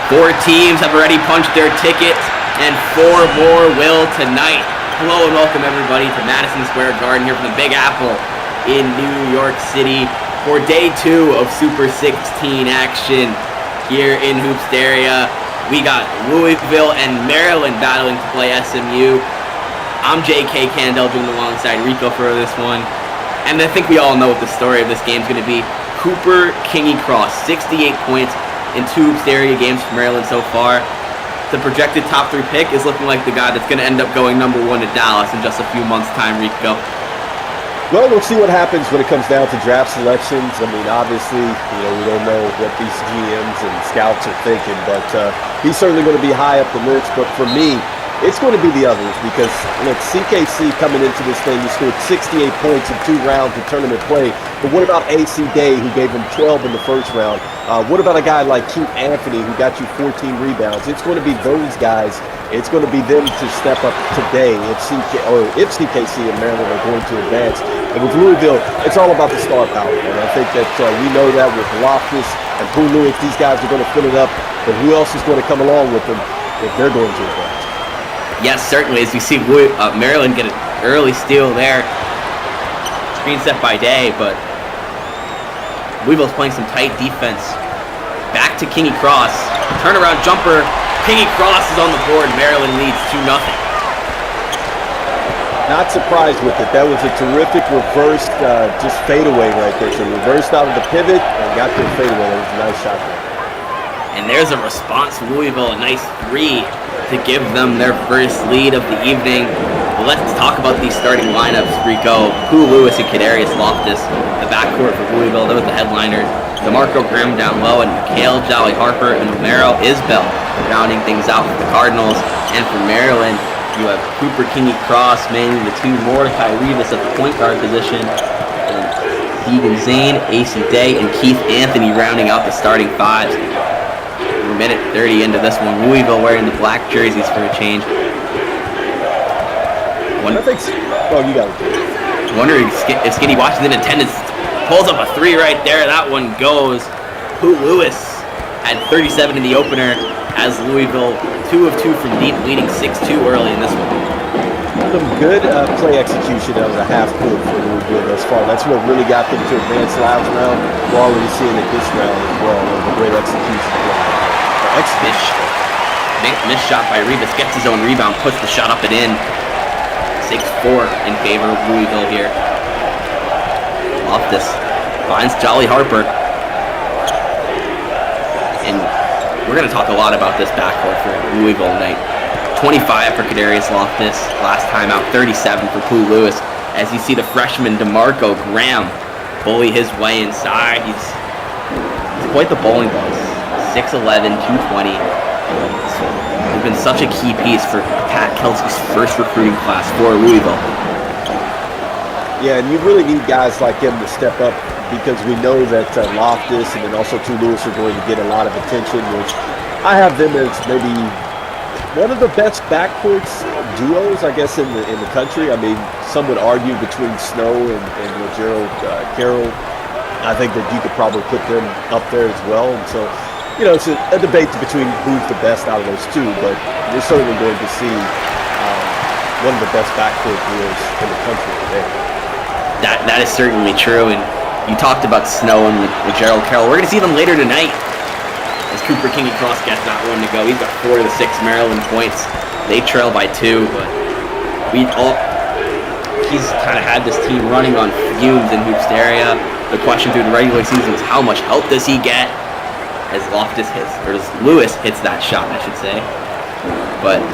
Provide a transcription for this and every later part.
4 teams have already punched their ticket, and 4 more will tonight. Hello and welcome everybody to Madison Square Garden here from the Big Apple in New York City for day 2 of Super 16 action here in Hoopsteria. We got Louisville and Maryland battling to play SMU. I'm JK Candell doing alongside Rico for this one. And I think we all know what the story of this game is going to be. Cooper Kingy Cross, 68 points in 2 Hoopsteria games for Maryland so far. The projected top 3 pick is looking like the guy that's going to end up going number 1 to Dallas in just a few months' time, Rico. Well, we'll see what happens when it comes down to draft selections. I mean, obviously, we don't know what these GMs and scouts are thinking, but he's certainly going to be high up the list. But for me, it's going to be the others because, look, CKC coming into this thing, he scored 68 points in 2 rounds of tournament play. But what about AC Day, who gave him 12 in the first round? What about a guy like Keith Anthony, who got you 14 rebounds? It's going to be those guys. It's going to be them to step up today if CKC and Maryland are going to advance. And with Louisville, it's all about the star power. And I think that we know that with Loftus and Poole Lewis, these guys are going to fill it up. But who else is going to come along with them if they're going to advance? Yes, certainly. As you see Maryland get an early steal there. Screen set by Day, but Louisville's playing some tight defense. Back to Kingy Cross. Turnaround jumper. Kingy Cross is on the board. Maryland leads 2-0. Not surprised with it. That was a terrific reversed just fadeaway right there. So reversed out of the pivot and got to the fadeaway. That was a nice shot there. And there's a response from Louisville. A nice 3 to give them their first lead of the evening. Well, let's talk about these starting lineups, Rico. Poole Lewis and Kadarius Loftus, the backcourt for Louisville. Those are the headliners. DeMarco Graham down low, and Mikhail Jolly Harper and Romero Isbell rounding things out for the Cardinals. And for Maryland, you have Cooper Kingy Cross manning the 2, Mordecai Rivas at the point guard position, and Deegan Zane, AC Day, and Keith Anthony rounding out the starting 5s. We're a minute 30 into this one. Louisville wearing the black jerseys for a change. I think so. Oh, you got it. Wondering if Skinny Washington in attendance pulls up a 3 right there. That one goes. Poole Lewis had 37 in the opener as Louisville 2 of 2 from deep, leading 6-2 early in this one. Some good play execution out of the half court for Louisville thus far. That's what really got them to advance last round. We're already seeing it this round as well. It was a great execution. Missed shot by Rivas, gets his own rebound, puts the shot up and in. 6-4 in favor of Louisville here. Loftus finds Jolly Harper. And we're going to talk a lot about this backcourt for Louisville tonight. 25 for Kadarius Loftus, last time out 37 for Poole Lewis. As you see the freshman DeMarco Graham bully his way inside. He's quite the bowling ball. 6'11", 220. He's been such a key piece for Pat Kelsey's first recruiting class for Louisville. Yeah, and you really need guys like him to step up because we know that Loftus and then also Poole Lewis are going to get a lot of attention, which I have them as maybe one of the best backcourts duos, I guess, in the country. I mean, some would argue between Snow and Gerald Carroll. I think that you could probably put them up there as well. And so, it's a debate between who's the best out of those 2, but we're certainly going to see one of the best backcourt duos in the country today. That is certainly true, and you talked about Snow and with Gerald Carroll. We're going to see them later tonight as Cooper Kingy Cross gets that one to go. He's got 4 of the 6 Maryland points. They trail by 2, but he's kind of had this team running on fumes in Hoopsteria. The question through the regular season is how much help does he get as Lewis hits that shot, I should say. But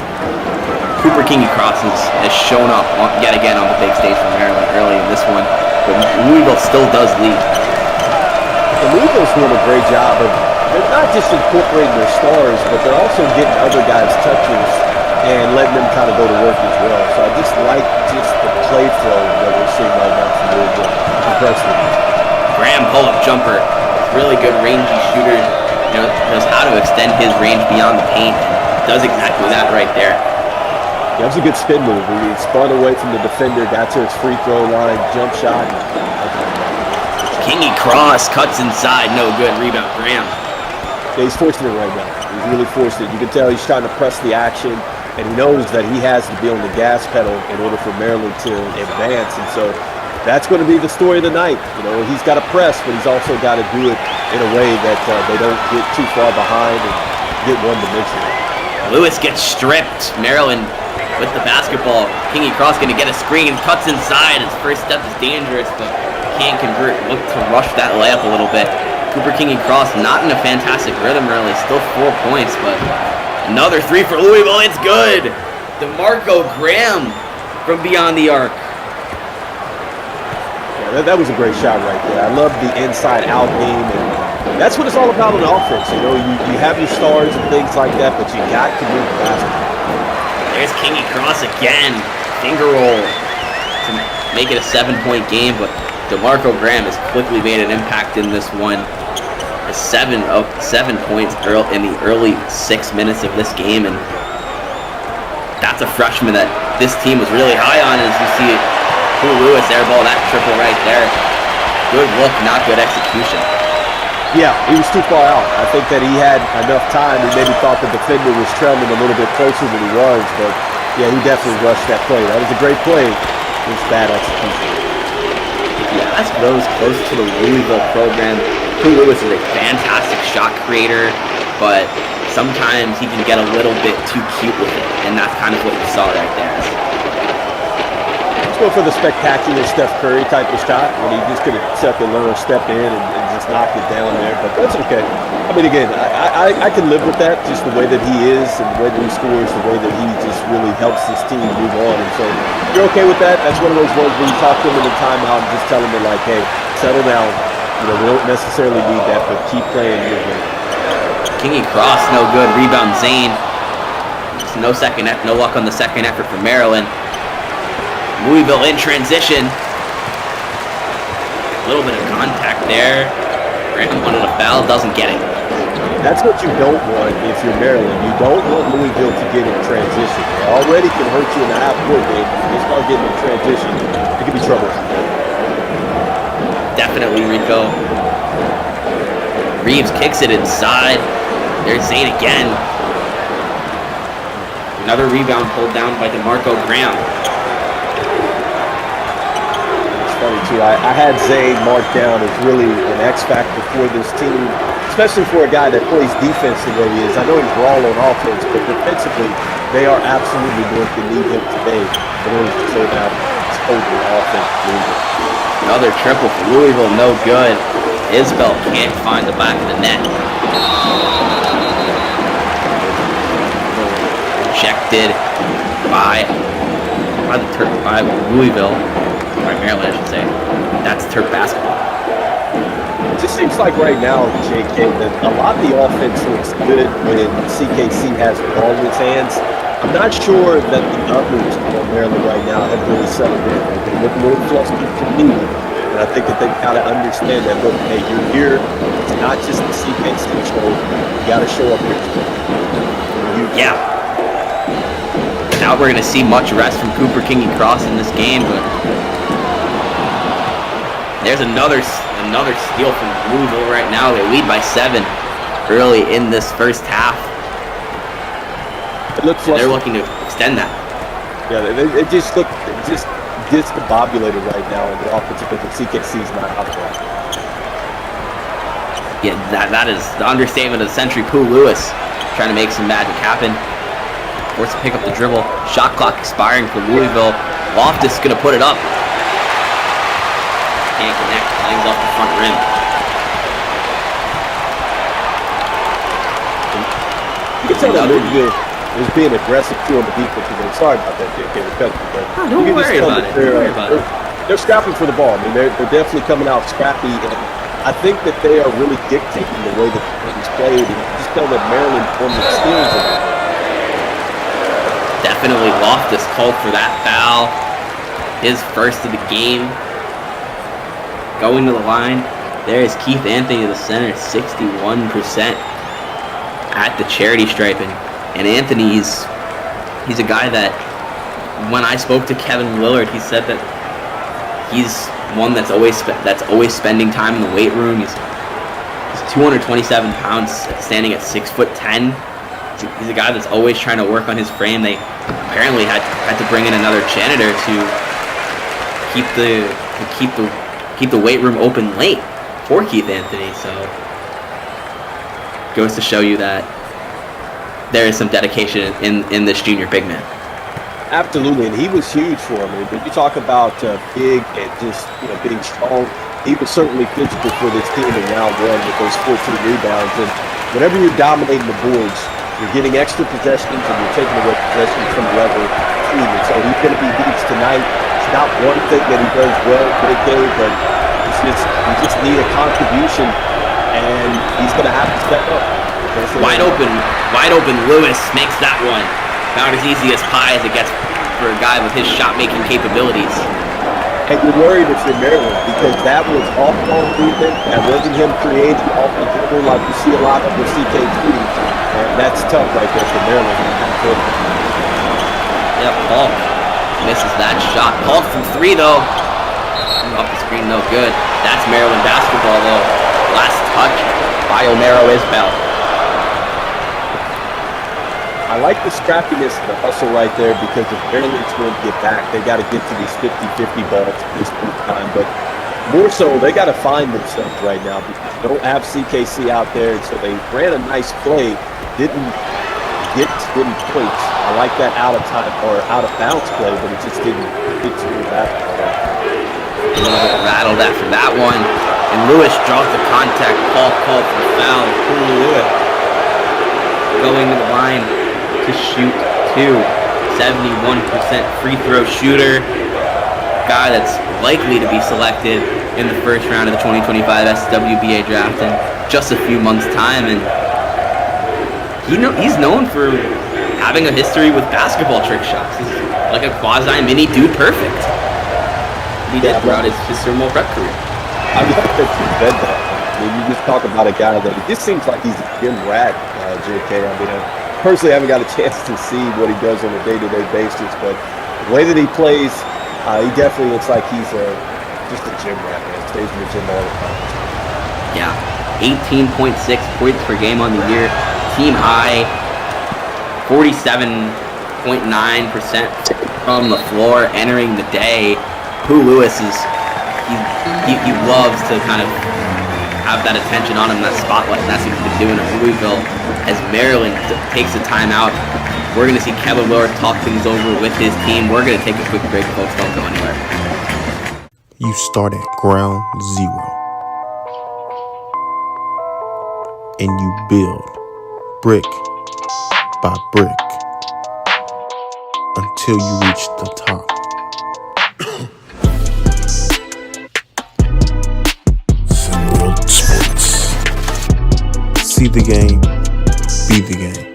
Cooper Kingy Cross has shown up yet again on the big stage for Maryland early in this one, but Louisville still does lead. The Louisville's doing a great job of they're not just incorporating their stars, but they're also getting other guys touches and letting them kind of go to work as well. So I just like the play flow that we're seeing right now from Louisville. Impressive. Graham pull-up jumper, really good rangy shooter. Knows how to extend his range beyond the paint. Does exactly that right there. That was a good spin move. He spun away from the defender, got to his free throw line, jump shot. Kingy Cross cuts inside, no good. Rebound, Graham. Yeah, he's forcing it right now. He's really forcing it. You can tell he's trying to press the action, and he knows that he has to be on the gas pedal in order for Maryland to advance. And so that's going to be the story of the night. You know, he's got to press, but he's also got to do it in a way that they don't get too far behind and get one-dimensional. Lewis gets stripped. Maryland with the basketball. Kingy Cross going to get a screen, cuts inside. His first step is dangerous, but can't convert. Look to rush that layup a little bit. Cooper Kingy Cross not in a fantastic rhythm really. Still 4 points, but another three for Louisville. It's good. DeMarco Graham from beyond the arc. Yeah, that was a great shot right there. I love the inside-out game, and that's what it's all about on offense. You know, you have your stars and things like that, but you got to move the basketball. There's Kingy Cross again. Finger roll to make it a 7-point game, but DeMarco Graham has quickly made an impact in this one. 7 points in the early 6 minutes of this game, and that's a freshman that this team was really high on. As you see, Poole Lewis airball that triple right there. Good look, not good execution. Yeah, he was too far out. I think that he had enough time. He maybe thought the defender was trailing a little bit closer than he was, but yeah, he definitely rushed that play. That was a great play. It was bad execution. Yeah, ask those close to the Louisville program. Poole Lewis is a fantastic shot creator, but sometimes he can get a little bit too cute with it, and that's kind of what you saw right there. Let's go for the spectacular Steph Curry type of shot when he just could have set the learner step in and just knocked it down there, but that's okay. I mean, again, I can live with that, just the way that he is and the way that he scores, the way that he just really helps this team move on. And so you're okay with that? That's one of those ones where you talk to him in the timeout and just tell him, like, hey, settle down. You know, we don't necessarily need that, but keep playing your game. Kingy Cross, no good. Rebound Zane. Just no luck on the second effort for Maryland. Louisville in transition. A little bit of contact there. Graham wanted a foul, doesn't get it. That's what you don't want if you're Maryland. You don't want Louisville to get in transition. They already can hurt you in a half-court game. If they start getting in transition, it could be trouble. Definitely, Rico. Reeves kicks it inside. There's Zane again. Another rebound pulled down by DeMarco Graham. It's funny, too. I had Zane marked down as really an X factor for this team, especially for a guy that plays defense the way he is. I know he's raw on offense, but defensively, they are absolutely going to need him today in order to slow down this total offense. Another triple for Louisville, no good. Isbell can't find the back of the net. Rejected by Louisville, by Maryland, I should say. That's Terp basketball. It just seems like right now, JK, that a lot of the offense looks good when CKC has the ball in his hands. I'm not sure that the others on Maryland right now have really settled in. They look a little flustered to me, and I think that they've got to understand that, look, hey, you're here. It's not just the CKC show. You got to show up here. Yeah. Now we're going to see much rest from Cooper Kingy Cross in this game, but there's another steal from Louisville right now. They lead by 7 early in this first half. They're looking to extend that. Yeah, it just discombobulated right now on the offensive end. CKC's not out there. Yeah, that is the understatement of the century. Poole Lewis trying to make some magic happen. Forced to pick up the dribble. Shot clock expiring for Louisville. Loftus gonna put it up. Can't connect. Langs off the front rim. You can tell that Louisville was being aggressive too on the defensive end. Sorry about that, JK. Don't worry about it. They're scrapping for the ball. I mean, they're definitely coming out scrappy. And I think that they are really dictating the way that it's played. And you just tell that Maryland on the steals of it. Definitely Loftus called for that foul. His first of the game. Going to the line. There is Keith Anthony, the center, 61% at the charity striping. And Anthony, he's a guy that, when I spoke to Kevin Willard, he said that he's one that's always spending time in the weight room. He's 227 pounds, standing at 6'10". He's a guy that's always trying to work on his frame. They apparently had to bring in another janitor to keep the weight room open late for Keith Anthony. So goes to show you that there is some dedication in this junior big man. Absolutely, and he was huge for him. When you talk about big and just being strong, he was certainly physical for this team in round one with those 14 rebounds. And whenever you're dominating the boards, you're getting extra possessions and you're taking away possessions from the other team. And so he's going to be huge tonight. It's not one thing that he does well for the game, but you just need a contribution, and he's going to have to step up. Wide open Lewis makes that one about as easy as pie as it gets for a guy with his shot-making capabilities. And you're worried if you're Maryland, because that was off-ball movement. That wasn't him creating off the dribble like you see a lot of with CK3. And that's tough right there for Maryland. Yep, Paul misses that shot. Paul from three, though. Off the screen, no good. That's Maryland basketball, though. Last touch by Omero Isbell. I like the scrappiness and the hustle right there, because if Maryland's going to get back, they got to get to these 50-50 balls at this point in time. But more so, they got to find themselves right now, because they don't have CKC out there. So they ran a nice play, didn't points. I like that out of time or out of bounds play, but it just didn't get to that. A little bit rattled after that one, and Lewis draws the contact. Paul called for foul. Lewis going to the line to shoot two. 71% free throw shooter. Guy that's likely to be selected in the first round of the 2025 SWBA draft in just a few months' time, and he's known for having a history with basketball trick shots. He's like a quasi mini Dude Perfect. He did throughout his thermal prep career. I like that you said that. I mean, you just talk about a guy that it just seems like he's a gym rat, JK. I mean, I personally haven't got a chance to see what he does on a day-to-day basis, but the way that he plays, he definitely looks like he's just a gym rat, man. Stays in the gym all the time. Yeah, 18.6 points per game on the year. Team high, 47.9% from the floor entering the day. Pooh Lewis he loves to kind of have that attention on him, that spotlight. And that's what he's been doing at Louisville as Maryland takes a timeout. We're going to see Kevin Willard talk things over with his team. We're going to take a quick break, folks. Don't go anywhere. You start at ground zero, and you build brick by brick until you reach the top. SimWorld Sports. See the game, be the game.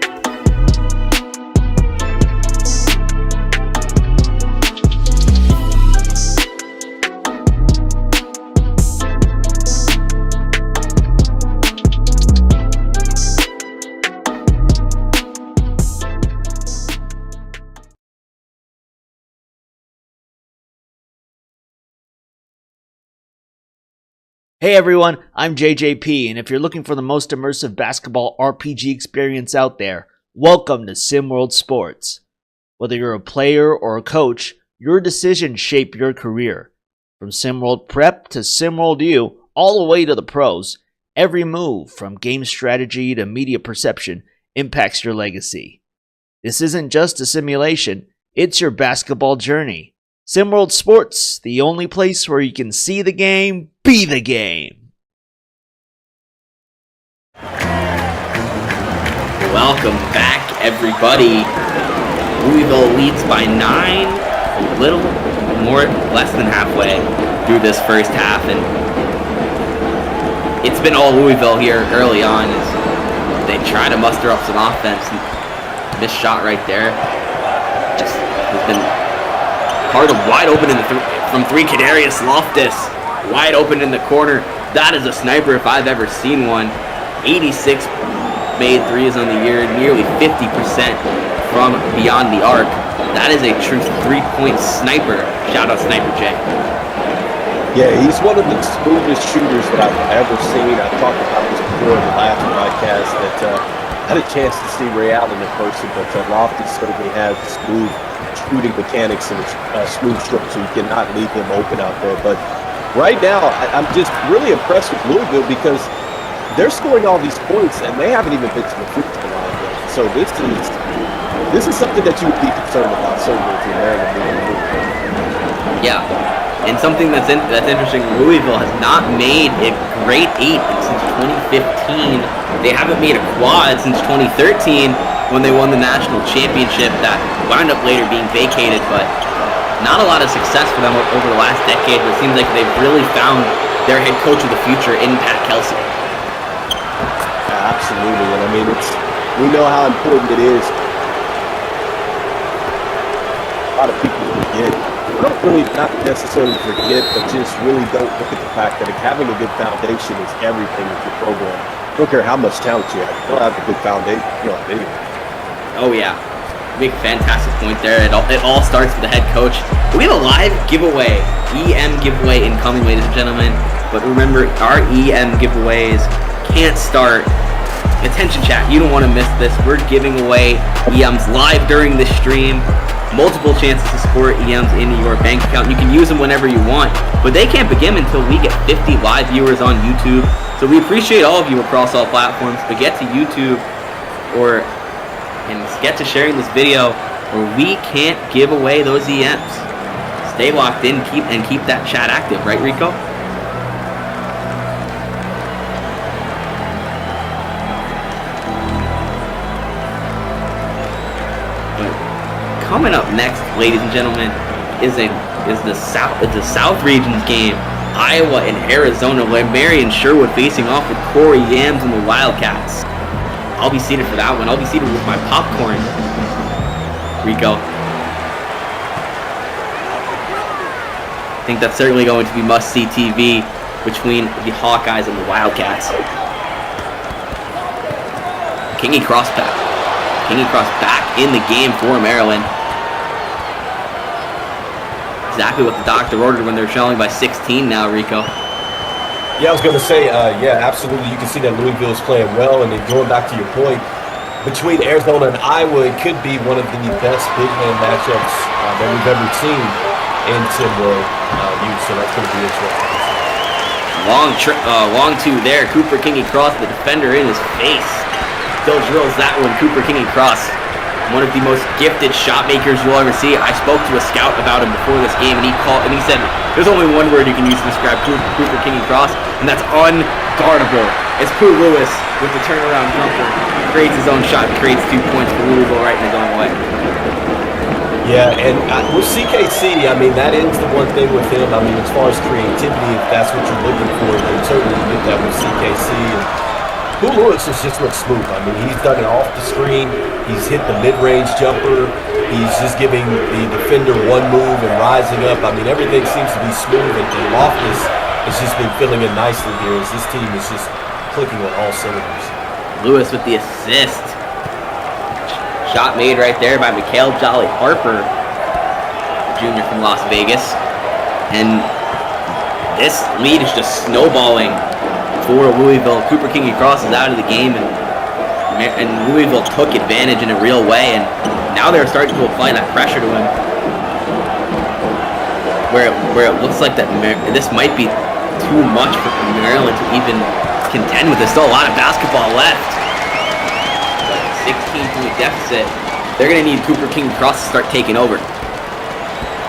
Hey everyone, I'm JJP, and if you're looking for the most immersive basketball RPG experience out there, welcome to SimWorld Sports. Whether you're a player or a coach, your decisions shape your career. From SimWorld Prep to SimWorld U, all the way to the pros, every move, from game strategy to media perception, impacts your legacy. This isn't just a simulation, it's your basketball journey. SimWorld Sports, the only place where you can see the game, be the game. Welcome back, everybody. Louisville leads by 9, a little less than halfway through this first half, and it's been all Louisville here early on as they try to muster up some offense. Missed shot right there just has been part of wide open from three. Kadarius Loftus wide open in the corner. That is a sniper if I've ever seen one. 86 made threes on the year, nearly 50% from beyond the arc. That is a true three-point sniper. Shout out Sniper J. Yeah, he's one of the smoothest shooters that I've ever seen. I talked about this before in the last podcast that I had a chance to see Ray Allen in person, but Loftus certainly has smooth shooting mechanics and a smooth stroke, so you cannot leave him open out there. But right now, I'm just really impressed with Louisville because they're scoring all these points and they haven't even been to the free throw line yet. So this is something that you would be concerned about, certainly if you're Maryland moving forward. Yeah. And something that's interesting, Louisville has not made a great 8 since 2015. They haven't made a quad since 2013 when they won the national championship that wound up later being vacated, but not a lot of success for them over the last decade. But it seems like they've really found their head coach of the future in Pat Kelsey. Yeah, absolutely, and I mean, we know how important it is. A lot of people forget. Don't really not necessarily forget, but just really don't look at the fact that having a good foundation is everything with your program. I don't care how much talent you have. If you don't have a good foundation, you don't have anything. Oh yeah, big fantastic point there. It all starts with the head coach. We have a live giveaway, EM giveaway incoming, ladies and gentlemen. But remember, our EM giveaways can't start. Attention chat, you don't want to miss this. We're giving away EMs live during this stream. Multiple chances to score EMs into your bank account. You can use them whenever you want, but they can't begin until we get 50 live viewers on YouTube. So we appreciate all of you across all platforms, but get to YouTube and get to sharing this video, or we can't give away those EMs. Stay locked in, keep that chat active, right, Rico? Coming up next, ladies and gentlemen, is the South Region's game. Iowa and Arizona, where Marion Sherwood facing off with Corey Yams and the Wildcats. I'll be seated for that one. I'll be seated with my popcorn. Rico. I think that's certainly going to be must-see TV between the Hawkeyes and the Wildcats. Kingy Cross back in the game for Maryland. Exactly what the doctor ordered when they're showing by 16 now, Rico. Yeah, I was going to say, yeah, absolutely. You can see that Louisville is playing well, and then going back to your point, between Arizona and Iowa, it could be one of the best big man matchups that we've ever seen in Timberwolf youth, so that's going to be interesting. Long two there. Cooper Kingy Cross, the defender in his face. Still drills that one. Cooper Kingy Cross, one of the most gifted shot makers you'll ever see. I spoke to a scout about him before this game, and he said there's only one word you can use to describe Cooper Kingy Cross, and that's unguardable. It's Pooh Lewis with the turnaround jumper. Creates his own shot and creates 2 points for Louisville right in his own way. Yeah, and with CKC, I mean, that is the one thing with him. I mean, as far as creativity, if that's what you're looking for, you can certainly get that with CKC. And Pooh Lewis just looks smooth. I mean, he's done it off the screen. He's hit the mid-range jumper. He's just giving the defender one move and rising up. I mean, everything seems to be smooth, and Loftus has just been filling in nicely here as this team is just clicking on all cylinders. Lewis with the assist. Shot made right there by Mikhail Jolly Harper, junior from Las Vegas. And this lead is just snowballing for Louisville. Cooper Kingy Cross is out of the game, and Louisville took advantage in a real way, and now they're starting to apply that pressure to him. Where it looks like that this might be too much for Maryland to even contend with. There's still a lot of basketball left. 16-point deficit. They're going to need Cooper Kingy Cross to start taking over.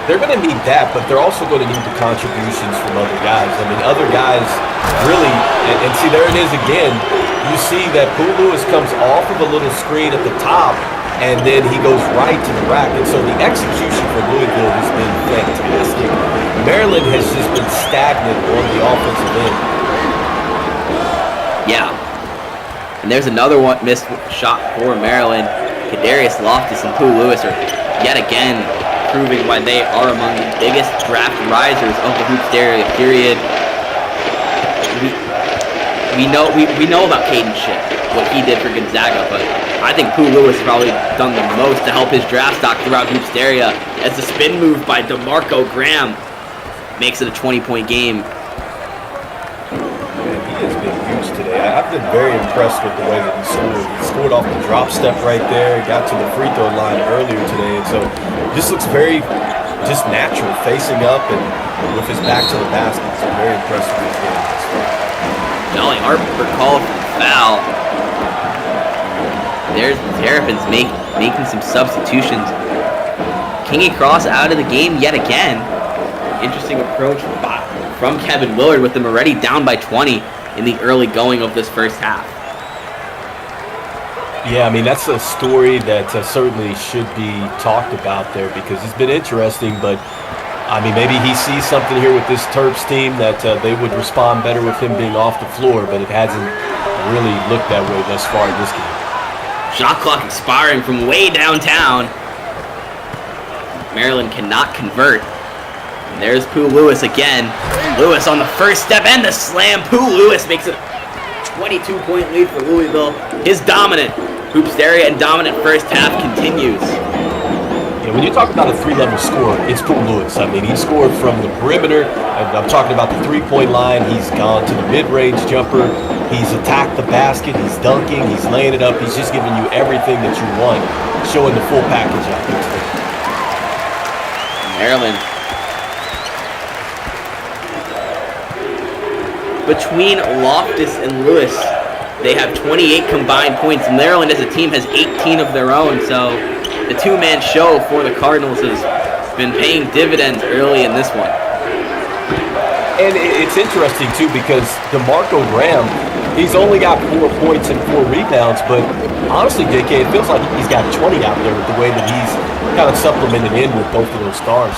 They're going to need that, but they're also going to need the contributions from other guys. I mean, other guys really, and see, there it is again. You see that Pooh Lewis comes off of a little screen at the top, and then he goes right to the rack. And so the execution for Louisville has been fantastic. Maryland has just been stagnant on the offensive end. Yeah. And there's another one missed shot for Maryland. Kadarius Loftus and Pooh Lewis are yet again proving why they are among the biggest draft risers of the Hoops area period. We know about Caden Schick, what he did for Gonzaga, but I think Pooh Lewis has probably done the most to help his draft stock throughout Hoops area, as the spin move by DeMarco Graham makes it a 20-point game. Man, he has been huge today. I've been very impressed with the way that he scored. He scored off the drop step right there, got to the free throw line earlier today, and so just looks very just natural, facing up and with his back to the basket. So very impressed with his game. Dolly Harper called for the foul. There's the Terrapins making some substitutions. Kingy Cross out of the game yet again. Interesting approach from Kevin Willard with them already down by 20 in the early going of this first half. Yeah, I mean, that's a story that certainly should be talked about there because it's been interesting, but I mean, maybe he sees something here with this Terps team that they would respond better with him being off the floor, but it hasn't really looked that way thus far in this game. Shot clock expiring from way downtown. Maryland cannot convert. And there's Pooh Lewis again. Lewis on the first step and the slam. Pooh Lewis makes a 22-point lead for Louisville. His dominant hoops area and dominant first half continues. Yeah, when you talk about a three-level scorer, it's Pooh Lewis. I mean, he scored from the perimeter. I'm talking about the three-point line. He's gone to the mid-range jumper. He's attacked the basket. He's dunking. He's laying it up. He's just giving you everything that you want, showing the full package out there today. Maryland. Between Loftus and Lewis, they have 28 combined points. Maryland as a team has 18 of their own, so the two-man show for the Cardinals has been paying dividends early in this one. And it's interesting, too, because DeMarco Graham, he's only got 4 points and 4 rebounds, but honestly, JK, it feels like he's got 20 out there with the way that he's kind of supplemented in with both of those stars.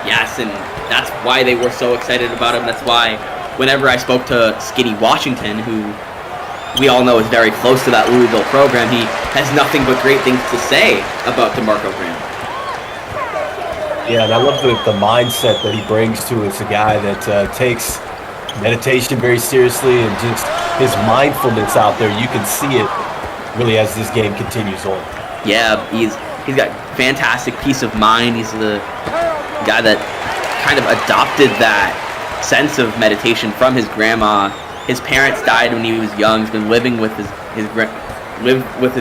Yes, and that's why they were so excited about him. That's why whenever I spoke to Skinny Washington, who we all know is very close to that Louisville program, he has nothing but great things to say about DeMarco Graham. Yeah, and I love the mindset that he brings to it. It's a guy that takes meditation very seriously and just his mindfulness out there. You can see it really as this game continues on. Yeah, he's got fantastic peace of mind. He's the guy that kind of adopted that sense of meditation from his grandma. His parents died when he was young. He's been living with his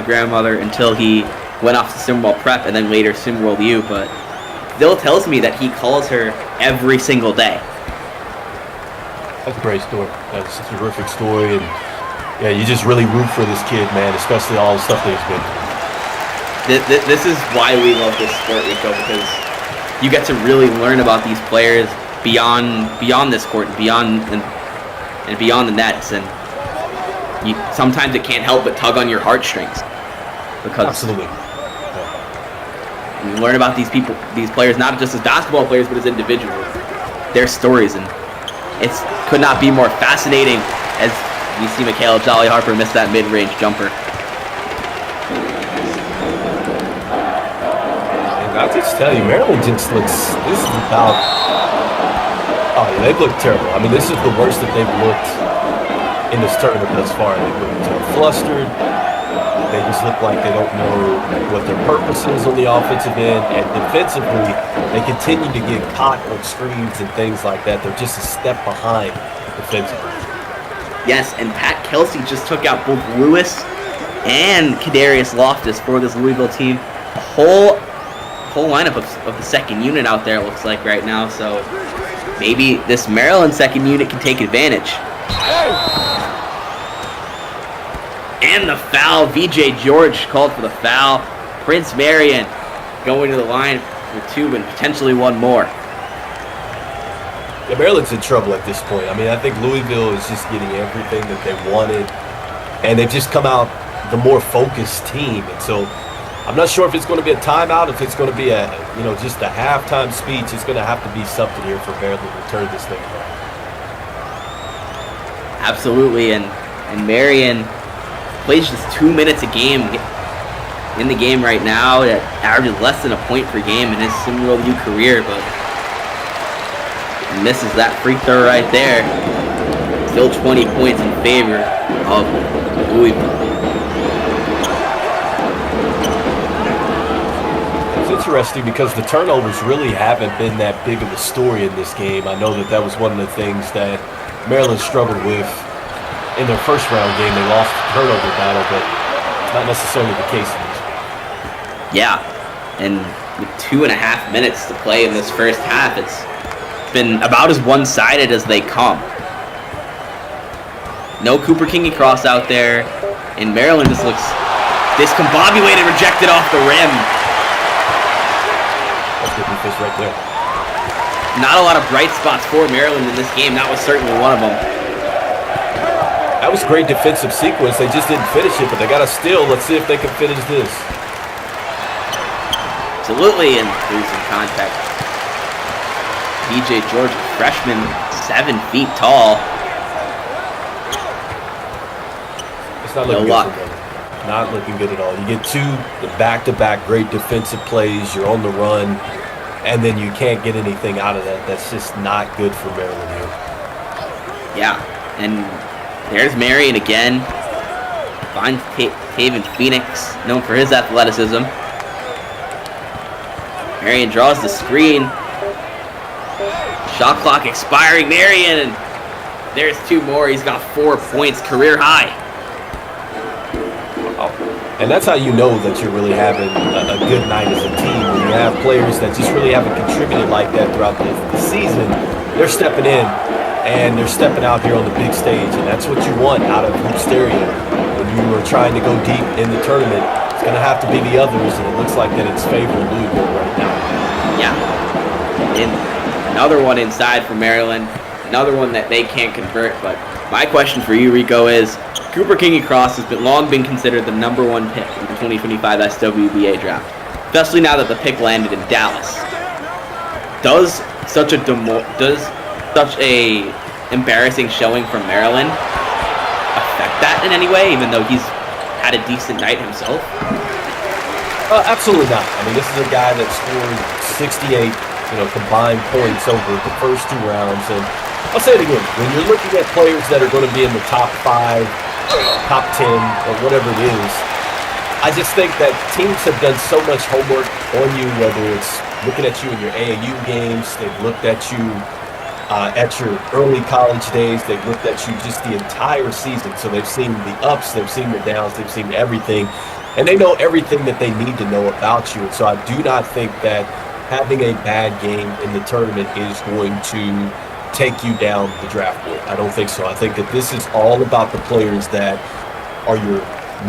grandmother until he went off to Simworld Prep and then later Simworld U. But Dill tells me that he calls her every single day. That's a great story. That's a terrific story, and yeah, you just really root for this kid, man, especially all the stuff that he's been through. This is why we love this sport, Rico, because you get to really learn about these players beyond this court, beyond the nets, and sometimes it can't help but tug on your heartstrings. Because absolutely. You learn about these players, not just as basketball players, but as individuals, their stories, and it could not be more fascinating as you see Michaela Jolly Harper miss that mid-range jumper. And I'll just tell you, Maryland just looks, this is about, oh yeah, they've looked terrible. I mean, this is the worst that they've looked in this tournament thus far. They've looked flustered. They just look like they don't know what their purpose is on the offensive end. And defensively, they continue to get caught on screens and things like that. They're just a step behind defensively. Yes, and Pat Kelsey just took out both Lewis and Kadarius Loftus for this Louisville team. A whole lineup of the second unit out there, it looks like right now. So maybe this Maryland second unit can take advantage. And the foul, VJ George called for the foul. Prince Marion going to the line for 2 and potentially 1 more. Yeah, Maryland's in trouble at this point. I mean, I think Louisville is just getting everything that they wanted, and they've just come out the more focused team. And so I'm not sure if it's going to be a timeout, if it's going to be just a halftime speech. It's going to have to be something here for Maryland to turn this thing around. Absolutely, and Marion plays just 2 minutes a game in the game right now. That averages less than a point per game in his Simworld U career, but misses that free throw right there. Still 20 points in favor of Louisville. It's interesting because the turnovers really haven't been that big of a story in this game. I know that was one of the things that Maryland struggled with in their first round game. They lost the turnover battle, but it's not necessarily the case in this one. Yeah, and with 2.5 minutes to play in this first half, it's been about as one-sided as they come. No Cooper Kingy cross out there, and Maryland just looks discombobulated, rejected off the rim. That's good defense right there. Not a lot of bright spots for Maryland in this game. That was certainly one of them. That was great defensive sequence. They just didn't finish it, but they got a steal. Let's see if they can finish this. Absolutely, and losing contact. DJ George, freshman, 7 feet tall. It's not looking good for them. Not looking good at all. You get 2 back-to-back great defensive plays. You're on the run, and then you can't get anything out of that. That's just not good for Maryland here. Yeah, and there's Marion again. Finds Taven Phoenix, known for his athleticism. Marion draws the screen. Shot clock expiring. Marion, and there's 2 more. He's got 4 points, career high. And that's how you know that you're really having a good night as a team. When you have players that just really haven't contributed like that throughout the season, they're stepping in, and they're stepping out here on the big stage. And that's what you want out of Hoop Stereo. When you are trying to go deep in the tournament, it's going to have to be the others, and it looks like that it's favoring Louisville right now. Yeah. And another one inside for Maryland. Another one that they can't convert. But my question for you, Rico, is Cooper Kingy Cross has long been considered the -- 1 pick in the 2025 SWBA draft, especially now that the pick landed in Dallas. Does such a embarrassing showing from Maryland affect that in any way, even though he's had a decent night himself? Absolutely not. I mean, this is a guy that scored 68, combined points over the first 2 rounds, and I'll say it again. When you're looking at players that are going to be in the top 5, top 10, or whatever it is, I just think that teams have done so much homework on you, whether it's looking at you in your AAU games, they've looked at you at your early college days, they've looked at you just the entire season. So they've seen the ups, they've seen the downs, they've seen everything, and they know everything that they need to know about you. And so I do not think that having a bad game in the tournament is going to take you down the draft board. I don't think so. I think that this is all about the players that are your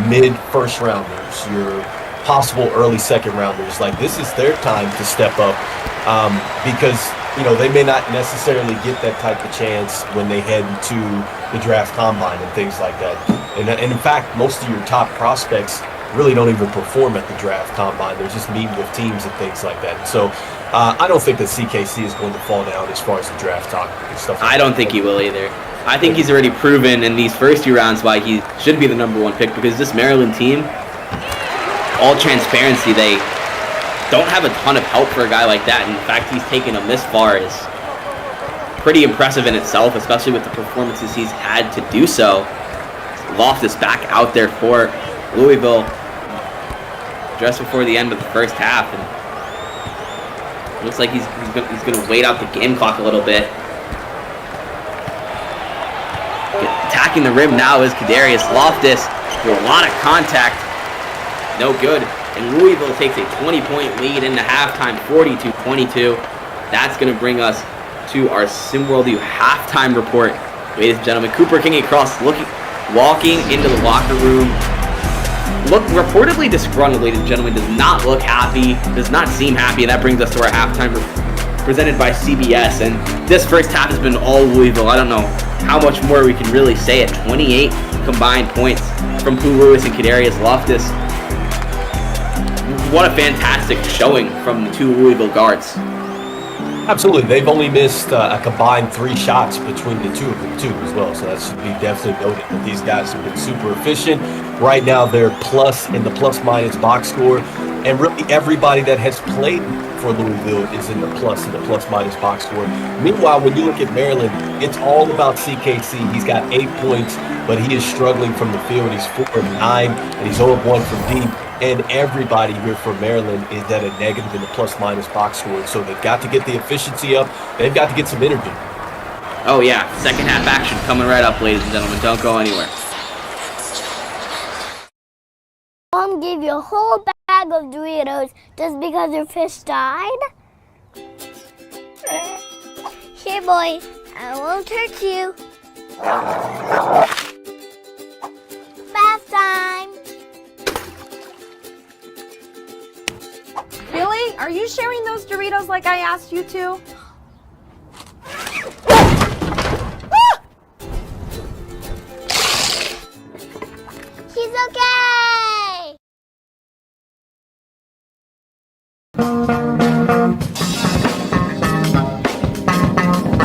mid-first rounders, your possible early second rounders. Like, this is their time to step up because, they may not necessarily get that type of chance when they head to the draft combine and things like that. And in fact, most of your top prospects really don't even perform at the draft combine. They're just meeting with teams and things like that. So I don't think that CKC is going to fall down as far as the draft talk and stuff like that. I don't think he will either. I think he's already proven in these first 2 rounds why he should be the #1 pick, because this Maryland team, all transparency, they don't have a ton of help for a guy like that. In fact, he's taken them this far is pretty impressive in itself, especially with the performances he's had to do so. Loftus back out there for Louisville just before the end of the first half, and it looks like he's going to wait out the game clock a little bit. Attacking the rim now is Kadarius Loftus with a lot of contact. No good. And Louisville takes a 20-point lead into halftime, 42-22. That's going to bring us to our SimWorld U halftime report. Ladies and gentlemen, Cooper Kingy Cross walking into the locker room. Reportedly disgruntled, ladies and gentlemen. Does not look happy. Does not seem happy. And that brings us to our halftime presented by CBS. And this first half has been all Louisville. I don't know how much more we can really say at 28 combined points from Pooh Lewis and Kadarius Loftus. What a fantastic showing from the 2 Louisville guards. Absolutely. They've only missed a combined 3 shots between the 2 of them, too, as well. So that should be definitely noted that these guys have been super efficient. Right now, they're plus in the plus-minus box score. And really, everybody that has played for Louisville is in the plus and the plus-minus box score. Meanwhile, when you look at Maryland, it's all about CKC. He's got 8 points, but he is struggling from the field. He's 4 of 9, and he's 0 of 1 from deep. and everybody here for Maryland is at a negative in the plus-minus box score. So they've got to get the efficiency up. They've got to get some energy. Oh yeah, second half action coming right up, ladies and gentlemen. Don't go anywhere. Mom gave you a whole bag of Doritos just because your fish died? Here, boy, I won't hurt you. Bath time. Billy, are you sharing those Doritos like I asked you to? He's okay.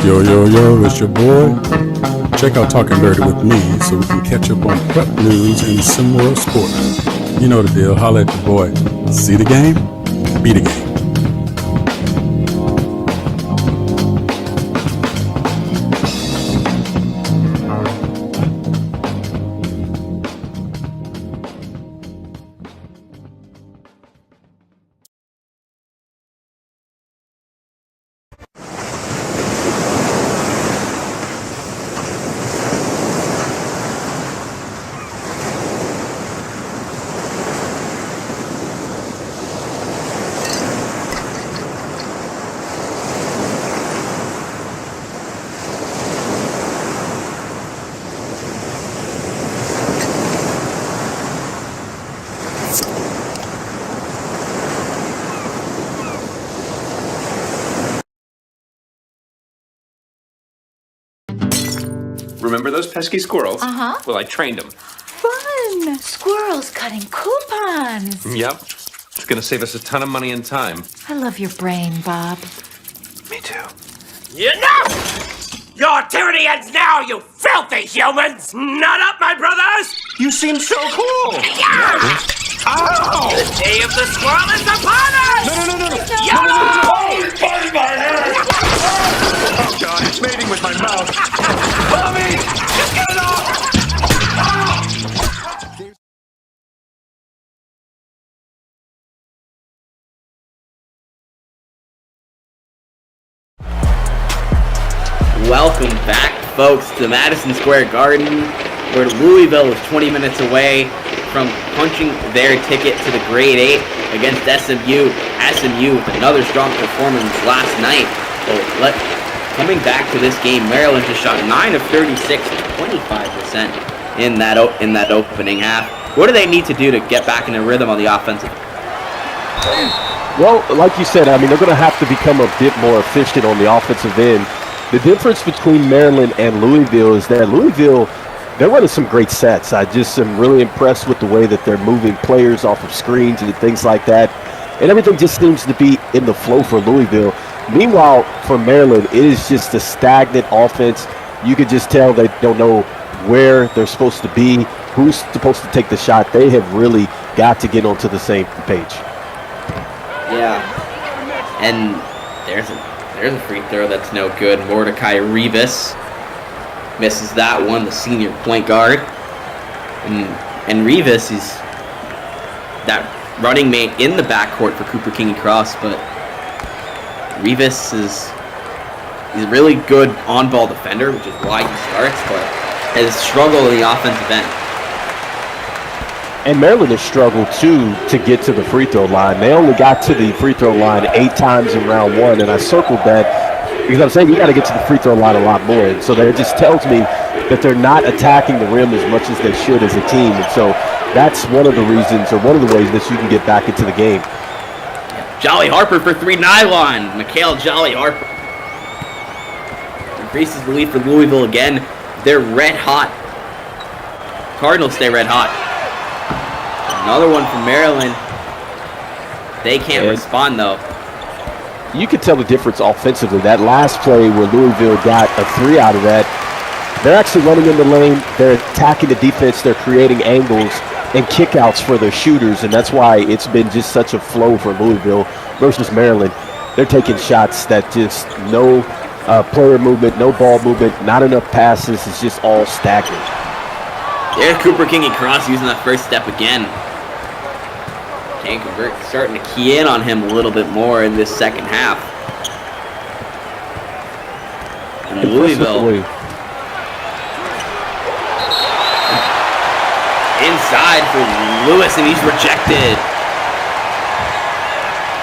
Yo, it's your boy. Check out Talking Dirty with me so we can catch up on prep news and some more sports. You know the deal. Holla at your boy. See the game? Be the game. Remember those pesky squirrels? Uh-huh. Well, I trained them. Fun! Squirrels cutting coupons. Yep. It's gonna save us a ton of money and time. I love your brain, Bob. Me too. Enough! Your tyranny ends now, you filthy humans! Not up, my brothers! You seem so cool! Yeah! Ow! The day of the squirrel is upon us! No! YOLO! Oh, it's biting my head! Oh, God, it's mating with my mouth. Mommy! Get it off! Welcome back, folks, to Madison Square Garden, where Louisville is 20 minutes away from punching their ticket to the Grade 8 against SMU. SMU with another strong performance last night. So coming back to this game, Maryland just shot 9 of 36, 25% in that opening half. What do they need to do to get back in a rhythm on the offensive? Well, like you said, I mean, they're going to have to become a bit more efficient on the offensive end. The difference between Maryland and Louisville is that Louisville, they're running some great sets. I just am really impressed with the way that they're moving players off of screens and things like that. And everything just seems to be in the flow for Louisville. Meanwhile, for Maryland, it is just a stagnant offense. You can just tell they don't know where they're supposed to be, who's supposed to take the shot. They have really got to get onto the same page. Yeah, and there's a free throw that's no good. Mordecai Rivas misses that one, the senior point guard. And Rivas is that running mate in the backcourt for Cooper King and Cross, but Rivas he's a really good on-ball defender, which is why he starts, but has struggled in the offensive end. And Maryland has struggled, too, to get to the free throw line. They only got to the free throw line 8 times in round 1, and I circled that because I'm saying you got to get to the free throw line a lot more. And so that just tells me that they're not attacking the rim as much as they should as a team. And so that's one of the reasons, or one of the ways that you can get back into the game. Jolly Harper for 3 nylon. Mikhail Jolly Harper increases the lead for Louisville again. They're red hot. Cardinals stay red hot. Another one from Maryland. They can't respond, though. You could tell the difference offensively. That last play where Louisville got a 3 out of that, they're actually running in the lane. They're attacking the defense. They're creating angles and kickouts for their shooters, and that's why it's been just such a flow for Louisville versus Maryland. They're taking shots that just no player movement, no ball movement, not enough passes. It's just all stagnant. There's Cooper King and Cross using that first step again. And starting to key in on him a little bit more in this second half. And Louisville inside for Lewis, and he's rejected.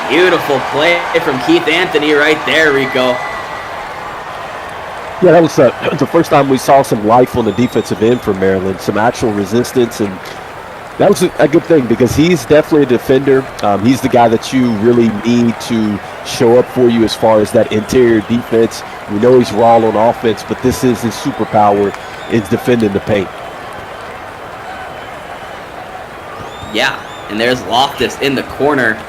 Beautiful play from Keith Anthony right there, Rico. Yeah, that was the first time we saw some life on the defensive end for Maryland, some actual resistance, and that was a good thing because he's definitely a defender. He's the guy that you really need to show up for you as far as that interior defense. We know he's raw on offense, but this is his superpower, is defending the paint. Yeah, and there's Loftus in the corner.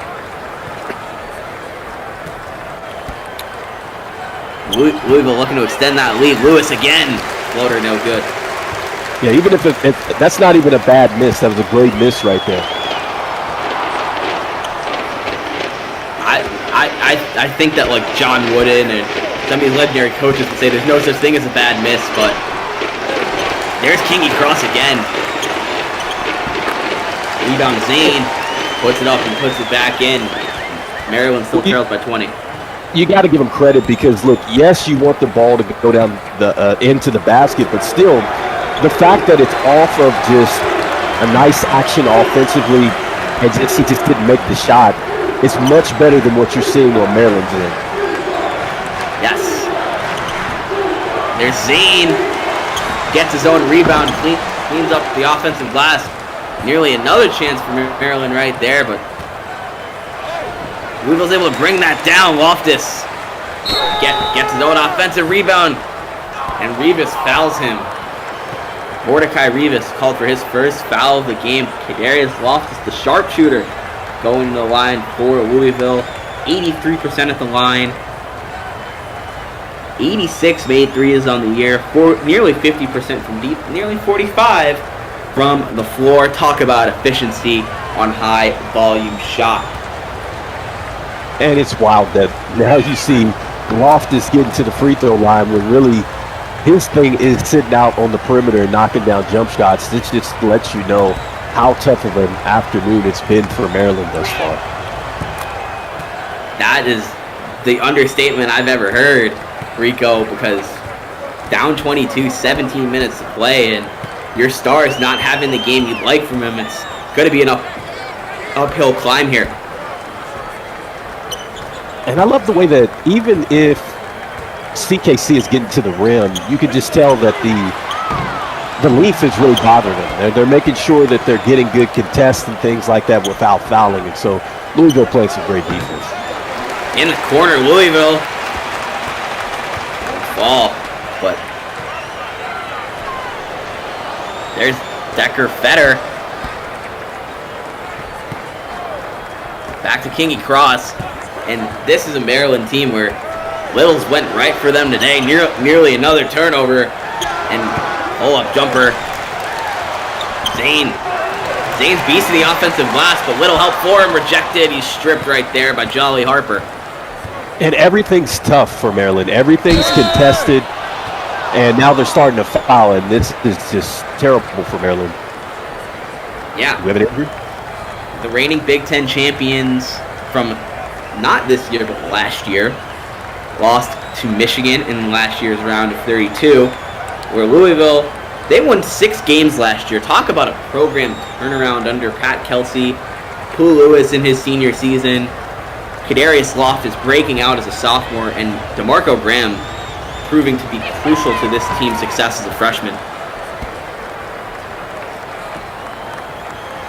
Louisville looking to extend that lead. Lewis again. Floater no good. Yeah, even if that's not even a bad miss. That was a great miss right there. I think that like John Wooden and some of these legendary coaches would say there's no such thing as a bad miss, but there's Kingy Cross again. Rebound Zane puts it up and puts it back in. Maryland still trails by 20. You got to give him credit because, look, yes, you want the ball to go down the into the basket, but still, the fact that it's off of just a nice action offensively and he just didn't make the shot, it's much better than what you're seeing on Maryland's end. Yes. There's Zane. Gets his own rebound, cleans up the offensive glass. Nearly another chance for Maryland right there, but Louisville's able to bring that down. Loftus gets his own offensive rebound, and Rivas fouls him. Mordecai Rivas called for his first foul of the game. Kadarius Loftus, the sharpshooter, going to the line for Louisville. 83% at the line. 86 made threes on the year. Nearly 50% from deep. Nearly 45 from the floor. Talk about efficiency on high volume shot. And it's wild that now you see Loftus getting to the free throw line when really his thing is sitting out on the perimeter and knocking down jump shots. This just lets you know how tough of an afternoon it's been for Maryland thus far. That is the understatement I've ever heard, Rico, because down 22, 17 minutes to play, and your star is not having the game you'd like from him. It's going to be an uphill climb here. And I love the way that even if CKC is getting to the rim, you can just tell that the leaf is really bothering them. They're making sure that they're getting good contests and things like that without fouling. And so Louisville playing some great defense. In the corner, Louisville. Ball, but there's Decker Fetter. Back to Kingy Cross. And this is a Maryland team where Littles went right for them today. Nearly another turnover. And pull-up jumper. Zane's beasting the offensive glass, but Little help for him. Rejected. He's stripped right there by Jolly Harper. And everything's tough for Maryland. Everything's contested. And now they're starting to foul, and this is just terrible for Maryland. Yeah. We have an injury? The reigning Big Ten champions from not this year, but last year, lost to Michigan in last year's round of 32, where Louisville, they won 6 games last year. Talk about a program turnaround under Pat Kelsey, Pooh Lewis in his senior season. Kadarius Loftus breaking out as a sophomore, and DeMarco Graham proving to be crucial to this team's success as a freshman.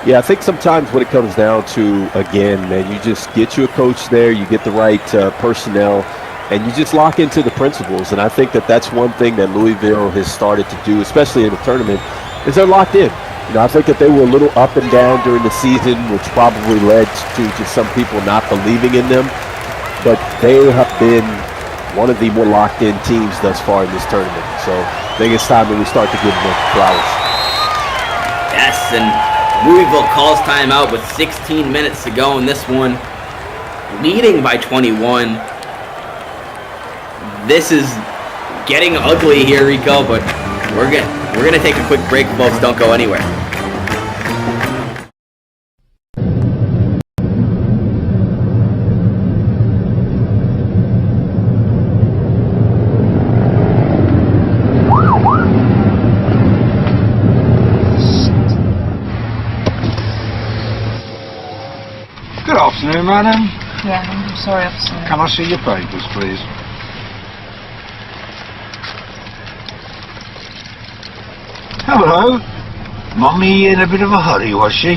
Yeah, I think sometimes what it comes down to, again, man, you just get you a coach there, you get the right personnel, and you just lock into the principles. And I think that that's one thing that Louisville has started to do, especially in the tournament, is they're locked in. You know, I think that they were a little up and down during the season, which probably led to just some people not believing in them. But they have been one of the more locked-in teams thus far in this tournament. So I think it's time that we start to give them flowers. Yes, and Louisville calls timeout with 16 minutes to go in this one, leading by 21. This is getting ugly here, Rico, but we're gonna take a quick break, folks. Don't go anywhere. Good afternoon, madam. Yeah, I'm sorry, officer. Can I see your papers, please? Hello. Mummy in a bit of a hurry, was she?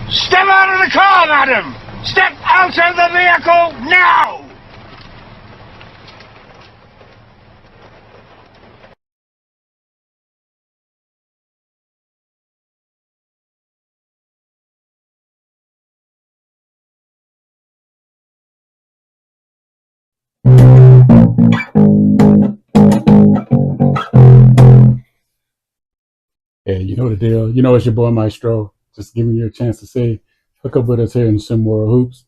Step out of the car, madam! Step out of the vehicle now! Yeah, you know the deal. You know it's your boy Maestro. Just giving you a chance to say, hook up with us here in SimWorld Hoops.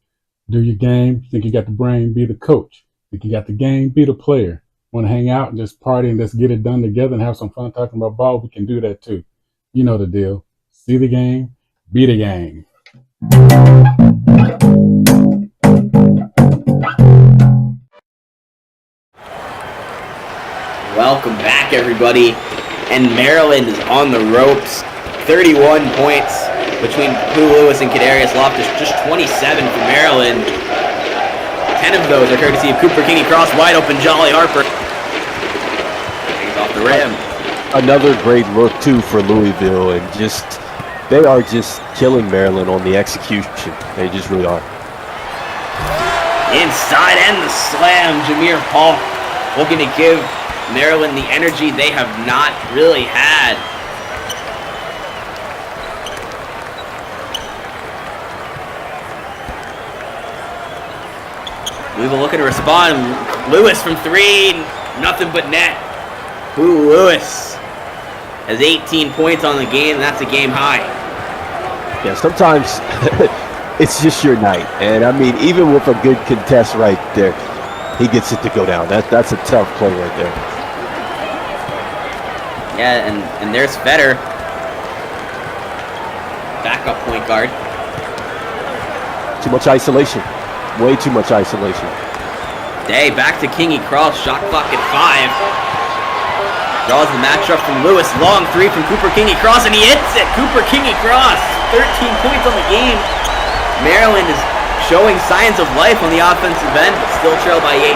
Do your game. Think you got the brain? Be the coach. Think you got the game? Be the player. Want to hang out and just party and just get it done together and have some fun talking about ball? We can do that too. You know the deal. See the game. Be the game. Welcome back, everybody. And Maryland is on the ropes. 31 points between Pooh Lewis and Kadarius Loftus. Just 27 for Maryland. 10 of those are courtesy of Cooper Kingy Cross. Wide open, Jolly Harper. Hangs off the rim. Another great look, too, for Louisville. And they are just killing Maryland on the execution. They just really are. Inside and the slam. Jameer Paul looking to give Maryland the energy they have not really had. Louisville looking to respond. Lewis from three, nothing but net. Pooh Lewis has 18 points on the game, and that's a game high. Yeah, sometimes it's just your night. And, I mean, even with a good contest right there, he gets it to go down. That's a tough play right there. Yeah, and there's Fetter. Backup point guard. Too much isolation. Way too much isolation. Day back to Kingy Cross. Shot clock at 5. Draws the matchup from Lewis. Long three from Cooper Kingy Cross, and he hits it. Cooper Kingy Cross. 13 points on the game. Maryland is showing signs of life on the offensive end, but still trailed by 18.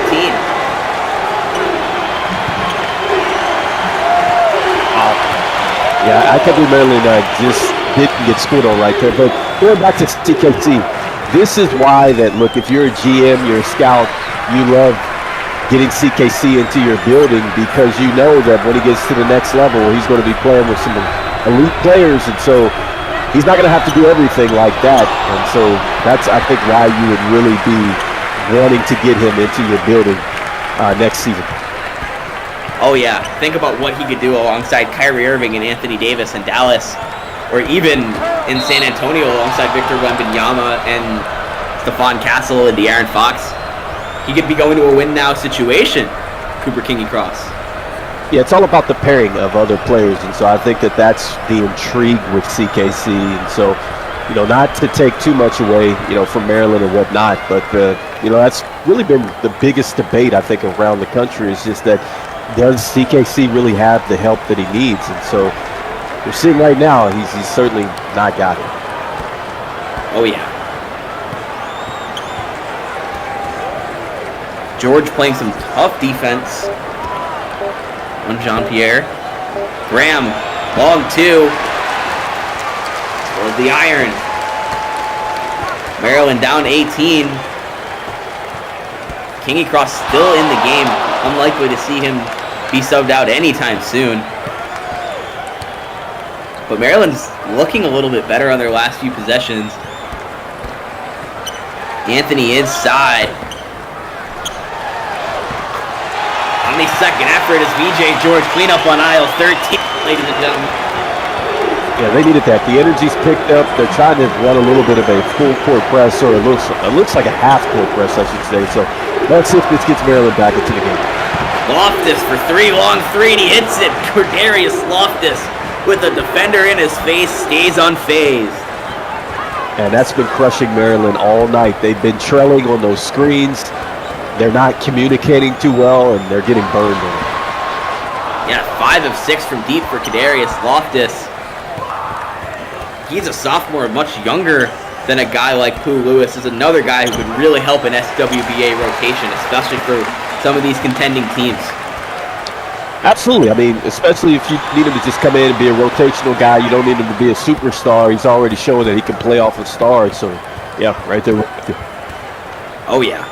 Yeah, I can't believe Maryland just didn't get scored on right there. But going back to CKC, this is why that, look, if you're a GM, you're a scout, you love getting CKC into your building because you know that when he gets to the next level, he's going to be playing with some elite players. And so he's not going to have to do everything like that. And so that's, I think, why you would really be wanting to get him into your building next season. Oh yeah, think about what he could do alongside Kyrie Irving and Anthony Davis in Dallas, or even in San Antonio alongside Victor Wembanyama and Stephon Castle and De'Aaron Fox. He could be going to a win-now situation, Cooper Kingy Cross. Yeah, it's all about the pairing of other players, and so I think that's the intrigue with CKC. And so, not to take too much away, from Maryland and whatnot, but that's really been the biggest debate I think around the country is just that. Does CKC really have the help that he needs? And so we're seeing right now he's certainly not got it. Oh yeah. George playing some tough defense on Jean-Pierre. Graham, long two. Or the iron. Maryland down 18. Kingy Cross still in the game. Unlikely to see him be subbed out anytime soon. But Maryland's looking a little bit better on their last few possessions. Anthony inside. On the second effort is VJ George. Cleanup on aisle 13, ladies and gentlemen. Yeah, they needed that. The energy's picked up. They're trying to run a little bit of a full court press, or it looks like a half court press, I should say. So let's see if this gets Maryland back into the game. Loftus for three, long three, and he hits it. Kadarius Loftus with a defender in his face, stays unfazed. And that's been crushing Maryland all night. They've been trailing on those screens. they're not communicating too well, and they're getting burned in it. Yeah, 5 of 6 from deep for Kadarius Loftus. He's a sophomore, much younger than a guy like Pooh Lewis. Is another guy who could really help an SWBA rotation, especially for some of these contending teams. Absolutely. I mean, especially if you need him to just come in and be a rotational guy. You don't need him to be a superstar. He's already shown that he can play off of stars. So, yeah, right there with you. Oh, yeah.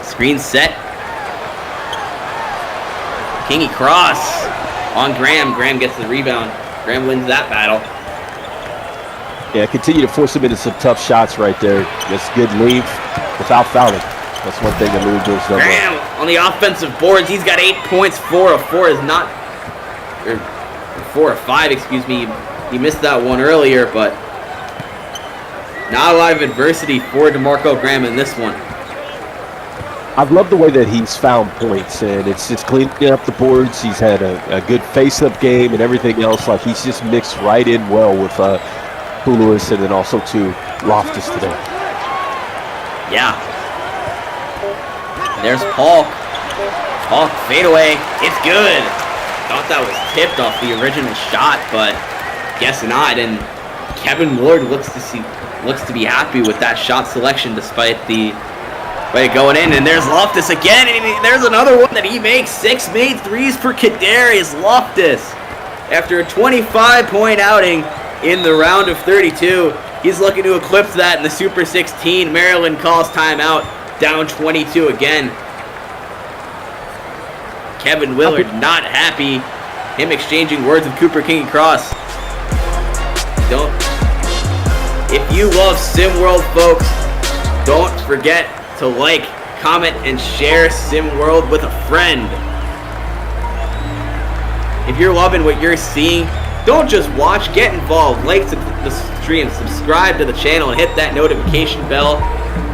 Screen set. Kingy cross on Graham. Graham gets the rebound. Graham wins that battle. Yeah, continue to force him into some tough shots right there. That's good leave without fouling. That's one thing that Louisville's done well. Graham on the offensive boards. He's got 8 points. 4 of 4 is not, or 4 of 5, excuse me. He missed that one earlier, but not a lot of adversity for DeMarco Graham in this one. I've loved the way that he's found points, and it's just cleaning up the boards. He's had a good face-up game and everything else. Like, he's just mixed right in well with Pooh Lewis and then also to Loftus today. Yeah. There's Paul. Paul, fade away. It's good. Thought that was tipped off the original shot, but guess not. And Kevin Ward looks to be happy with that shot selection despite the way going in. And there's Loftus again. And there's another one that he makes. 6 made threes for Kadarius Loftus. After a 25-point outing in the round of 32, he's looking to eclipse that in the Super 16. Maryland calls timeout. Down 22 again. Kevin Willard not happy. Him exchanging words with Cooper Kingy Cross. If you love SimWorld, folks, don't forget to like, comment, and share SimWorld with a friend. If you're loving what you're seeing, don't just watch, get involved. Like the stream, subscribe to the channel, and hit that notification bell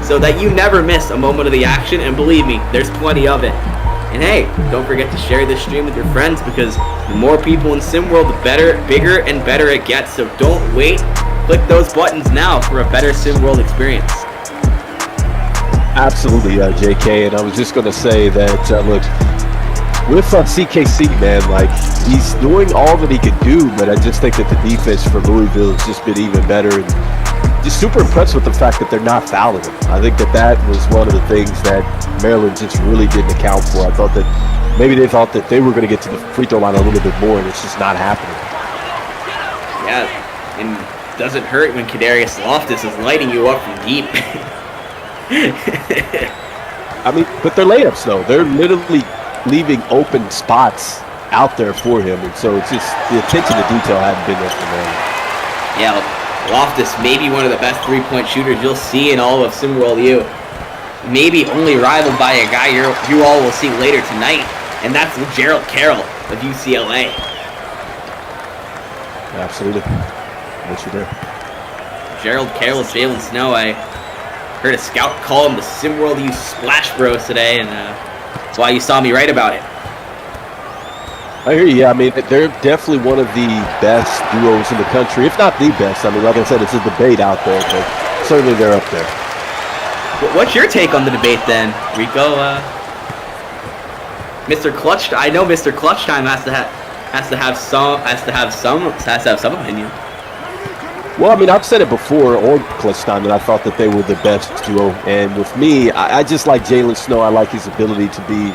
so that you never miss a moment of the action. And believe me, there's plenty of it. And hey, don't forget to share this stream with your friends, because the more people in SimWorld, the better, bigger and better it gets. So don't wait. Click those buttons now for a better SimWorld experience. Absolutely, JK. And I was just going to say that, look, with CKC, man, like, he's doing all that he can do, but I just think that the defense for Louisville has just been even better. And just super impressed with the fact that they're not fouling him. I think that was one of the things that Maryland just really didn't account for. I thought that maybe they thought that they were going to get to the free throw line a little bit more, and it's just not happening. Yeah, and it doesn't hurt when Kadarius Loftus is lighting you up from deep. I mean, but they're layups, though. They're literally leaving open spots out there for him, and so it's just the attention to detail hadn't been there for Maryland. Yeah, Loftus, maybe one of the best three-point shooters you'll see in all of SimWorld U. Maybe only rivaled by a guy you all will see later tonight, and that's Gerald Carroll of UCLA. Absolutely. What's your there? Gerald Carroll, Jalen Snow. I heard a scout call him the SimWorld U Splash Bros today, and that's why you saw me write about it. I hear you. Yeah, I mean, they're definitely one of the best duos in the country, if not the best. I mean, like I said, it's a debate out there, but certainly they're up there. What's your take on the debate then, Rico? Mr. Clutch, I know Mr. Clutch Time has to have some opinion. Well, I mean, I've said it before on Clutch Time that I thought that they were the best duo, and with me, I just like Jalen Snow. I like his ability to be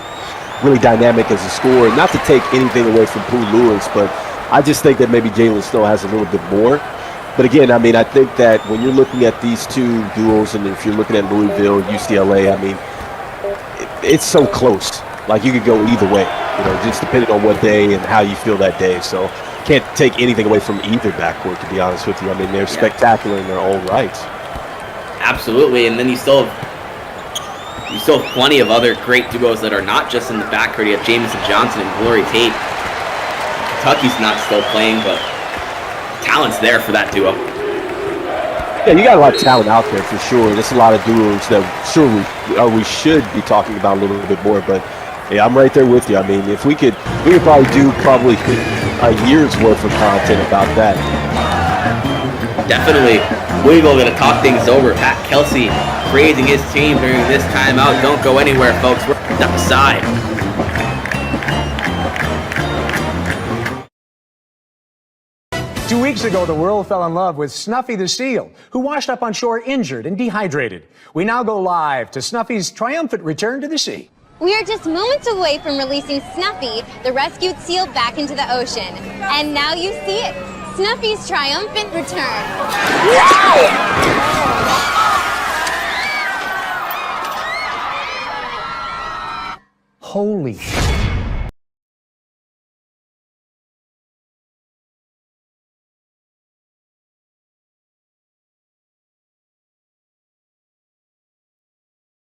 really dynamic as a scorer. Not to take anything away from Pooh Lewis, but I just think that maybe Jalen Snow has a little bit more. But again, I mean, I think that when you're looking at these two duos, and if you're looking at Louisville, UCLA, I mean, it's so close. Like, you could go either way, you know, just depending on what day and how you feel that day. So can't take anything away from either backcourt, to be honest with you. I mean, they're spectacular in their own rights. Absolutely, and then you still have plenty of other great duos that are not just in the backcourt. You have Jamison Johnson and Glory Tate. Kentucky's not still playing, but talent's there for that duo. Yeah, you got a lot of talent out there for sure. There's a lot of duos that we should be talking about a little bit more. But yeah, I'm right there with you. I mean, if we could probably do a year's worth of content about that. definitely Louisville going to talk things over. Pat Kelsey praising his team during this timeout. Don't go anywhere, folks. We're outside. 2 weeks ago, the world fell in love with Snuffy the seal, who washed up on shore injured and dehydrated. We now go live to Snuffy's triumphant return to the sea. We are just moments away from releasing Snuffy, the rescued seal, back into the ocean. And now you see it, Snuffy's triumphant return. Holy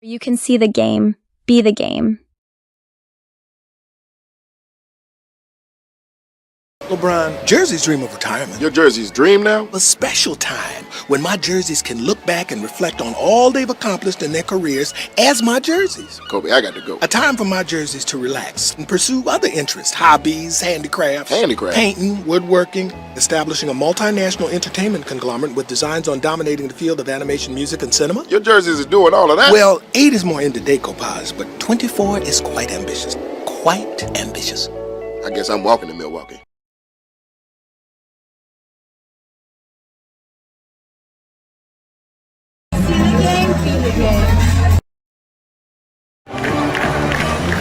You can see the game, be the game. LeBron, jerseys dream of retirement. Your jersey's dream now? A special time when my jerseys can look back and reflect on all they've accomplished in their careers as my jerseys. Kobe, I got to go. A time for my jerseys to relax and pursue other interests, hobbies, handicrafts, painting, woodworking, establishing a multinational entertainment conglomerate with designs on dominating the field of animation, music, and cinema. Your jerseys is doing all of that? Well, 8 is more into decoupage, but 24 is quite ambitious. Quite ambitious. I guess I'm walking to Milwaukee.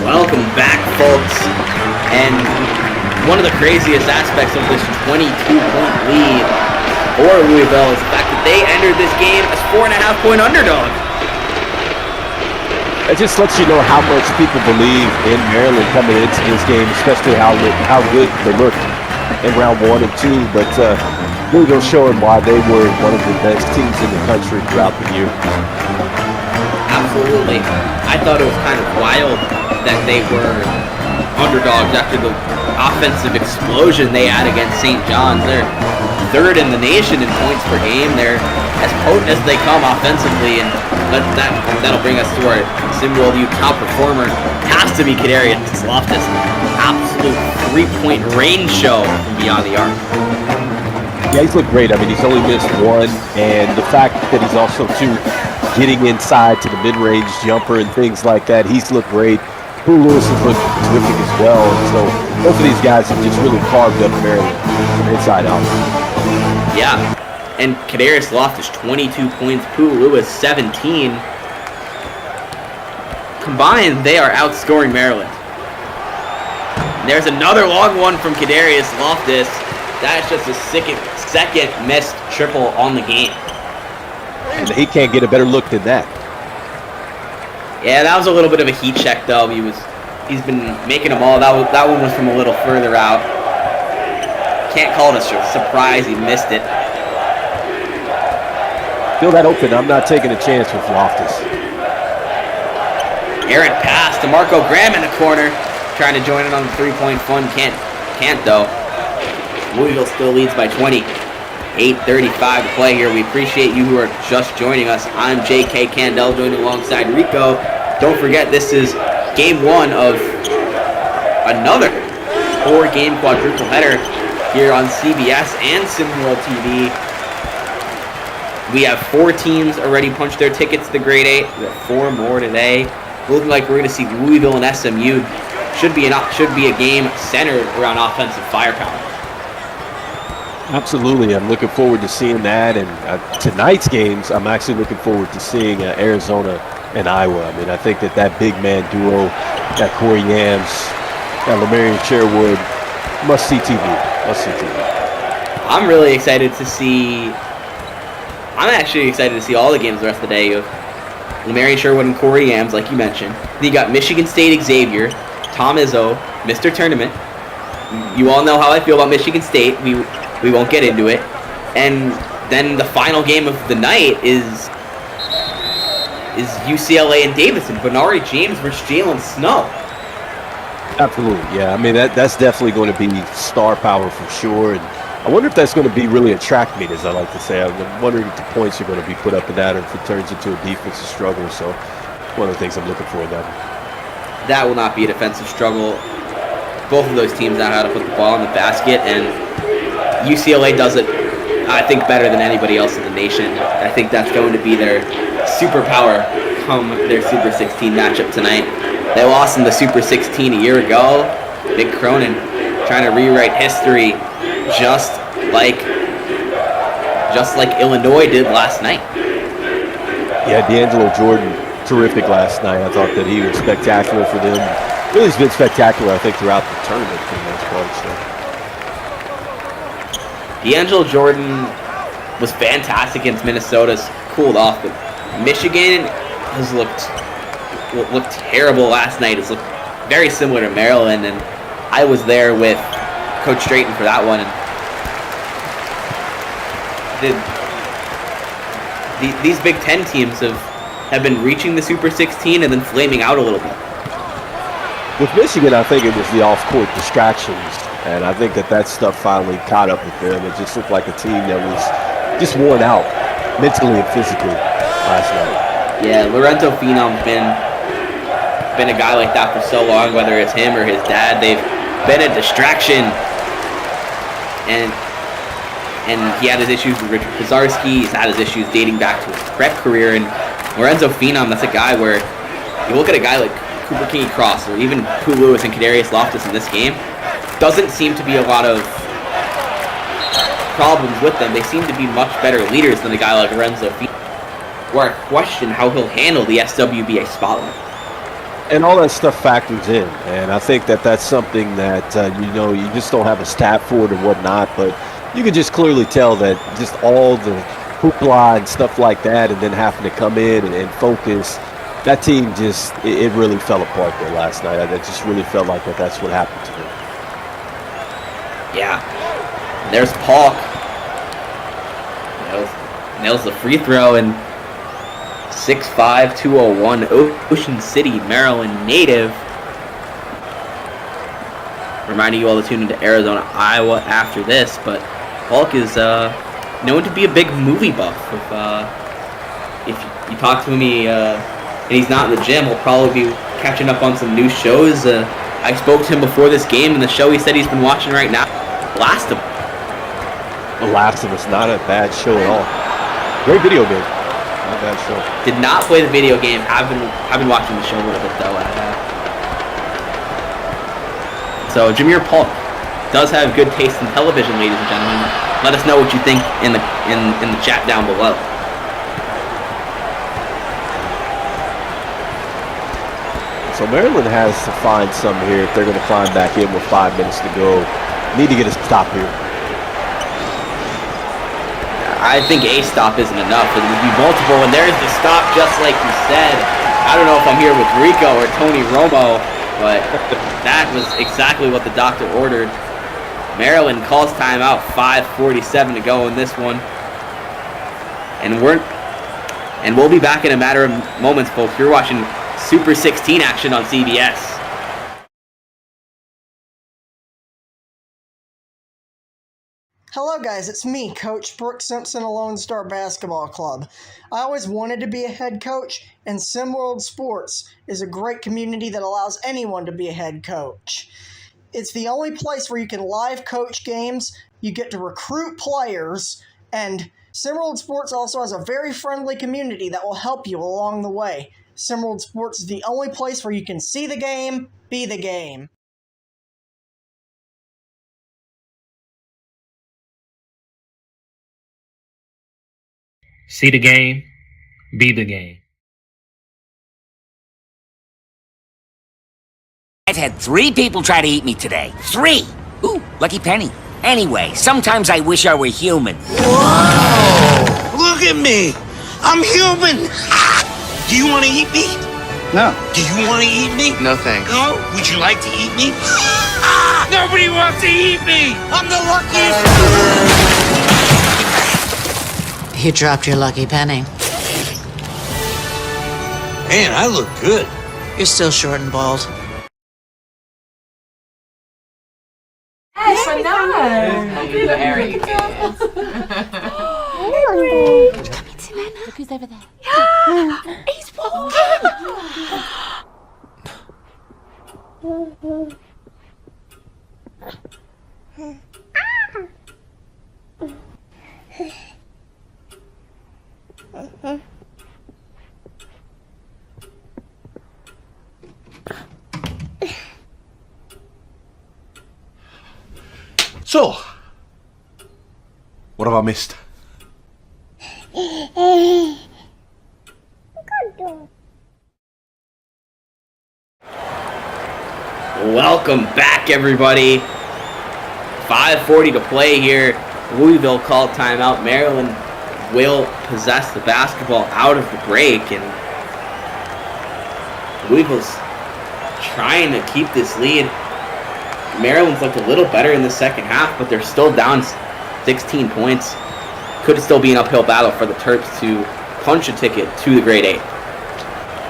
Welcome back, folks. And one of the craziest aspects of this 22-point lead for Louisville is the fact that they entered this game as 4.5-point underdog. It just lets you know how much people believe in Maryland coming into this game, especially how good they looked in round 1 and 2. But Louisville showing why they were one of the best teams in the country throughout the year. Absolutely. I thought it was kind of wild that they were underdogs after the offensive explosion they had against St. John's. They're third in the nation in points per game. They're as potent as they come offensively, and that'll bring us to our SimWorld U top performer. Has to be Kadarius Loftus. Absolute three-point rain show from beyond the arc. Yeah, he's looked great. I mean, he's only missed one, and the fact that he's also getting inside to the mid-range jumper and things like that, he's looked great. Poole Lewis has looked terrific as well. And so both of these guys have just really carved up Maryland from inside out. Yeah, and Kadarius Loftus 22 points, Poole Lewis 17. Combined, they are outscoring Maryland. And there's another long one from Kadarius Loftus. That's just a second missed triple on the game. And he can't get a better look than that. Yeah, that was a little bit of a heat check, though. He's been making them all. That one was from a little further out. Can't call it a surprise. He missed it. Feel that open. I'm not taking a chance with Loftus. Errant pass to Marco Graham in the corner, trying to join it on the three-point fun. Can't though. Louisville still leads by 20. 8:35 to play here. We appreciate you who are just joining us. I'm J.K. Candell, joined alongside Rico. Don't forget, this is game 1 of another 4-game quadruple header here on CBS and SimWorld TV. We have 4 teams already punched their tickets to grade 8. We have 4 more today. Looking like we're going to see Louisville and SMU. Should be a game centered around offensive firepower. Absolutely. I'm looking forward to seeing that. And tonight's games, I'm actually looking forward to seeing Arizona and Iowa. I mean, I think that big man duo, that Corey Yams, that Lamarian Sherwood, must-see TV. Must-see TV. I'm really excited to see... I'm actually excited to see all the games the rest of the day. You have Lamarian Sherwood and Corey Yams, like you mentioned. Then you got Michigan State Xavier, Tom Izzo, Mr. Tournament. You all know how I feel about Michigan State. We won't get into it. And then the final game of the night is UCLA and Davidson. Benari James versus Jalen Snow. Absolutely, yeah. I mean, that's definitely going to be star power for sure. And I wonder if that's going to be really a track meet, as I like to say. I'm wondering if the points are going to be put up in that or if it turns into a defensive struggle. So one of the things I'm looking for in that. That will not be a defensive struggle. Both of those teams know how to put the ball in the basket, and UCLA does it I think, better than anybody else in the nation. I think that's going to be their superpower come their Super 16 matchup tonight. They lost in the Super 16 a year ago. Mick Cronin trying to rewrite history just like Illinois did last night. Yeah, D'Angelo Jordan, terrific last night. I thought that he was spectacular for them. Really has been spectacular, I think, throughout the tournament for the most part. So. D'Angelo Jordan was fantastic against Minnesota's cooled off, but Michigan has looked terrible last night. It's looked very similar to Maryland, and I was there with Coach Straighten for that one. And these Big Ten teams have been reaching the Super 16 and then flaming out a little bit. With Michigan, I think it was the off-court distractions, and I think that stuff finally caught up with them. It just looked like a team that was just worn out mentally and physically last night. Yeah, Lorenzo Phenom's been a guy like that for so long, whether it's him or his dad. They've been a distraction, and he had his issues with Richard Pizarski. He's had his issues dating back to his prep career, and Lorenzo Phenom, that's a guy where you look at a guy like Cooper Kingy Cross or even Pooh Lewis and Kadarius Loftus in this game, doesn't seem to be a lot of problems with them. They seem to be much better leaders than a guy like Lorenzo Phenom, where I question how he'll handle the SWBA spotlight. And all that stuff factors in, and I think that that's something that, you just don't have a stat for it or whatnot, but you can just clearly tell that just all the hoopla and stuff like that, and then having to come in and focus, that team just, it really fell apart there last night. It just really felt like that's what happened to them. Yeah. There's Paulk. Nails the free throw, and 6'5", 201, Ocean City, Maryland native. Reminding you all to tune into Arizona, Iowa after this, but Paulk is known to be a big movie buff. If you talk to him, and he's not in the gym, he'll probably be catching up on some new shows. I spoke to him before this game, and the show he said he's been watching right now, Last of Us. The Last of Us, not a bad show at all. Great video game. Not a bad show. Did not play the video game. I've been watching the show a little bit though. So Jameer Paulk does have good taste in television, ladies and gentlemen. Let us know what you think in the chat down below. So Maryland has to find some here if they're going to climb back in with 5 minutes to go. Need to get a stop here. I think a stop isn't enough. It would be multiple, and there's the stop, just like you said. I don't know if I'm here with Rico or Tony Romo, but that was exactly what the doctor ordered. Maryland calls timeout, 5:47 to go in this one. And we'll be back in a matter of moments, folks. You're watching Super 16 action on CBS. Hello guys, it's me, Coach Brooke Simpson of Lone Star Basketball Club. I always wanted to be a head coach, and SimWorld Sports is a great community that allows anyone to be a head coach. It's the only place where you can live coach games, you get to recruit players, and SimWorld Sports also has a very friendly community that will help you along the way. SimWorld Sports is the only place where you can see the game, be the game. See the game, be the game. I've had 3 people try to eat me today. 3! Ooh, lucky penny. Anyway, sometimes I wish I were human. Whoa! Look at me! I'm human! Do you want to eat me? No. Do you want to eat me? No thanks. No? Would you like to eat me? Nobody wants to eat me! I'm the luckiest! You dropped your lucky penny. Man, I look good. You're still short and bald. Yes, I know. Harry. Look who's over there. He's walking. So, what have I missed? Welcome back, everybody. 5:40 to play here. Louisville called timeout. Maryland will possess the basketball out of the break, and Louisville's trying to keep this lead. Maryland's looked a little better in the second half, but they're still down 16 points. Could still be an uphill battle for the Terps to punch a ticket to the grade 8.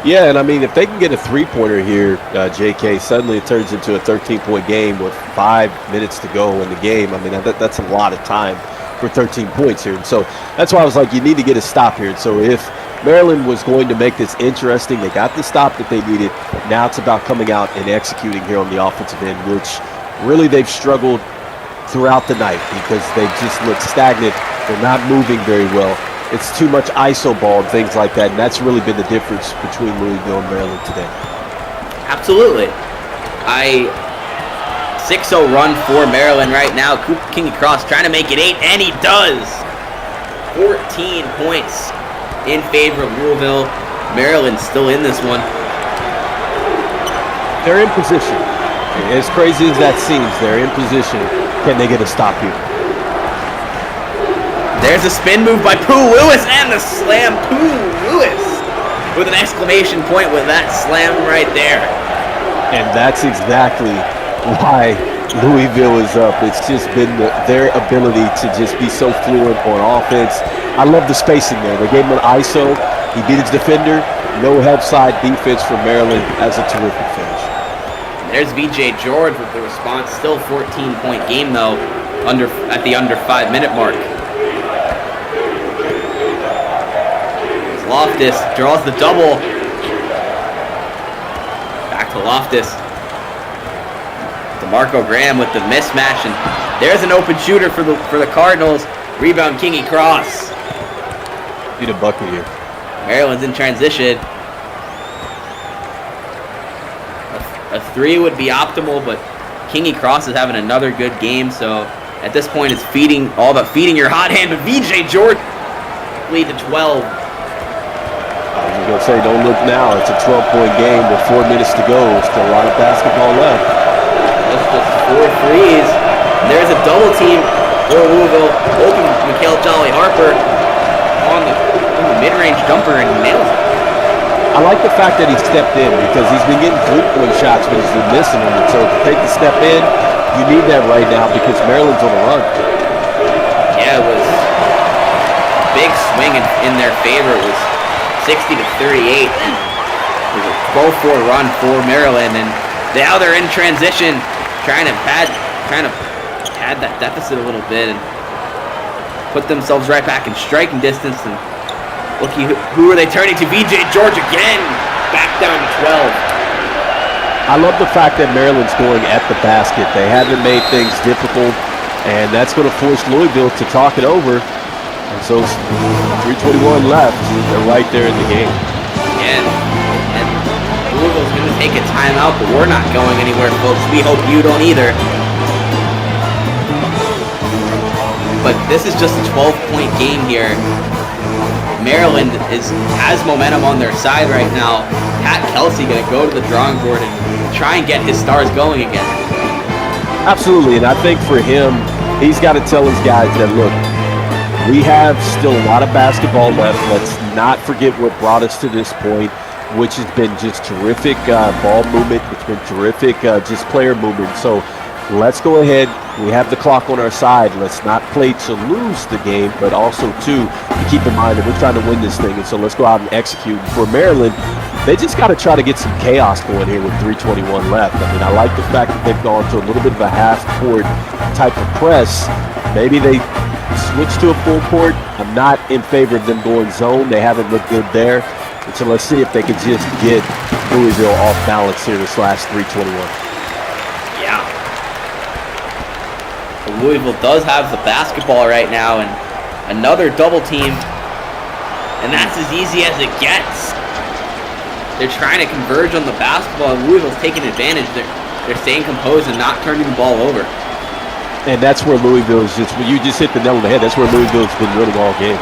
Yeah, and I mean, if they can get a three-pointer here, JK, suddenly it turns into a 13-point game with 5 minutes to go in the game. I mean, that's a lot of time for 13 points here. And so that's why I was like, you need to get a stop here. And so if Maryland was going to make this interesting, they got the stop that they needed. Now it's about coming out and executing here on the offensive end, which really they've struggled throughout the night because they just look stagnant. They're not moving very well. It's too much ISO ball and things like that, and that's really been the difference between Louisville and Maryland today. Absolutely. 6-0 run for Maryland right now. Cooper Kingy-Cross trying to make it 8, and he does. 14 points in favor of Louisville. Maryland still in this one. They're in position. As crazy as that seems, they're in position. Can they get a stop here? There's a spin move by Pooh Lewis and the slam. Pooh Lewis with an exclamation point with that slam right there. And that's exactly why Louisville is up. It's just been their ability to just be so fluent on offense. I love the spacing there. They gave him an ISO. He beat his defender. No help side defense for Maryland. That's a terrific finish. There's VJ George with the response. Still 14-point game though, at the under 5-minute mark. Loftus draws the double. Back to Loftus. DeMarco Graham with the mismatch, and there's an open shooter for the Cardinals. Rebound Kingy-Cross. Need a bucket here. Maryland's in transition. A 3 would be optimal, but Kingy-Cross is having another good game, so at this point it's all about feeding your hot hand, but VJ George lead to 12. I was going to say, don't look now. It's a 12-point game with 4 minutes to go. Still a lot of basketball left. That's just 4 threes. And there's a double team for Louisville. Open Mikhail Jolly Harper on the mid-range jumper and nails it. I like the fact that he stepped in because he's been getting 3-point shots, but he's been missing them. And so to take the step in, you need that right now because Maryland's on a run. Yeah, it was a big swing in their favor. It was 60 to 38. It was a 12-4 run for Maryland, and now they're in transition, trying to pad that deficit a little bit and put themselves right back in striking distance. And look, who are they turning to? VJ George again, back down to 12. I love the fact that Maryland's going at the basket. They haven't made things difficult, and that's going to force Louisville to talk it over. And so 3:21 left. They're right there in the game. And Louisville's going to take a timeout, but we're not going anywhere, folks. We hope you don't either. But this is just a 12-point game here. Maryland has momentum on their side right now. Pat Kelsey going to go to the drawing board and try and get his stars going again. Absolutely, and I think for him, he's got to tell his guys that, look, we have still a lot of basketball left. Let's not forget what brought us to this point, which has been just terrific ball movement. It's been terrific just player movement. So let's go ahead. We have the clock on our side. Let's not play to lose the game, but also, to keep in mind that we're trying to win this thing. And so let's go out and execute. For Maryland, they just got to try to get some chaos going here with 3:21 left. I mean, I like the fact that they've gone to a little bit of a half-court type of press. Maybe they switch to a full court. I'm not in favor of them going zone. They haven't looked good there. And so let's see if they can just get Louisville off balance here this last 3:21. Yeah. Louisville does have the basketball right now, and another double team, and that's as easy as it gets. They're trying to converge on the basketball, and Louisville's taking advantage. They're staying composed and not turning the ball over. And that's where Louisville's you just hit the nail on the head. That's where Louisville's been winning all game.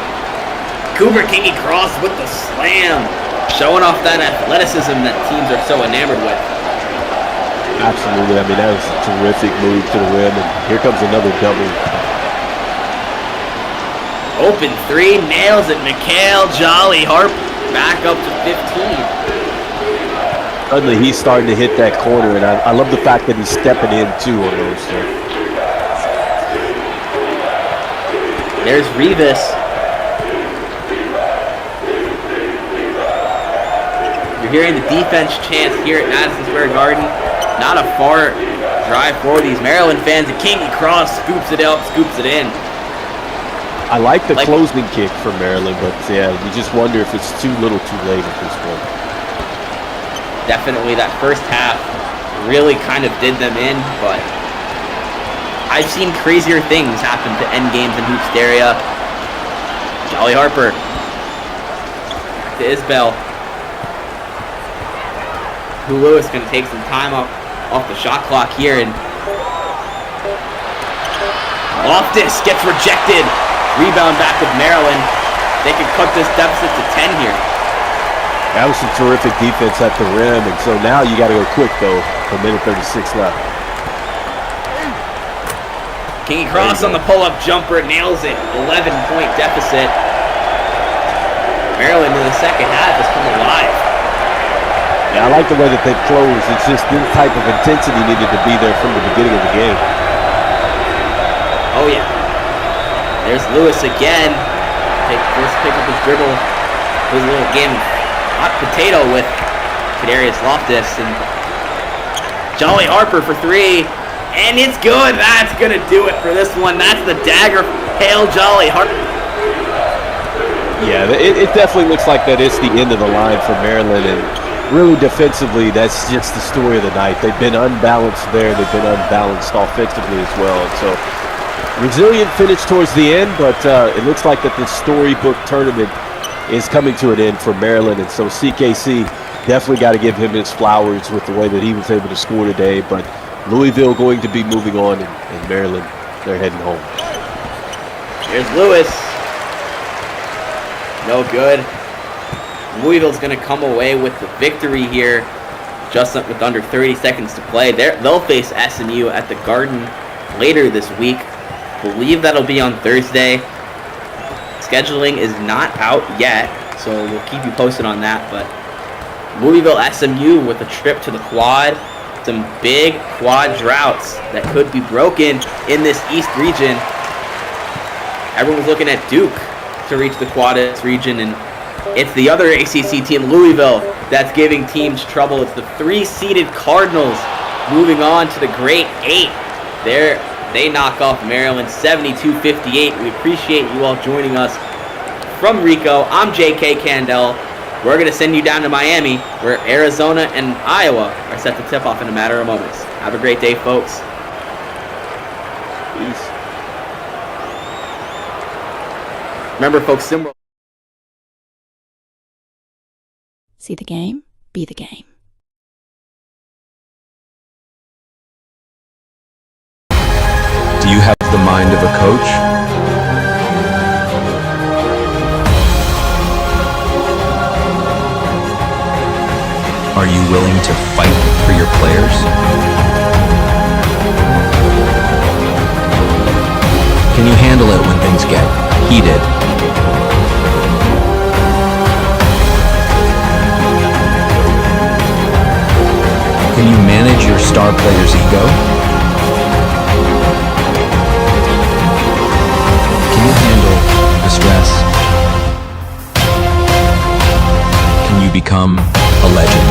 Cooper Kingy Cross with the slam, showing off that athleticism that teams are so enamored with. Absolutely. I mean, that was a terrific move to the rim, and here comes another double. Open three, nails it. Mikhail Jolly Harp back up to 15. Suddenly he's starting to hit that corner, and I love the fact that he's stepping in too on those. There's Revis. You're hearing the defense chants here at Madison Square Garden. Not a far drive for these Maryland fans. The Kingy Cross scoops it up, scoops it in. I like the closing kick for Maryland, but yeah, you just wonder if it's too little too late at this point. Definitely that first half really kind of did them in, but I've seen crazier things happen to end games in Hoopsteria. Jolly Harper. Back to Isbell. Who Lewis going to take some time off the shot clock here, and Loftus gets rejected. Rebound back with Maryland. They could cut this deficit to 10 here. That was some terrific defense at the rim, and so now you got to go quick though. A minute 36 left. Kingy Cross on the pull-up jumper, nails it. 11-point deficit. Maryland in the second half has come alive. Yeah, I like the way that they've closed. It's just this type of intensity needed to be there from the beginning of the game. Oh yeah. There's Lewis again. First pick up his dribble. His little game hot potato with Kadarius Loftus, and Jolly Harper for three, and it's good. That's gonna do it for this one. That's the dagger. Hail Jolly Harper. Yeah, it definitely looks like that it's the end of the line for Maryland, and really defensively, that's just the story of the night. They've been unbalanced there. They've been unbalanced offensively as well. And so resilient finish towards the end, but it looks like that the storybook tournament is coming to an end for Maryland, and so CKC definitely got to give him his flowers with the way that he was able to score today. But Louisville going to be moving on, and Maryland, they're heading home. Here's Lewis. No good. Louisville's going to come away with the victory here, just with under 30 seconds to play. They'll face SMU at the Garden later this week. Believe that'll be on Thursday. Scheduling is not out yet, so we'll keep you posted on that. But Louisville SMU with a trip to the quad. Some big quad droughts that could be broken in this East region. Everyone's looking at Duke to reach the quad East region, and it's the other ACC team, Louisville, that's giving teams trouble. It's the 3-seeded Cardinals moving on to the Great 8. They knock off Maryland 72-58. We appreciate you all joining us from Rico. I'm JK Candell. We're going to send you down to Miami, where Arizona and Iowa are set to tip off in a matter of moments. Have a great day, folks. Peace. Remember, folks, SimWorld. See the game, be the game. Do you have the mind of a coach? Are you willing to fight for your players? Can you handle it when things get heated? Can you manage your star player's ego? The stress? Can you become a legend?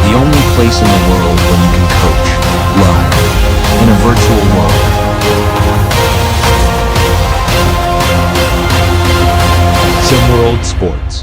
The only place in the world where you can coach live in a virtual world. SimWorld Sports.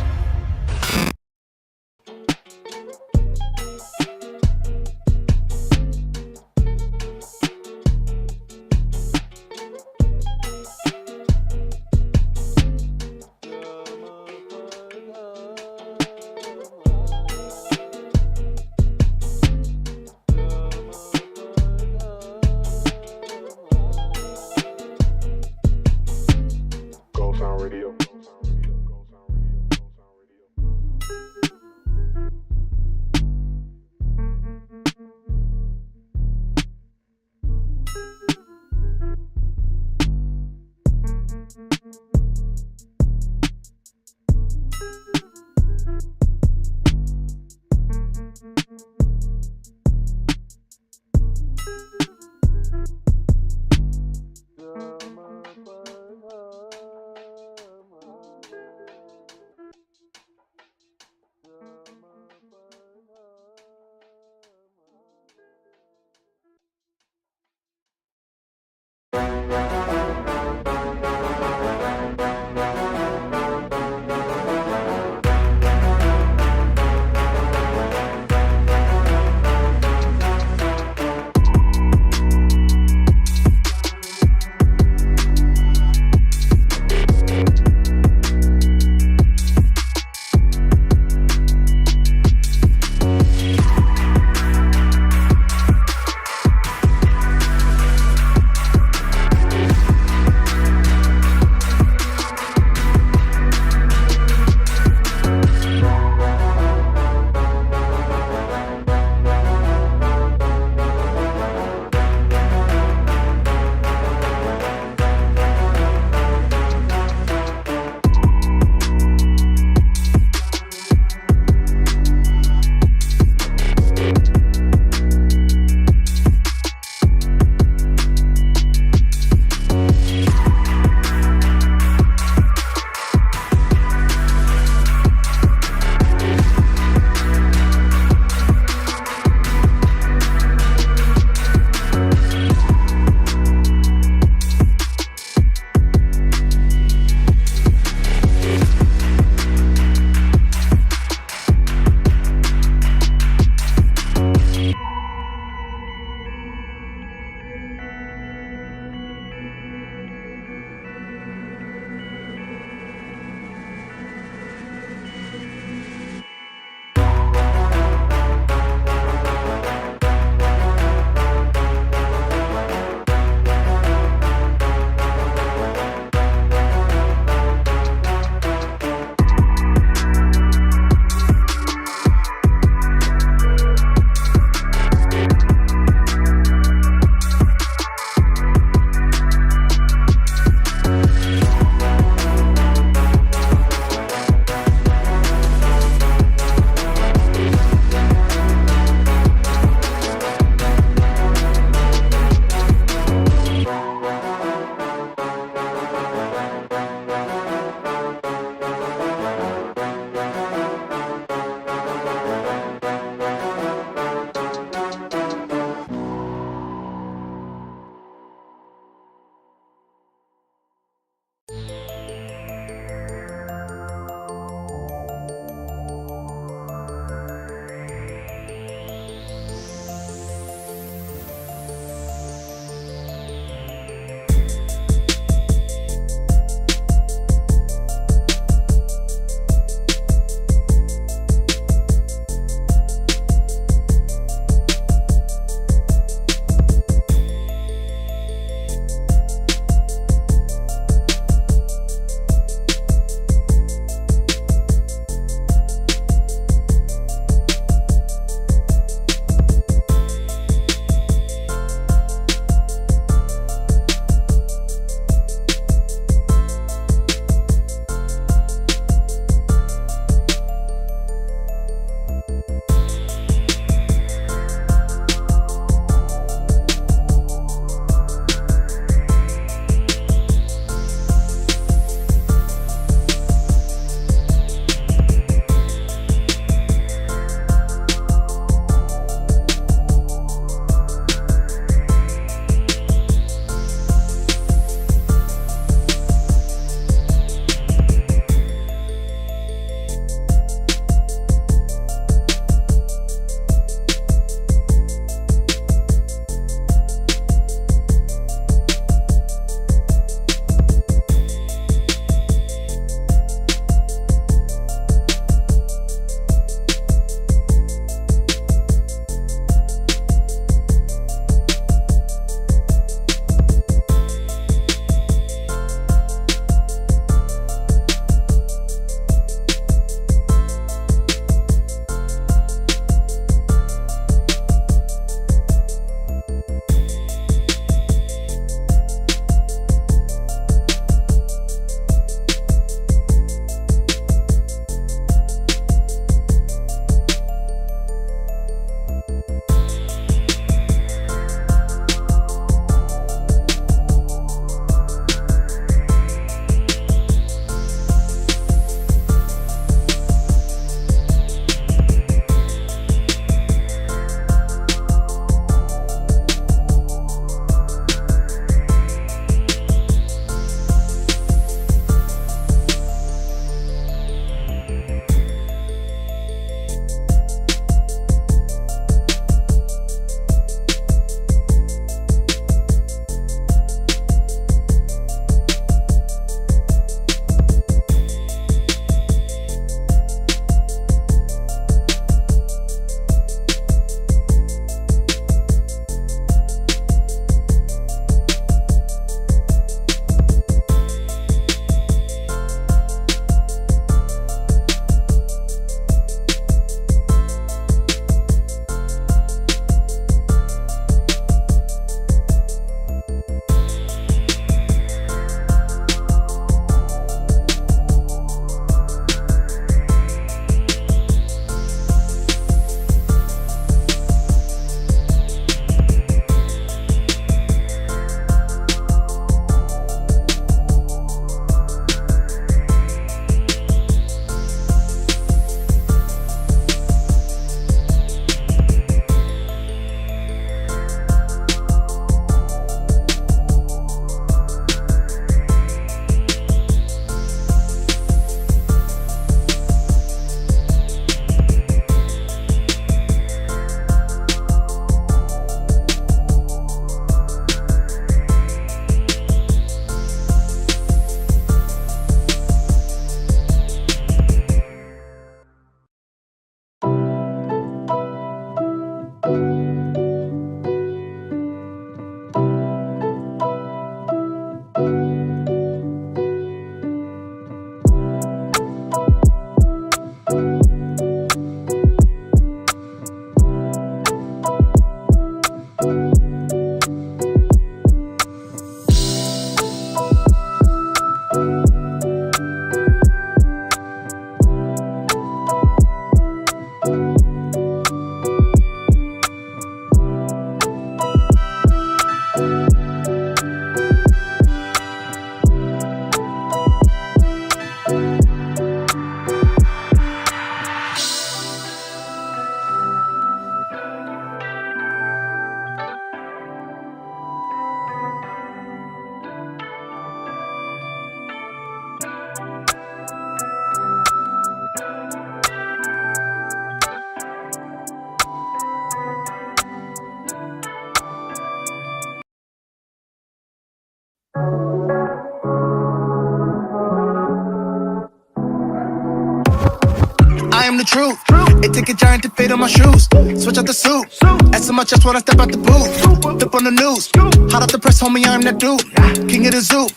truth. It take a giant to fit on my shoes. Switch out the suit. Ass in my chest when I step out the booth. Flip on the news. Hot off the press, homie, I'm that dude. King of the zoo.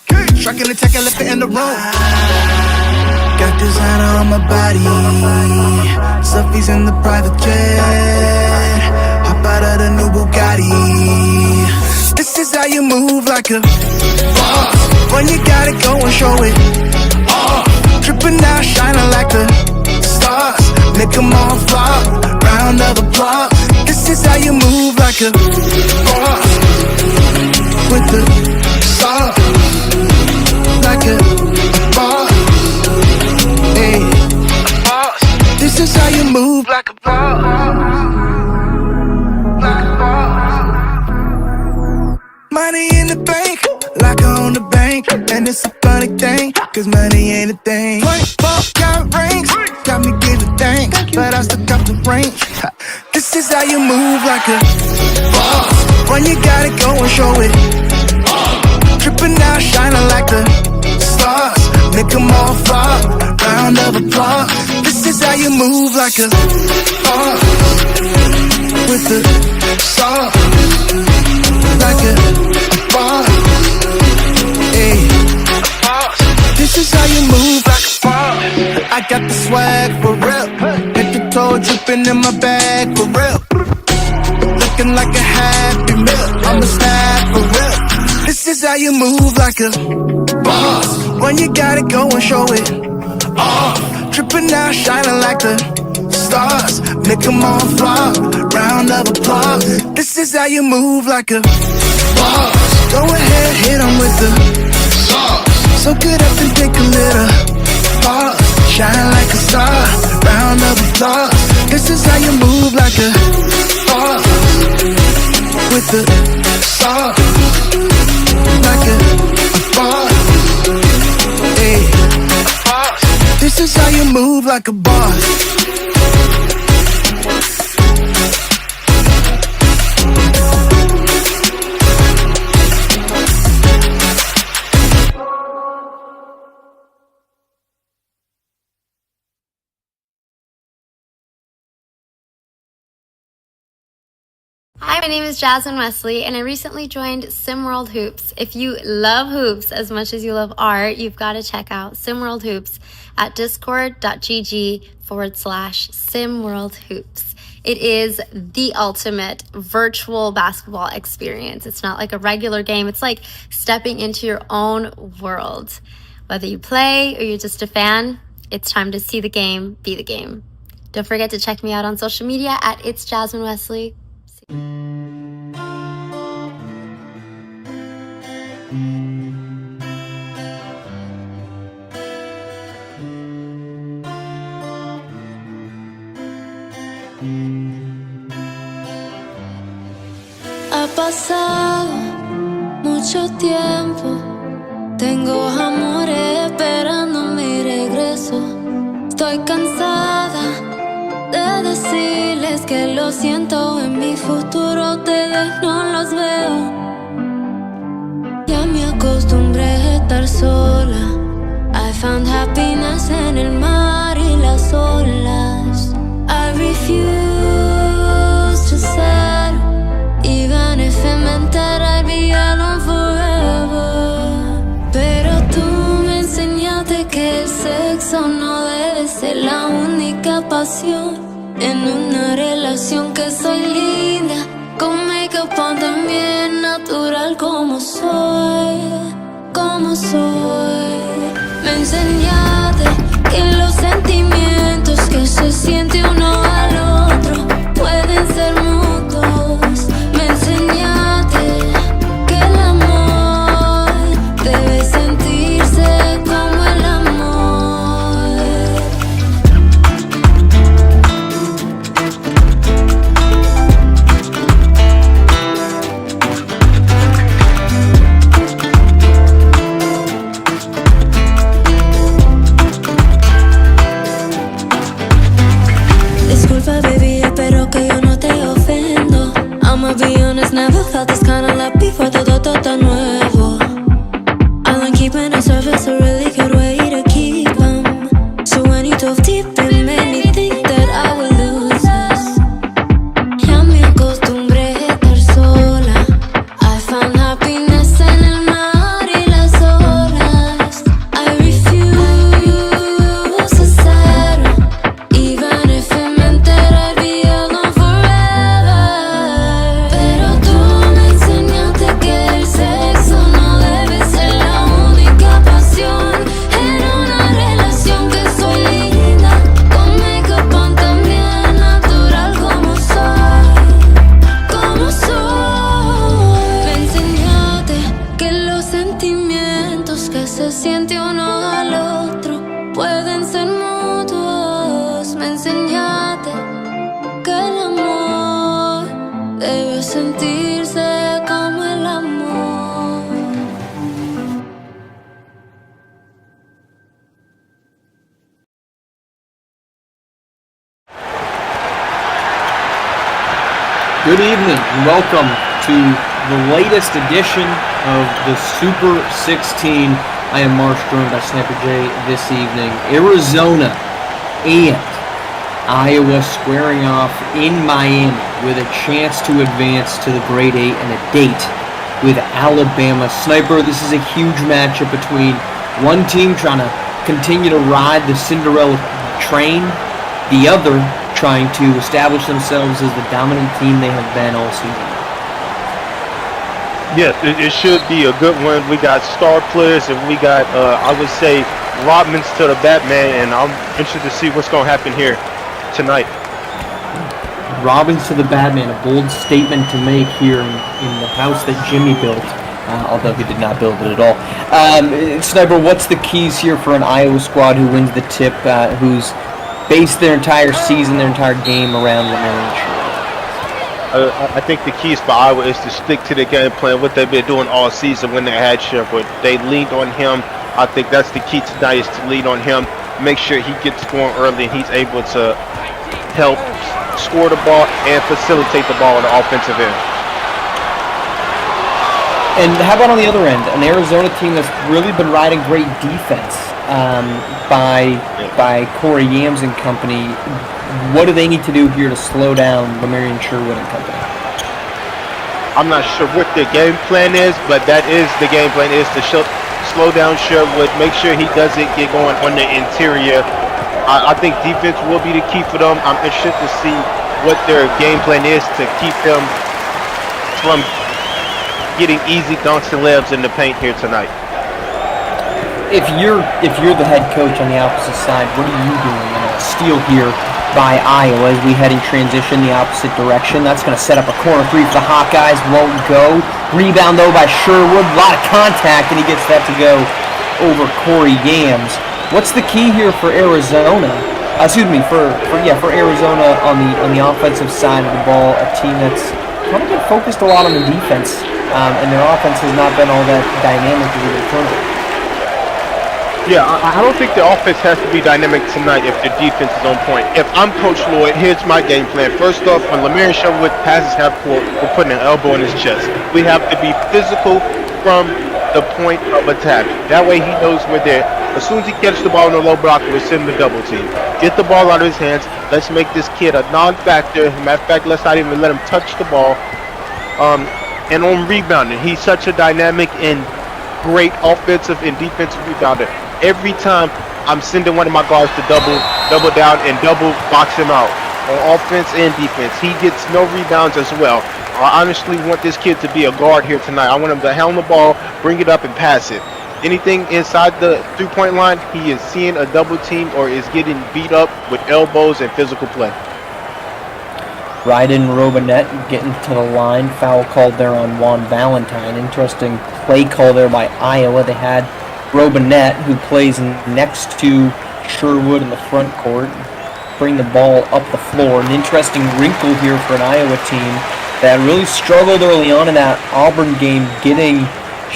Striking the tech and left it in the room. Got designer on my body. Selfies in the private jet. Hop out of the new Bugatti. This is how you move like a boss. When you gotta go and show it off. Dripping out, shining like the stars. Make them all flop. Round of applause. This is how you move like a boss. With the sauce. Like a boss. Hey, this is how you move like a boss. Like a boss. Money in the bank, like I own the bank. And it's a funny thing, cause money ain't a thing. 24-karat rings, got me giving thanks. But I still got the range. This is how you move like a boss. When you gotta go and show it Dripping out, shining like the stars. Make them all flop, round of applause. This is how you move like a boss. With the sauce. Like a boss. Hey, this is how you move like a boss. I got the swag for real. Make the toe dripping in my bag for real. Looking like a happy meal. I'm a snap for real. This is how you move like a boss. When you gotta go and show it off. Dripping out, shining like the stars. Make them all flop, round of applause. This is how you move like a boss. Go ahead, hit them with the sauce. Soak it up and take a little pause. Shine like a star, round of applause. This is how you move like a boss. With the sauce. Like a boss. Hey, this is how you move like a boss. Hi, my name is Jasmine Wesley, and I recently joined SimWorld Hoops. If you love hoops as much as you love art, you've got to check out SimWorld Hoops at discord.gg/SimWorld Hoops. It is the ultimate virtual basketball experience. It's not like a regular game. It's like stepping into your own world. Whether you play or you're just a fan, it's time to see the game, be the game. Don't forget to check me out on social media at It's Jasmine Wesley. Ha pasado mucho tiempo, tengo amores esperando mi regreso. Estoy cansada de decirles que lo siento, en mi futuro ustedes no los veo. Ya me acostumbré a estar sola. I found happiness en el mar y las olas. I refuse to settle, even if it meant that I'd be alone forever. Pero tú me enseñaste que el sexo no debe ser la única pasión en una relación, que soy linda con make-up on, también natural como soy, como soy. Me enseñaste que los sentimientos que se siente uno al otro pueden ser mutuos. Me enseñaste que el amor debe sentirse como el amor. Disculpa, baby, espero que yo no te ofendo. I'ma be honest, never felt this kind of love before. Todo nuevo. I like keeping a surface, a really good way to keep 'em. So when you dove deep, it made me think that Acuérdate que el amor debe sentirse como el amor. Good evening and welcome to the latest edition of the Super 16. I am Mark, joined by Sniper J this evening. Arizona and Iowa squaring off in Miami with a chance to advance to the Grade 8 and a date with Alabama. Sniper, this is a huge matchup between one team trying to continue to ride the Cinderella train, the other trying to establish themselves as the dominant team they have been all season. Yes, it should be a good one. We got star players and we got, I would say, Robins to the Batman, and I'm interested to see what's going to happen here tonight. Robins to the Batman, a bold statement to make here in the house that Jimmy built, although he did not build it at all. Sniper, what's the keys here for an Iowa squad who wins the tip, who's based their entire season, their entire game around Lamarion Sherwood? I think the keys for Iowa is to stick to the game plan, what they've been doing all season when they had Sherwood. They leaned on him. I think that's the key tonight, is to lean on him, make sure he gets going early and he's able to help score the ball and facilitate the ball on the offensive end. And how about on the other end, an Arizona team that's really been riding great defense by Corey Yams and company. What do they need to do here to slow down Lamarion Sherwood and company? I'm not sure what their game plan is, but that is the game plan, is to slow down Sherwood, make sure he doesn't get going on the interior. I think defense will be the key for them. I'm interested to see what their game plan is to keep them from getting easy dunks and layups in the paint here tonight. If you're the head coach on the opposite side, what are you doing in a steal here by Iowa as we head in transition the opposite direction? That's going to set up a corner three for the Hawkeyes. Won't go. Rebound though by Sherwood. A lot of contact, and he gets that to go over Corey Yams. What's the key here for Arizona? For Arizona on the offensive side of the ball, a team that's kind of been focused a lot on the defense, and their offense has not been all that dynamic as a tournament. Yeah, I don't think the offense has to be dynamic tonight if the defense is on point. If I'm Coach Lloyd, here's my game plan. First off, when Lamarion Sherwood passes half court, we're putting an elbow in his chest. We have to be physical from the point of attack. That way he knows we're there. As soon as he catches the ball in the low block, we're sending the double team. Get the ball out of his hands. Let's make this kid a non-factor. Matter of fact, let's not even let him touch the ball. And on rebounding, he's such a dynamic and great offensive and defensive rebounder. Every time I'm sending one of my guards to double down and double box him out on offense and defense. He gets no rebounds as well. I honestly want this kid to be a guard here tonight. I want him to handle the ball, bring it up, and pass it. Anything inside the three-point line, he is seeing a double team or is getting beat up with elbows and physical play. Ryden Robinette getting to the line. Foul called there on Juan Valentine. Interesting play call there by Iowa. They had Robinette, who plays next to Sherwood in the front court, bring the ball up the floor. An interesting wrinkle here for an Iowa team that really struggled early on in that Auburn game, getting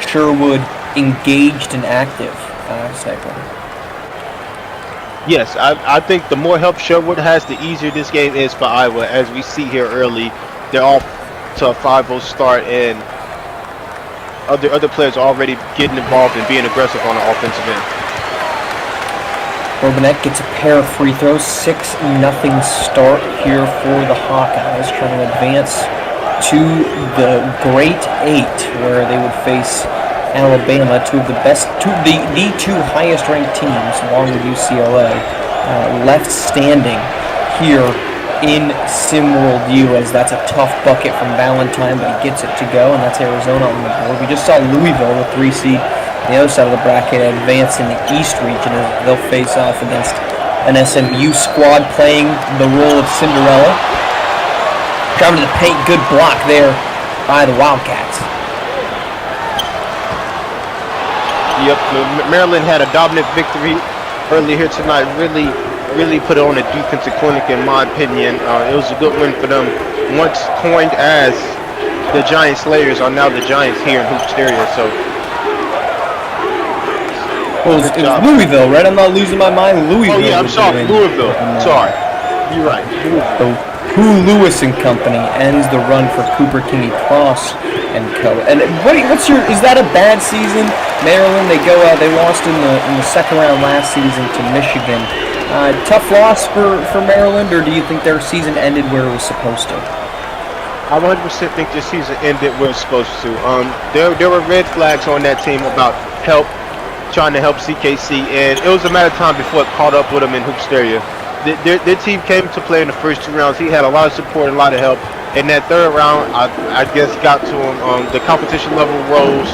Sherwood engaged and active. Yes, I think the more help Sherwood has, the easier this game is for Iowa. As we see here early, they're off to a 5-0 start, and other players are already getting involved and being aggressive on the offensive end. Robinette gets a pair of free throws. 6-0 start here for the Hawkeyes, trying to advance to the Great 8, where they would face Alabama, the two highest ranked teams, along with UCLA, left standing here in SimWorld U, as that's a tough bucket from Valentine, but he gets it to go, and that's Arizona on the board. We just saw Louisville, the 3 seed, on the other side of the bracket, advance in the East region as they'll face off against an SMU squad playing the role of Cinderella. Driving to the paint, good block there by the Wildcats. Yep, Maryland had a dominant victory early here tonight, really really put on a defensive clinic, in my opinion. It was a good win for them. Once coined as the Giant Slayers are now the Giants here in Hoops area. So, well, it was Louisville, right? I'm not losing my mind. Louisville. Oh yeah, I'm sorry, Louisville. Sorry, you're right. So, Hugh Lewis and Company ends the run for Cooper Kinney Cross and co. And what's your? Is that a bad season? Maryland, they go out. They lost in the second round last season to Michigan. Tough loss for Maryland, or do you think their season ended where it was supposed to? I 100% think this season ended where it's supposed to. There were red flags on that team about trying to help CKC, and it was a matter of time before it caught up with them in Hoops area. Their team came to play in the first 2 rounds. He had a lot of support and a lot of help. In that third round, I guess got to him. The competition level rose.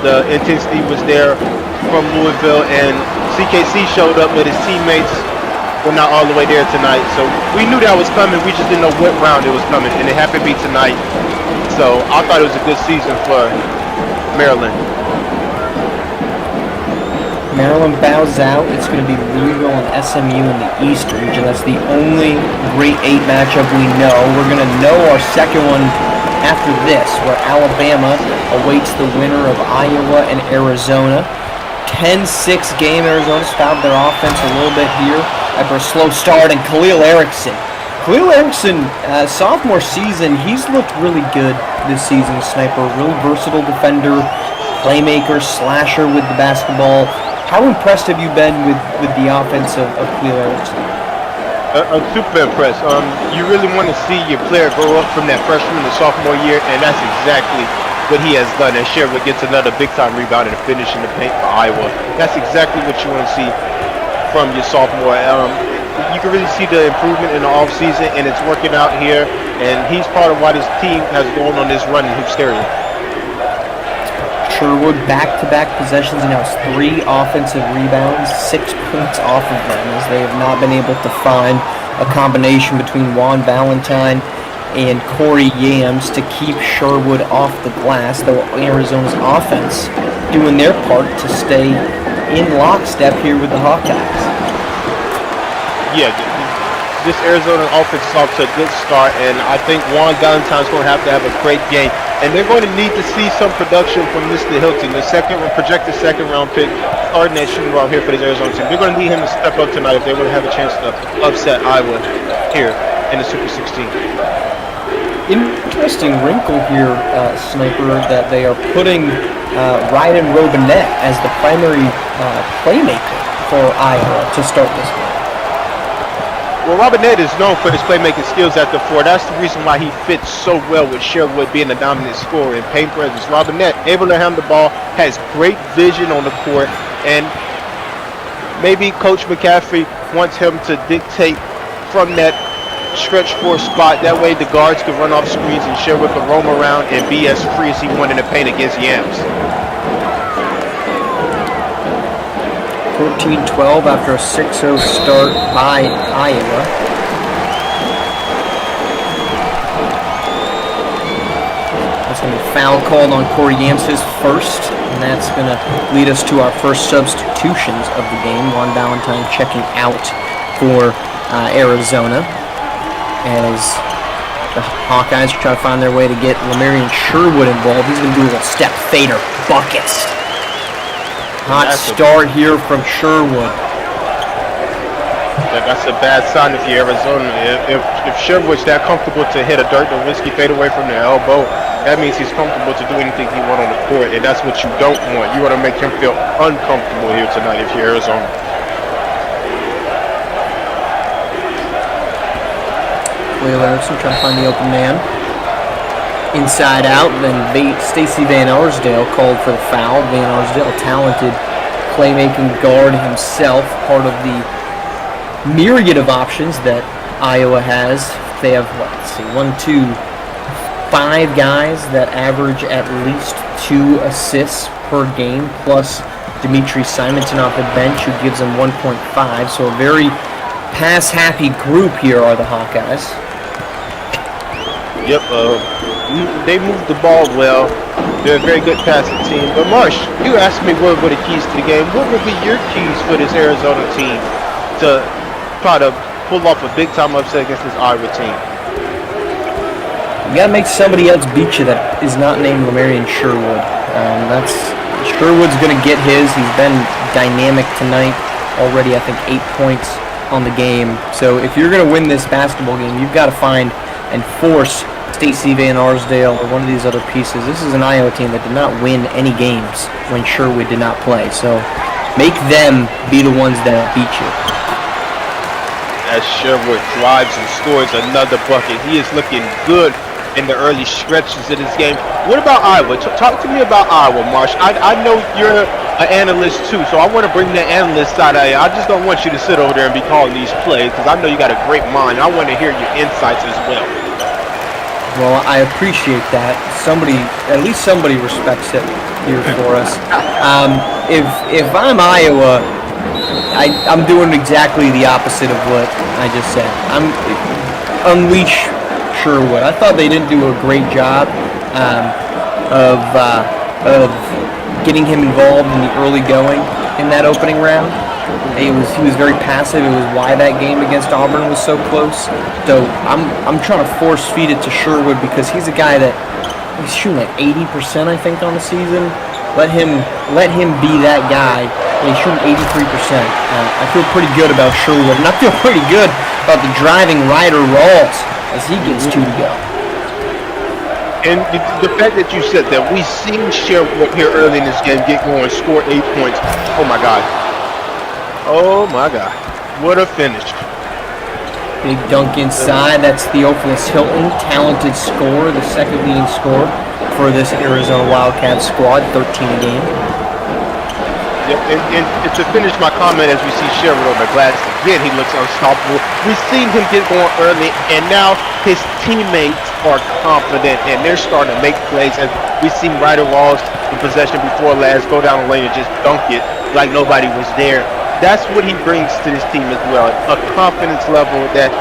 The intensity was there from Louisville, and CKC showed up, but his teammates were not all the way there tonight. So we knew that was coming. We just didn't know what round it was coming, and it happened to be tonight. So I thought it was a good season for Maryland. Maryland bows out. It's going to be Louisville and SMU in the East region. That's the only Great 8 matchup we know. We're going to know our second one after this, where Alabama awaits the winner of Iowa and Arizona. 10-6 game. Arizona's fouled their offense a little bit here after a slow start. And Khalil Erickson, sophomore season, he's looked really good this season. Sniper, really versatile defender, playmaker, slasher with the basketball. How impressed have you been with the offense of Khalil Erickson? I'm super impressed. You really want to see your player grow up from that freshman to sophomore year, and that's exactly what he has done. And Sherwood gets another big-time rebound and a finish in the paint for Iowa. That's exactly what you want to see from your sophomore. You can really see the improvement in the offseason, and it's working out here. And he's part of why this team has gone on this run in Hoops area. Sherwood back-to-back possessions, and now it's 3 offensive rebounds, 6 points off of them, as they have not been able to find a combination between Juan Valentine and Corey Yams to keep Sherwood off the glass, though Arizona's offense doing their part to stay in lockstep here with the Hawkeyes. Yeah, this Arizona offense is off to a good start, and I think Juan Valentine's going to have a great game. And they're going to need to see some production from Mr. Hilton, the projected second-round pick, starting that shooting guard here for this Arizona team. They're going to need him to step up tonight if they want to have a chance to upset Iowa here in the Super 16. Interesting wrinkle here, Sniper, that they are putting Ryan Robinette as the primary playmaker for Iowa to start this game. Well, Robinette is known for his playmaking skills at the 4. That's the reason why he fits so well with Sherwood being the dominant scorer in paint presence. Robinette, able to handle the ball, has great vision on the court, and maybe Coach McCaffrey wants him to dictate from that stretch 4 spot. That way the guards can run off screens and Sherwood can roam around and be as free as he wanted to paint against Yams. 14-12 after a 6-0 start by Iowa. That's going to be foul called on Corey Yams, his first, and that's going to lead us to our first substitutions of the game. Juan Valentine checking out for Arizona as the Hawkeyes try to find their way to get Lamarian Sherwood involved. He's going to do a little step fader buckets. Hot start here from Sherwood. That's a bad sign if you're Arizona. If Sherwood's that comfortable to hit a Dirk Nowitzki fadeaway from the elbow, that means he's comfortable to do anything he wants on the court, and that's what you don't want. You want to make him feel uncomfortable here tonight if you're Arizona. Khalil Erickson trying to find the open man. Inside out, then Stacey Van Arsdale called for the foul. Van Arsdale, talented playmaking guard himself, part of the myriad of options that Iowa has. They have, 5 guys that average at least 2 assists per game, plus Dimitri Simonton off the bench, who gives them 1.5. So a very pass-happy group here are the Hawkeyes. Yep, they move the ball well. They're a very good passing team. But Marsh, you asked me what were the keys to the game. What would be your keys for this Arizona team to try to pull off a big-time upset against this Iowa team. You gotta make somebody else beat you that is not named Lemarion Sherwood. Sherwood's gonna get his. He's been dynamic tonight. Already, I think, 8 points on the game. So if you're gonna win this basketball game, you've got to find and force Stacey Van Arsdale or one of these other pieces. This is an Iowa team that did not win any games when Sherwood did not play. So make them be the ones that beat you. As Sherwood drives and scores another bucket. He is looking good in the early stretches of this game. What about Iowa? Talk to me about Iowa, Marsh. I know you're an analyst too, so I want to bring the analyst side of you. I just don't want you to sit over there and be calling these plays because I know you got a great mind. I want to hear your insights as well. Well, I appreciate that. At least somebody respects it here for us. If I'm Iowa, I'm doing exactly the opposite of what I just said. I'm unleash Sherwood. I thought they didn't do a great job of getting him involved in the early going in that opening round. He was very passive. It was why that game against Auburn was so close. So I'm trying to force feed it to Sherwood because he's a guy that he's shooting like 80% I think on the season. Let him be that guy. He's shooting 83%. I feel pretty good about Sherwood, and I feel pretty good about the driving Ryder Rawls as he gets 2 to go. And the fact that you said that, we've seen Sherwood here early in this game get going, score 8 points. Oh my God. Oh my God. What a finish. Big dunk inside. That's Theophilus Hilton, talented scorer, the second leading scorer for this Arizona Wildcats squad, 13 a game. Yep, and to finish my comment, as we see Sherwood on the glass again, he looks unstoppable. We've seen him get going early, and now his teammates are confident, and they're starting to make plays. As we've seen Ryder Rawls, the possession before last, go down the lane and just dunk it like nobody was there. That's what he brings to this team as well, a confidence level that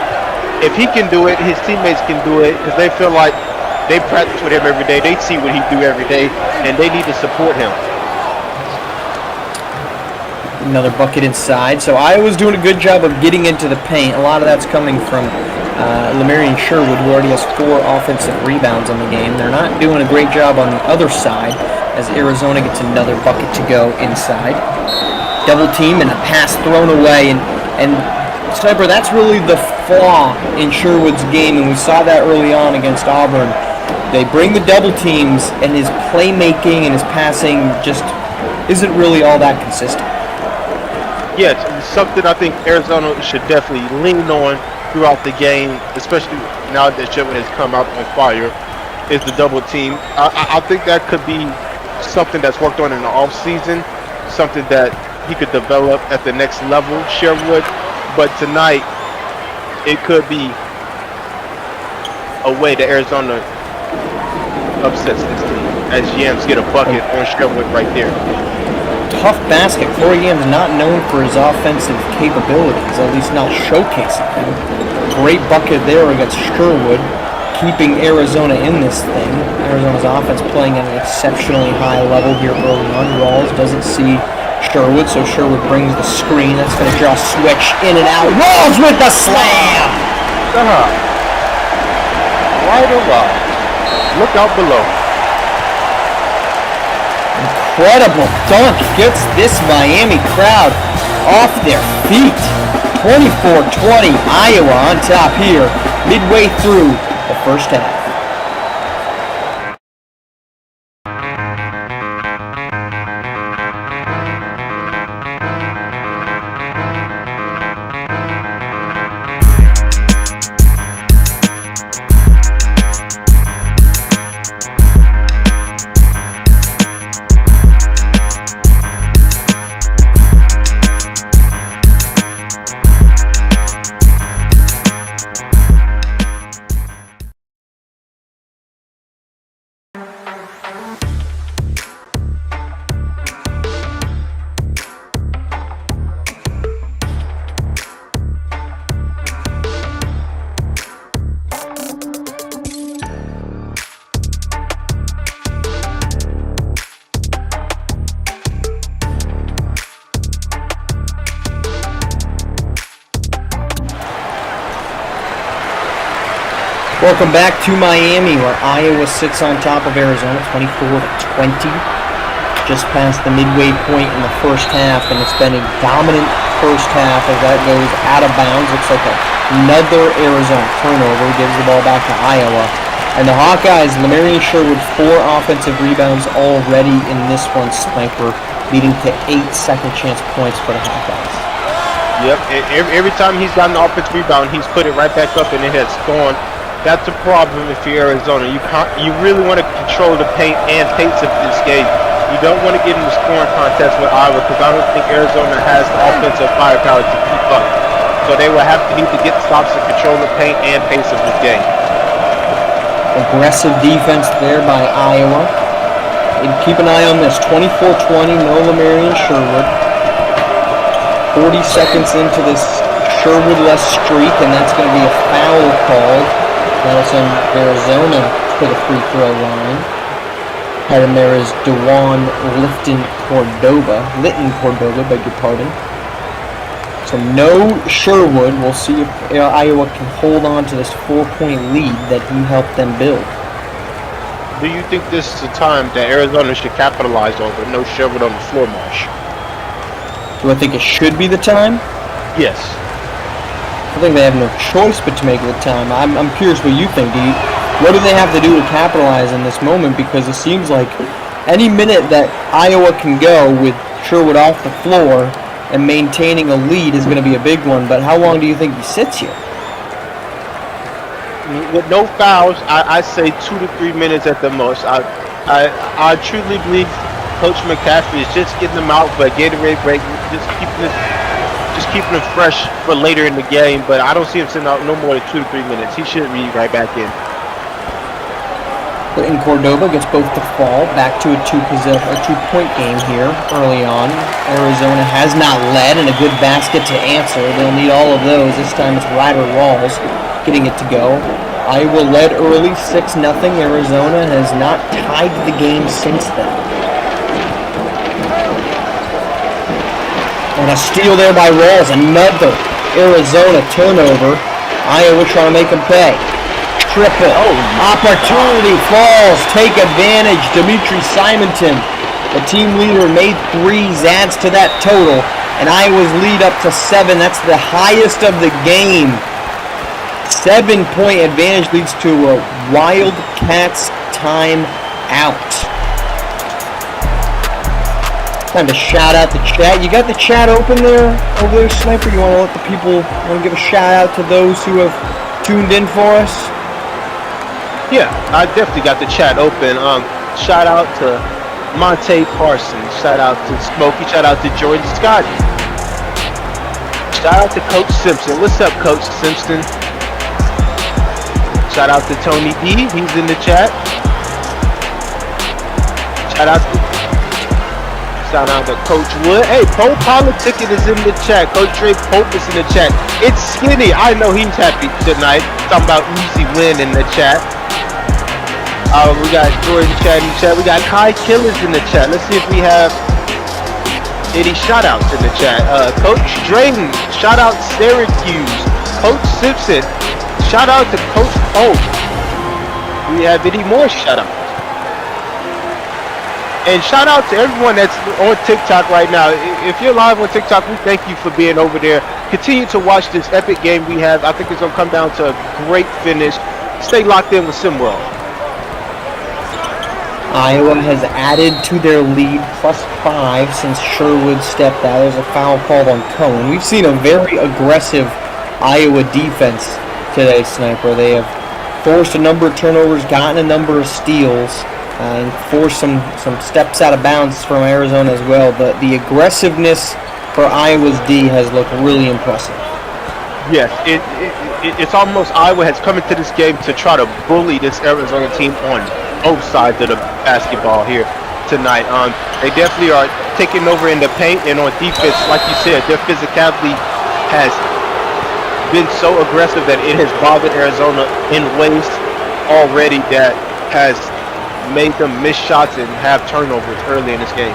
if he can do it, his teammates can do it, because they feel like they practice with him every day, they see what he do every day, and they need to support him. Another bucket inside. So Iowa's doing a good job of getting into the paint. A lot of that's coming from Lemarion Sherwood, who already has 4 offensive rebounds on the game. They're not doing a great job on the other side as Arizona gets another bucket to go inside. Double team and a pass thrown away. And Sniper, that's really the flaw in Sherwood's game, and we saw that early on against Auburn. They bring the double teams, and his playmaking and his passing just isn't really all that consistent. Yes, it's something I think Arizona should definitely lean on throughout the game, especially now that Sherwood has come out on fire, is the double team. I think that could be something that's worked on in the offseason, something that he could develop at the next level, Sherwood. But tonight, it could be a way that Arizona upsets this team, as Yams get a bucket on Sherwood right there. Tough basket. Corey Yams not known for his offensive capabilities, at least not showcasing them. Great bucket there against Sherwood, keeping Arizona in this thing. Arizona's offense playing at an exceptionally high level here early on. Rawls doesn't see Sherwood, so Sherwood brings the screen. That's going to draw a switch in and out. Rawls with the slam! Right around. Look out below. Incredible dunk gets this Miami crowd off their feet. 24-20, Iowa on top here, midway through the first half. Welcome back to Miami, where Iowa sits on top of Arizona, 24-20. Just past the midway point in the first half, and it's been a dominant first half as that goes out of bounds. Looks like another Arizona turnover, gives the ball back to Iowa. And the Hawkeyes, Lemarian Sherwood, 4 offensive rebounds already in this one, Sniper, leading to 8 second chance points for the Hawkeyes. Yep, every time he's gotten the offensive rebound, he's put it right back up and it has gone. That's a problem if you're Arizona. You really want to control the paint and pace of this game. You don't want to get in the scoring contest with Iowa because I don't think Arizona has the offensive firepower to keep up. So they will need to get stops to control the paint and pace of this game. Aggressive defense there by Iowa. And keep an eye on this, 24-20, no Lemarian Sherwood. 40 seconds into this Sherwood-less streak, and that's going to be a foul called. That'll send Arizona to the free throw line. And there is DeJuan Litton Cordova, beg your pardon. So no Sherwood. We'll see if Iowa can hold on to this 4-point lead that he helped them build. Do you think this is a time that Arizona should capitalize on with no Sherwood on the floor, Marsh? Do I think it should be the time? Yes. I think they have no choice but to make it the time. I'm curious what you think. What do they have to do to capitalize in this moment? Because it seems like any minute that Iowa can go with Sherwood off the floor and maintaining a lead is going to be a big one. But how long do you think he sits here? With no fouls, I say 2 to 3 minutes at the most. I truly believe Coach McCaffrey is just getting them out for a Gatorade break, just keeping them fresh for later in the game. But I don't see him sitting out no more than 2 to 3 minutes. He should be right back in. Litton Cordova gets both to fall, back to a 2-point game here early on. Arizona has not led, and a good basket to answer. They'll need all of those. This time it's Ryder Rawls getting it to go. Iowa led early, 6-0. Arizona has not tied the game since then. And a steal there by Rawls, another Arizona turnover. Iowa trying to make them pay. Triple. Opportunity falls. Take advantage. Dimitri Simonton, the team leader, made threes, adds to that total. And Iowa's lead up to 7. That's the highest of the game. 7-point advantage leads to a Wildcats timeout. Time to shout out the chat. You got the chat open there over there, Sniper? You want to let the people, give a shout out to those who have tuned in for us? Yeah, I definitely got the chat open. Shout out to Monte Parsons. Shout out to Smokey. Shout out to Jordan Scott. Shout out to Coach Simpson. What's up, Coach Simpson? Shout out to Tony D. He's in the chat. Shout out to Coach Wood. Hey, Pope Politicking is in the chat. Coach Trey Pope is in the chat. It's Skinny. I know he's happy tonight. Talking about easy win in the chat. We got Jordan Chad in the chat. We got Kai Killers in the chat. Let's see if we have any shout outs in the chat. Coach Drayton. Shout out Syracuse. Coach Simpson. Shout out to Coach Pope. Do we have any more shout outs? And shout out to everyone that's on TikTok right now. If you're live on TikTok, we thank you for being over there. Continue to watch this epic game we have. I think it's going to come down to a great finish. Stay locked in with SimWorld. Iowa has added to their lead, +5 since Sherwood stepped out. There's a foul called on Cohen. We've seen a very aggressive Iowa defense today, Sniper. They have forced a number of turnovers, gotten a number of steals, and forced some steps out of bounds from Arizona as well. But the aggressiveness for Iowa's D has looked really impressive. Yes, it's almost Iowa has come into this game to try to bully this Arizona team on both sides of the basketball here tonight. They definitely are taking over in the paint, and on defense, like you said, their physicality has been so aggressive that it has bothered Arizona in ways already that has made them miss shots and have turnovers early in this game.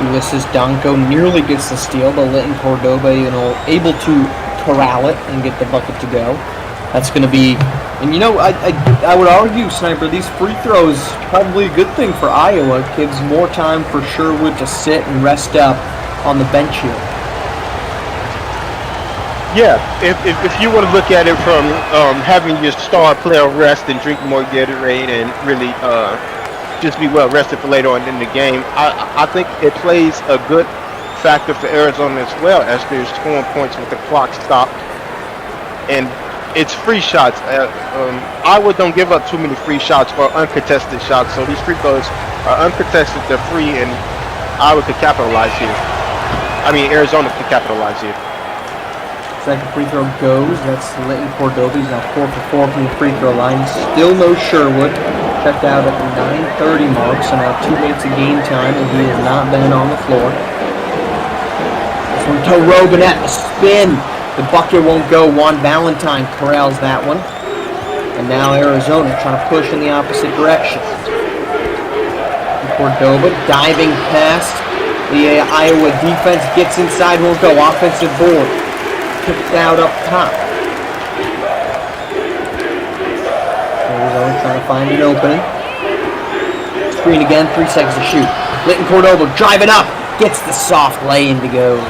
Ulysses Danko nearly gets the steal, but Litton Cordova, able to corral it and get the bucket to go. That's going to be, and you know, I would argue, Sniper, these free throws probably a good thing for Iowa. It gives more time for Sherwood to sit and rest up on the bench here. Yeah, if you want to look at it from having your star player rest and drink more Gatorade and really just be well rested for later on in the game, I think it plays a good factor for Arizona as well, as they're scoring points with the clock stopped. And it's free shots. Iowa don't give up too many free shots or uncontested shots, so these free throws are uncontested, they're free, and Iowa could capitalize here. I mean, Arizona could capitalize here. Second free throw goes. That's Leighton Cordova. He's now 4 for 4 from the free throw line. Still no Sherwood. Checked out at the 9:30 mark, so now 2 minutes of game time, and he has not been on the floor. This one to Robinette. A spin. The bucket won't go. Juan Valentine corrals that one. And now Arizona trying to push in the opposite direction. Cordova diving past the Iowa defense. Gets inside, won't go. Offensive board. Kicked out up top. Arizona trying to find an opening. Screen again, 3 seconds to shoot. Leighton Cordova driving up. Gets the soft lay-in to go.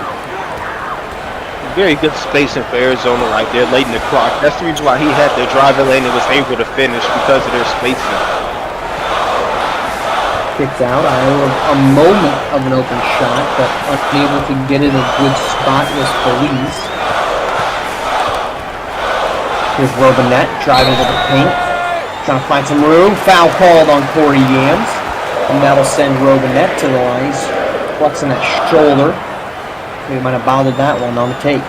Very good spacing for Arizona right there, late in the clock. That's the reason why he had the driving lane and was able to finish, because of their spacing. Kicks out. Iowa a moment of an open shot, but unable to get in a good spot was Feliz. Here's Robinette driving to the paint. Trying to find some room. Foul called on Corey Yams. And that'll send Robinette to the line. He's flexing that shoulder. He might have bothered that one on the take.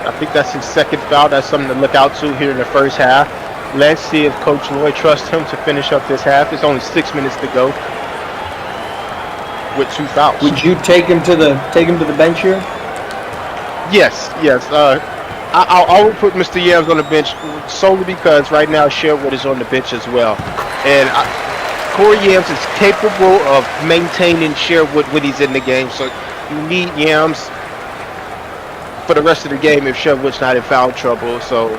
I think that's his second foul. That's something to look out to here in the first half. Let's see if Coach Lloyd trusts him to finish up this half. It's only 6 minutes to go with 2 fouls. Would you take him to the bench here? Yes. I would put Mr. Yams on the bench solely because right now Sherwood is on the bench as well. And Corey Yams is capable of maintaining Sherwood when he's in the game. So you need Yams for the rest of the game if Sherwood's not in foul trouble. So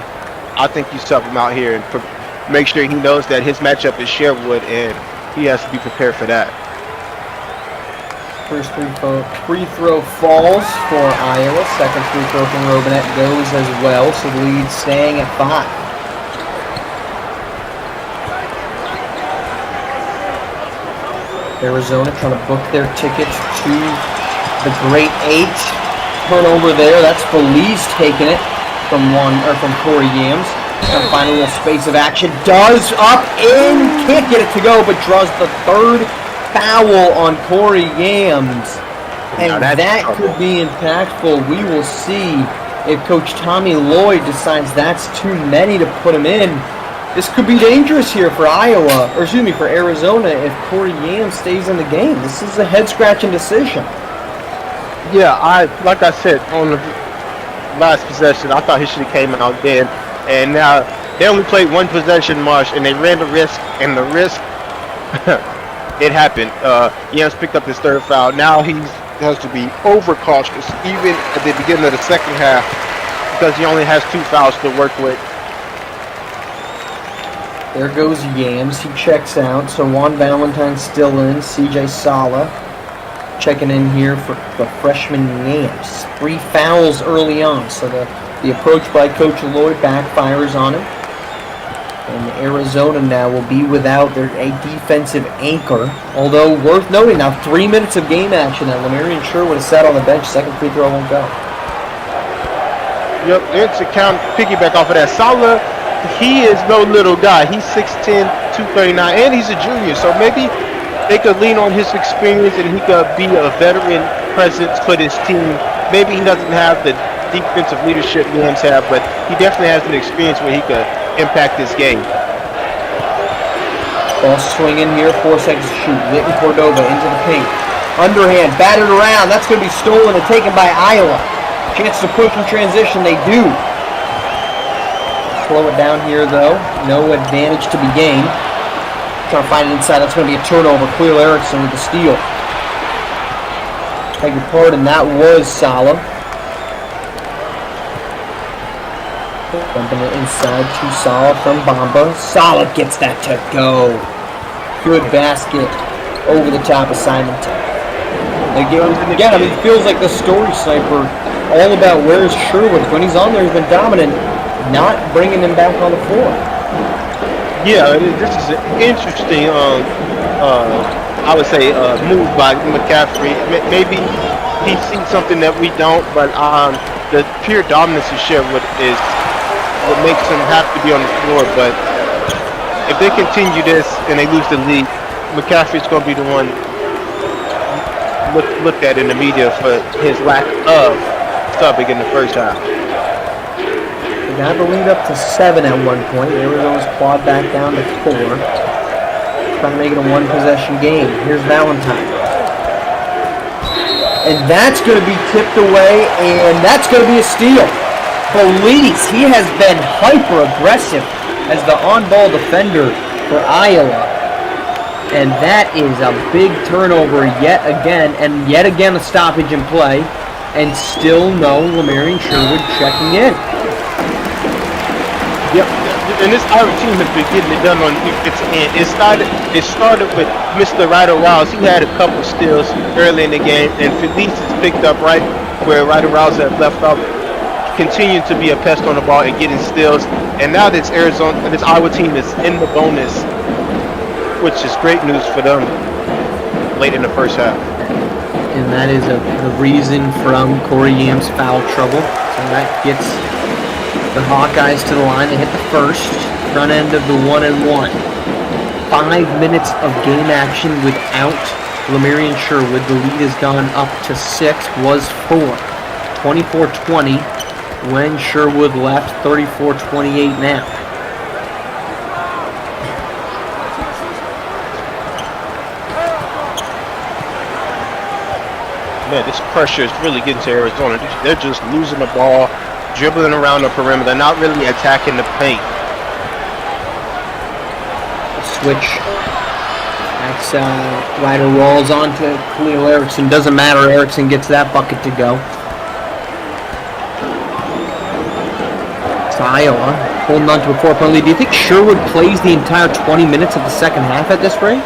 I think you sub him out here and make sure he knows that his matchup is Sherwood and he has to be prepared for that. First free throw falls for Iowa. Second free throw from Robinette goes as well, so the lead staying at 5. Arizona trying to book their tickets to the Great 8. Turnover there. That's Feliz taking it from Corey Yams. Trying to find a little space of action. Does up in, can't get it to go, but draws the third foul on Corey Yams, and that could be impactful. We will see if Coach Tommy Lloyd decides that's too many to put him in. This could be dangerous here for for Arizona if Corey Yams stays in the game. This is a head-scratching decision. Yeah, like I said on the last possession, I thought he should have came out then, and now they only played one possession, Marsh, and they ran the risk, and the risk. It happened. Yams picked up his third foul. Now he has to be overcautious, even at the beginning of the second half, because he only has 2 fouls to work with. There goes Yams. He checks out. So Juan Valentine's still in. CJ Sala checking in here for the freshman Yams. 3 fouls early on. So the approach by Coach Lloyd backfires on him. And Arizona now will be without a defensive anchor. Although, worth noting now, 3 minutes of game action. And Lamarian Sherwood is sat on the bench. Second free throw won't go. Yep, it's a piggyback off of that. Sala, he is no little guy. He's 6'10", 239, and he's a junior. So maybe they could lean on his experience and he could be a veteran presence for this team. Maybe he doesn't have the defensive leadership Yams have, but he definitely has an experience where he could impact this game. Ball swinging here, 4 seconds to shoot. Leighton Cordova into the paint. Underhand, batted around. That's going to be stolen and taken by Iowa. Chance to push in transition, they do. Slow it down here though. No advantage to be gained. Trying to find it inside. That's going to be a turnover. Cleo Erickson with the steal. Beg your pardon, that was Sala. Dumping it inside to Sala from Bamba. Sala gets that to go. Good basket over the top of Simonton. Again, I mean, it feels like the story sniper, all about where's Sherwood. When he's on there, he's been dominant, not bringing him back on the floor. Yeah, this is an interesting, I would say, move by McCaffrey. Maybe he sees something that we don't, but the pure dominance of Sherwood is what makes him have to be on the floor. But if they continue this and they lose the lead, McCaffrey's going to be the one looked at in the media for his lack of subbing in the first half. They got the lead up to 7 at one point. Arizona's clawed back down to 4. Trying to make it a one-possession game. Here's Valentine. And that's going to be tipped away, and that's going to be a steal. Feliz, he has been hyper-aggressive as the on-ball defender for Iowa. And that is a big turnover yet again a stoppage in play, and still no Lamarian Sherwood checking in. Yep, and this Iowa team has been getting it done on defense end. It started with Mr. Ryder Rouse. He had a couple steals early in the game, and Feliz has picked up right where Ryder Rouse had left off, continuing to be a pest on the ball and getting steals. And now this Iowa team is in the bonus, which is great news for them late in the first half. And that is the reason from Corey Yam's foul trouble. So that gets the Hawkeyes to the line. They hit the first front end of the 1-and-1. 5 minutes of game action without Lamarian Sherwood. The lead has gone up to 6, was 4. 24-20 when Sherwood left. 34-28 now. Man, this pressure is really getting to Arizona. They're just losing the ball, dribbling around the perimeter, not really attacking the paint. Switch. That's Ryder rolls on to Khalil Erickson. Doesn't matter. Erickson gets that bucket to go. It's Iowa holding on to a 4-point lead. Do you think Sherwood plays the entire 20 minutes of the second half at this rate?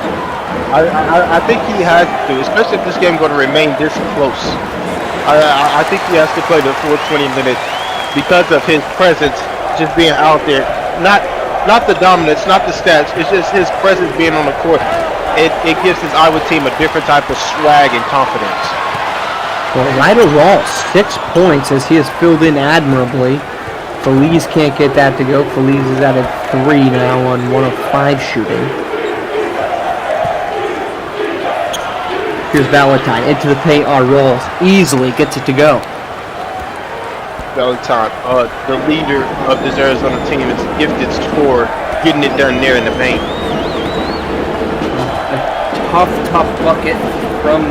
I think he has to, especially if this game is going to remain this close. I think he has to play the full 20 minutes because of his presence, just being out there. Not the dominance, not the stats. It's just his presence being on the court. It gives his Iowa team a different type of swag and confidence. Well, Ryder Ross, 6 points as he has filled in admirably. Feliz can't get that to go. Feliz is at a 3 now on 1 of 5 shooting. Here's Valentine into the paint. Rolls easily gets it to go. Valentine, the leader of this Arizona team, is a gifted scorer, getting it done there in the paint. A tough bucket from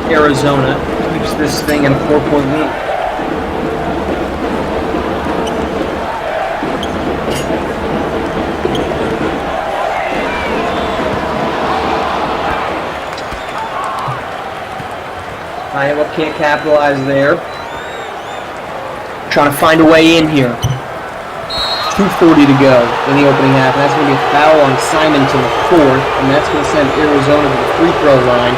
Arizona keeps this thing in a 4-point lead. Iowa can't capitalize there. Trying to find a way in here. 2:40 to go in the opening half. And that's going to be a foul on Simonton, the 4th. And that's going to send Arizona to the free throw line.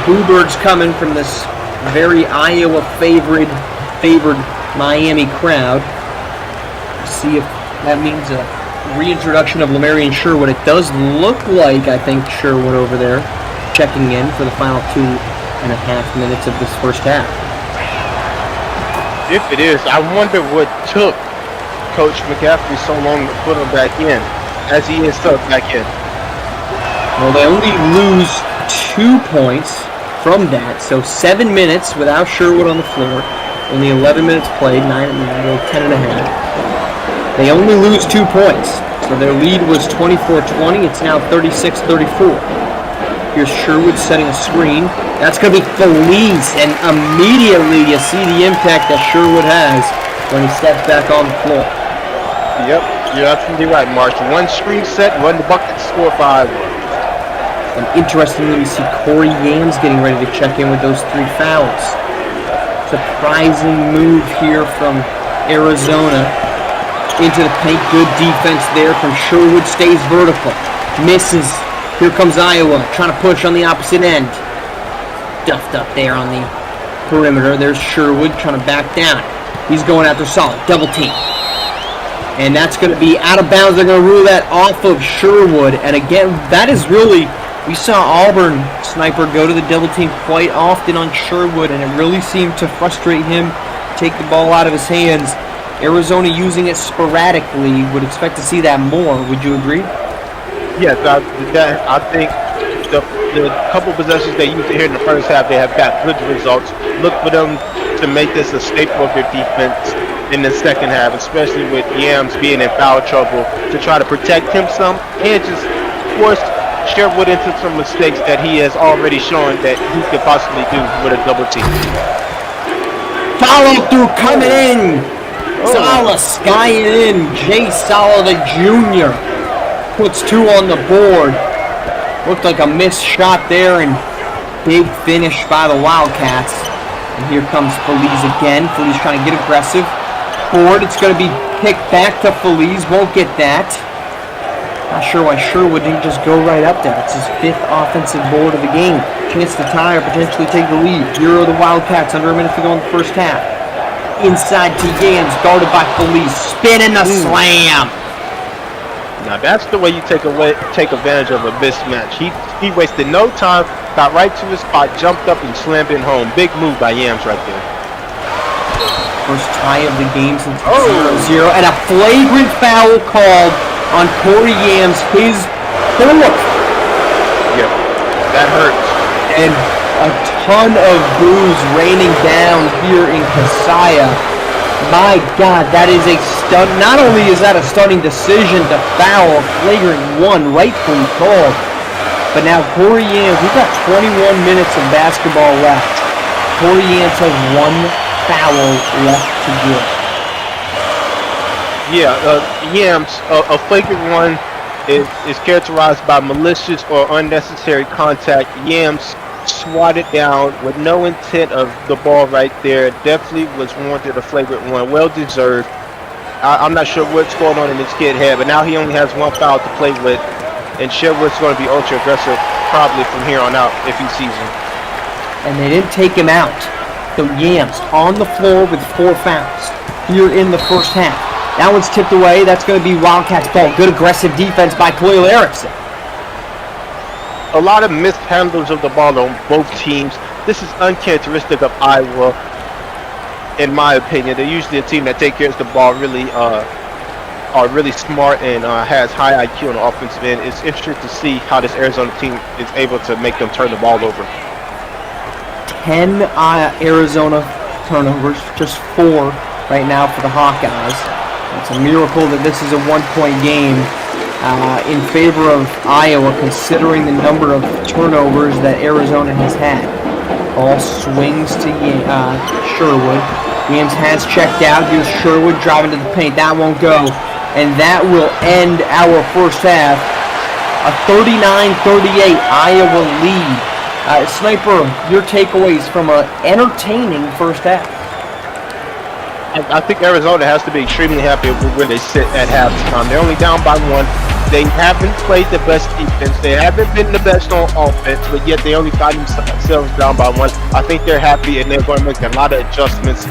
Bluebirds coming from this very Iowa-favored Miami crowd. See if that means a reintroduction of Lamarian Sherwood. It does look like, I think, Sherwood over there checking in for the final 2.5 minutes of this first half. If it is, I wonder what took Coach McCaffrey so long to put him back in, as he is stuck back in. Well, they only lose 2 points from that, so 7 minutes without Sherwood on the floor, only 11 minutes played, 10.5. They only lose 2 points, so their lead was 24-20. It's now 36-34. Here's Sherwood setting a screen. That's going to be Feliz, and immediately you see the impact that Sherwood has when he steps back on the floor. Yep, you're absolutely right, Marsh. One screen set, one bucket, score 5. And interestingly, we see Corey Yams getting ready to check in with those 3 fouls. Surprising move here from Arizona into the paint. Good defense there from Sherwood. Stays vertical. Misses. Here comes Iowa trying to push on the opposite end. Duffed up there on the perimeter. There's Sherwood trying to back down. He's going after Solid. Double team. And that's going to be out of bounds. They're going to rule that off of Sherwood. And again, that is really, we saw Auburn Sniper go to the double team quite often on Sherwood, and it really seemed to frustrate him, take the ball out of his hands. Arizona using it sporadically. Would expect to see that more. Would you agree? Yes, I think the couple possessions they used here in the first half, they have got good results. Look for them to make this a staple of their defense in the second half, especially with Yams being in foul trouble, to try to protect him some and just force Sherwood into some mistakes that he has already shown that he could possibly do with a double team. Follow through coming in. Sala skying in. Jay Sala the Jr. puts 2 on the board. Looked like a missed shot there, and big finish by the Wildcats. And here comes Feliz again. Feliz trying to get aggressive. Board, it's going to be picked back to Feliz. Won't get that. Not sure why Sherwood didn't just go right up there. It's his 5th offensive board of the game. Chance to tie or potentially take the lead. Here are the Wildcats, under a minute to go in the first half. Inside to Yams, guarded by Feliz. Spinning the slam. Now that's the way you take advantage of a mismatch. He wasted no time, got right to his spot, jumped up and slammed it home. Big move by Yams right there. First tie of the game since 0-0, and a flagrant foul called on Corey Yams, his 4th. Yep, that hurts. And a ton of boos raining down here in Kasaya. My God, that is a stun. Not only is that a stunning decision to foul, a flagrant one, rightfully called, but now Corey Yams, we've got 21 minutes of basketball left. Corey Yams has 1 foul left to give. Yeah, Yams, a flagrant one is characterized by malicious or unnecessary contact. Yams swatted down with no intent of the ball right there. Definitely was warranted a flagrant one. Well deserved. I'm not sure what's going on in this kid's head, but now he only has 1 foul to play with. And Sherwood's going to be ultra aggressive probably from here on out if he sees him. And they didn't take him out. So Yams on the floor with 4 fouls here in the first half. That one's tipped away. That's going to be Wildcats ball. Good aggressive defense by Khalil Erickson. A lot of mishandles of the ball on both teams. This is uncharacteristic of Iowa, in my opinion. They're usually a team that takes care of the ball really, are really smart and has high IQ on the offensive end. It's interesting to see how this Arizona team is able to make them turn the ball over. 10 Arizona turnovers, just 4 right now for the Hawkeyes. It's a miracle that this is a 1-point game in favor of Iowa, considering the number of turnovers that Arizona has had. Ball swings to Sherwood. Yams has checked out. Here's Sherwood driving to the paint. That won't go. And that will end our first half. A 39-38 Iowa lead. Sniper, your takeaways from an entertaining first half? I think Arizona has to be extremely happy with where they sit at halftime. They're only down by 1. They haven't played the best defense. They haven't been the best on offense, but yet they only got themselves down by 1. I think they're happy, and they're going to make a lot of adjustments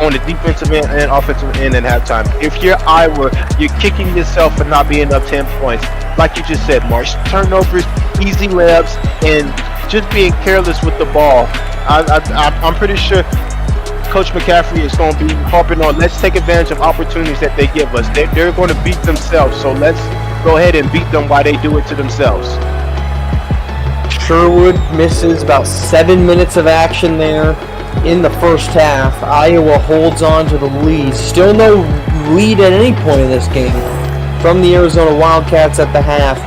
on the defensive end and offensive end at halftime. If you're Iowa, you're kicking yourself for not being up 10 points. Like you just said, Marsh, turnovers, easy layups, and just being careless with the ball. I'm pretty sure Coach McCaffrey is going to be harping on, let's take advantage of opportunities that they give us. They're going to beat themselves, so let's go ahead and beat them while they do it to themselves. Sherwood misses about 7 minutes of action there in the first half. Iowa holds on to the lead. Still no lead at any point in this game from the Arizona Wildcats at the half.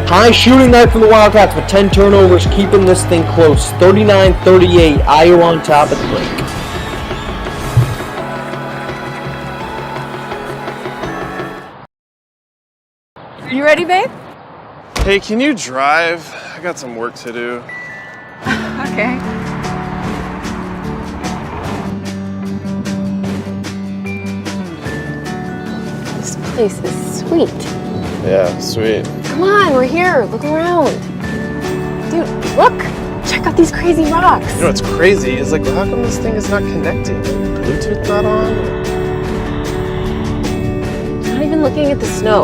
High shooting night from the Wildcats, but 10 turnovers keeping this thing close. 39-38, Iowa on top at the break. You ready, babe? Hey, can you drive? I got some work to do. Okay. place is sweet. Yeah, sweet. Come on, we're here. Look around. Dude, look. Check out these crazy rocks. You know what's crazy is like, how come this thing is not connecting? Bluetooth not on? Not even looking at the snow.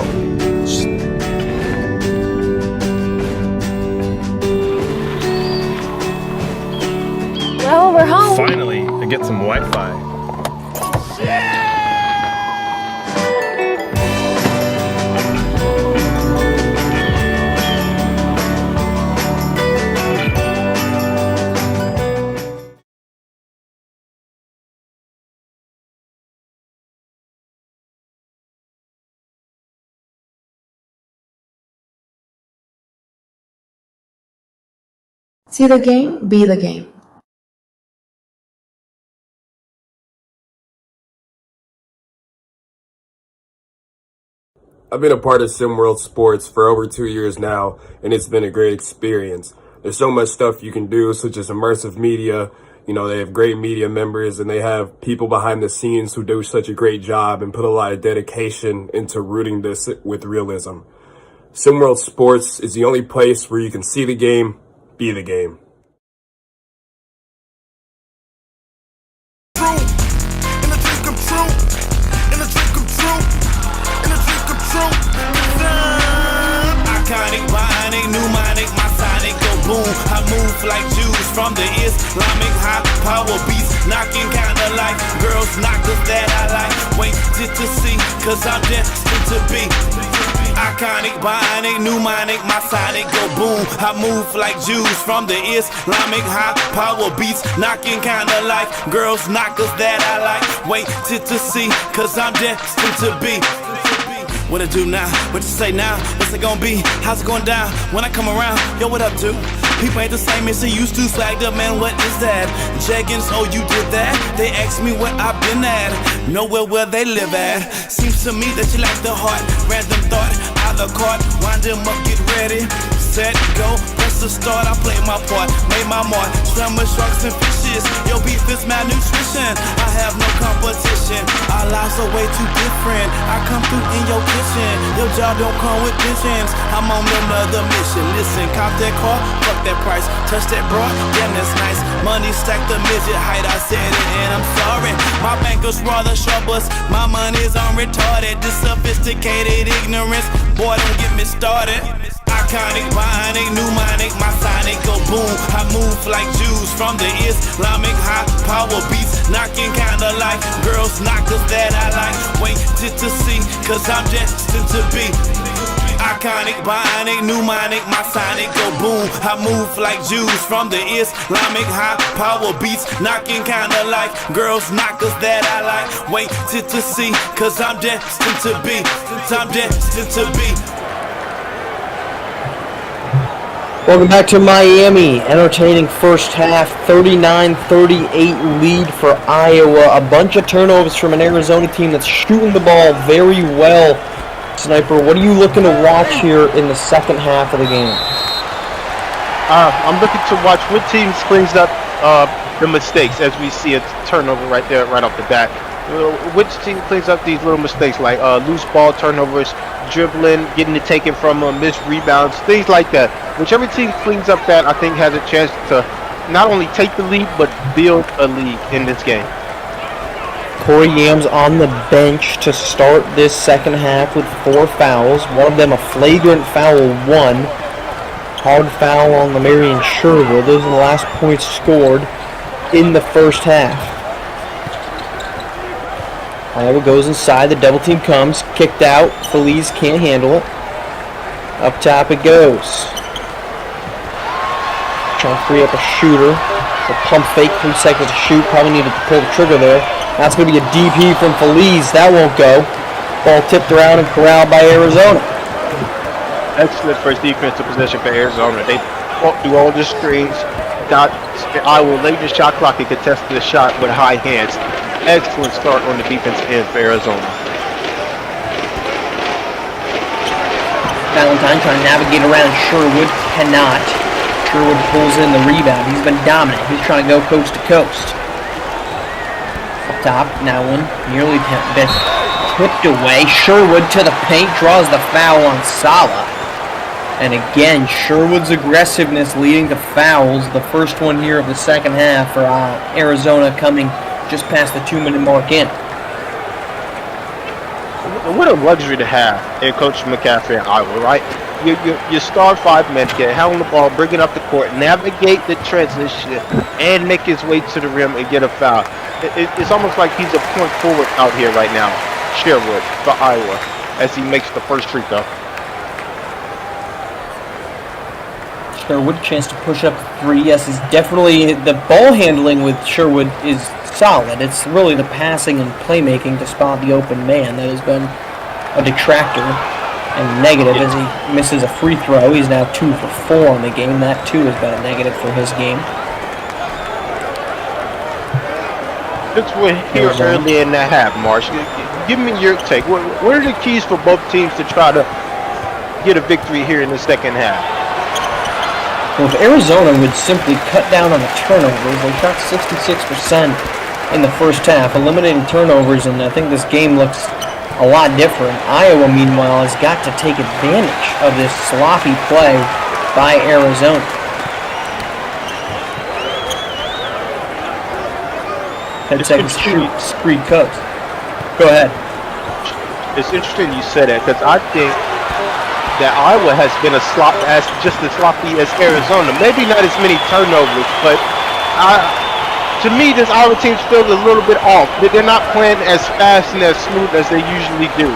Well, we're home. Finally, I get some Wi-Fi. See the game, be the game. I've been a part of SimWorld Sports for over 2 years now, and it's been a great experience. There's so much stuff you can do, such as immersive media. You know, they have great media members, and they have people behind the scenes who do such a great job and put a lot of dedication into rooting this with realism. SimWorld Sports is the only place where you can see the game, be the game. Iconic, bionic, pneumonic, my sonic go boom. I move like Jews from the Islamic high power beats, knocking kinda like girls knockers that I like. Wait to see, cause I'm destined to be. Iconic, bionic, pneumonic, my sonic go boom. I move like Jews from the Islamic high power beats, knocking kinda like girls knockers that I like. Wait to see, cause I'm destined to be. What it do now? What you say now? What's it gonna be? How's it going down? When I come around, yo, what up, dude? People ain't the same as they used to. Flagged up, man, what is that? Jeggings, oh, you did that? They asked me where I've been at. Nowhere where they live at. Seems to me that you like the heart. Random thought, a la carte. Wind them up, get ready. Set, go. Press the start, I played my part. Made my mark. Swam with sharks and fishes. Yo, beef is malnutrition. I have no competition. Our lives are way too different. I come through in your kitchen. Your job don't come with pensions. I'm on another mission. Listen, cop that car, fuck that price. Touch that broad, damn that's nice. Money stack the midget height, I said it and I'm sorry. My bankers rather sharp us. My money's unretarded. This sophisticated ignorance, boy, don't get me started. Iconic, bionic, pneumonic, my sonic go boom. I move like Jews from the Islamic high power beats, knocking kinda like girls knockers that I like. Wait to see, cause I'm destined to be. Iconic, bionic, pneumonic, my sonic go boom. I move like Jews from the Islamic high power beats, knocking kinda like girls knockers that I like. Wait to see, cause I'm destined to be. I'm destined to be. Welcome back to Miami. Entertaining first half, 39-38 lead for Iowa. A bunch of turnovers from an Arizona team that's shooting the ball very well. Sniper, what are you looking to watch here in the second half of the game? I'm looking to watch what teams cleans up the mistakes, as we see a turnover right there, right off the bat. Which team cleans up these little mistakes like loose ball turnovers, dribbling, getting it taken from them, missed rebounds, things like that. Whichever team cleans up that, I think has a chance to not only take the lead, but build a lead in this game. Corey Yams on the bench to start this second half with 4 fouls. One of them a flagrant foul 1. Hard foul on Lemarian Sherwood. Those are the last points scored in the first half. Iowa goes inside, the double team comes, kicked out, Feliz can't handle it. Up top it goes. Trying to free up a shooter. The pump fake, 3 seconds to shoot, probably needed to pull the trigger there. That's going to be a DP from Feliz, that won't go. Ball tipped around and corralled by Arizona. Excellent first defensive possession for Arizona. They fought through all the screens. Iowa late in the shot clock and contested the shot with high hands. Excellent start on the defensive end for Arizona. Valentine trying to navigate around Sherwood, cannot. Sherwood pulls in the rebound. He's been dominant. He's trying to go coast to coast. Up top, now one nearly tipped away. Sherwood to the paint, draws the foul on Sala. And again, Sherwood's aggressiveness leading to fouls. The first one here of the second half for Arizona, coming just past the 2-minute mark in. What a luxury to have in Coach McCaffrey in Iowa, right? Your star 5-man can handle the ball, bring it up the court, navigate the transition, and make his way to the rim and get a foul. It's almost like he's a point forward out here right now, Sherwood, for Iowa, as he makes the first free throw. Sherwood, chance to push up 3. Yes, is definitely the ball handling with Sherwood is solid. It's really the passing and playmaking to spot the open man that has been a detractor and negative as he misses a free throw. He's now 2 for 4 in the game. That too has been a negative for his game. Since we're here early in the half, Marsh, give me your take. What are the keys for both teams to try to get a victory here in the second half? Well, if Arizona would simply cut down on the turnovers, they shot 66% in the first half, eliminating turnovers, and I think this game looks a lot different. Iowa, meanwhile, has got to take advantage of this sloppy play by Arizona. 10 seconds free coast. Go ahead. It's interesting you said that, because I think that Iowa has been just as sloppy as Arizona. Maybe not as many turnovers, but to me, this Iowa team feels a little bit off. They're not playing as fast and as smooth as they usually do.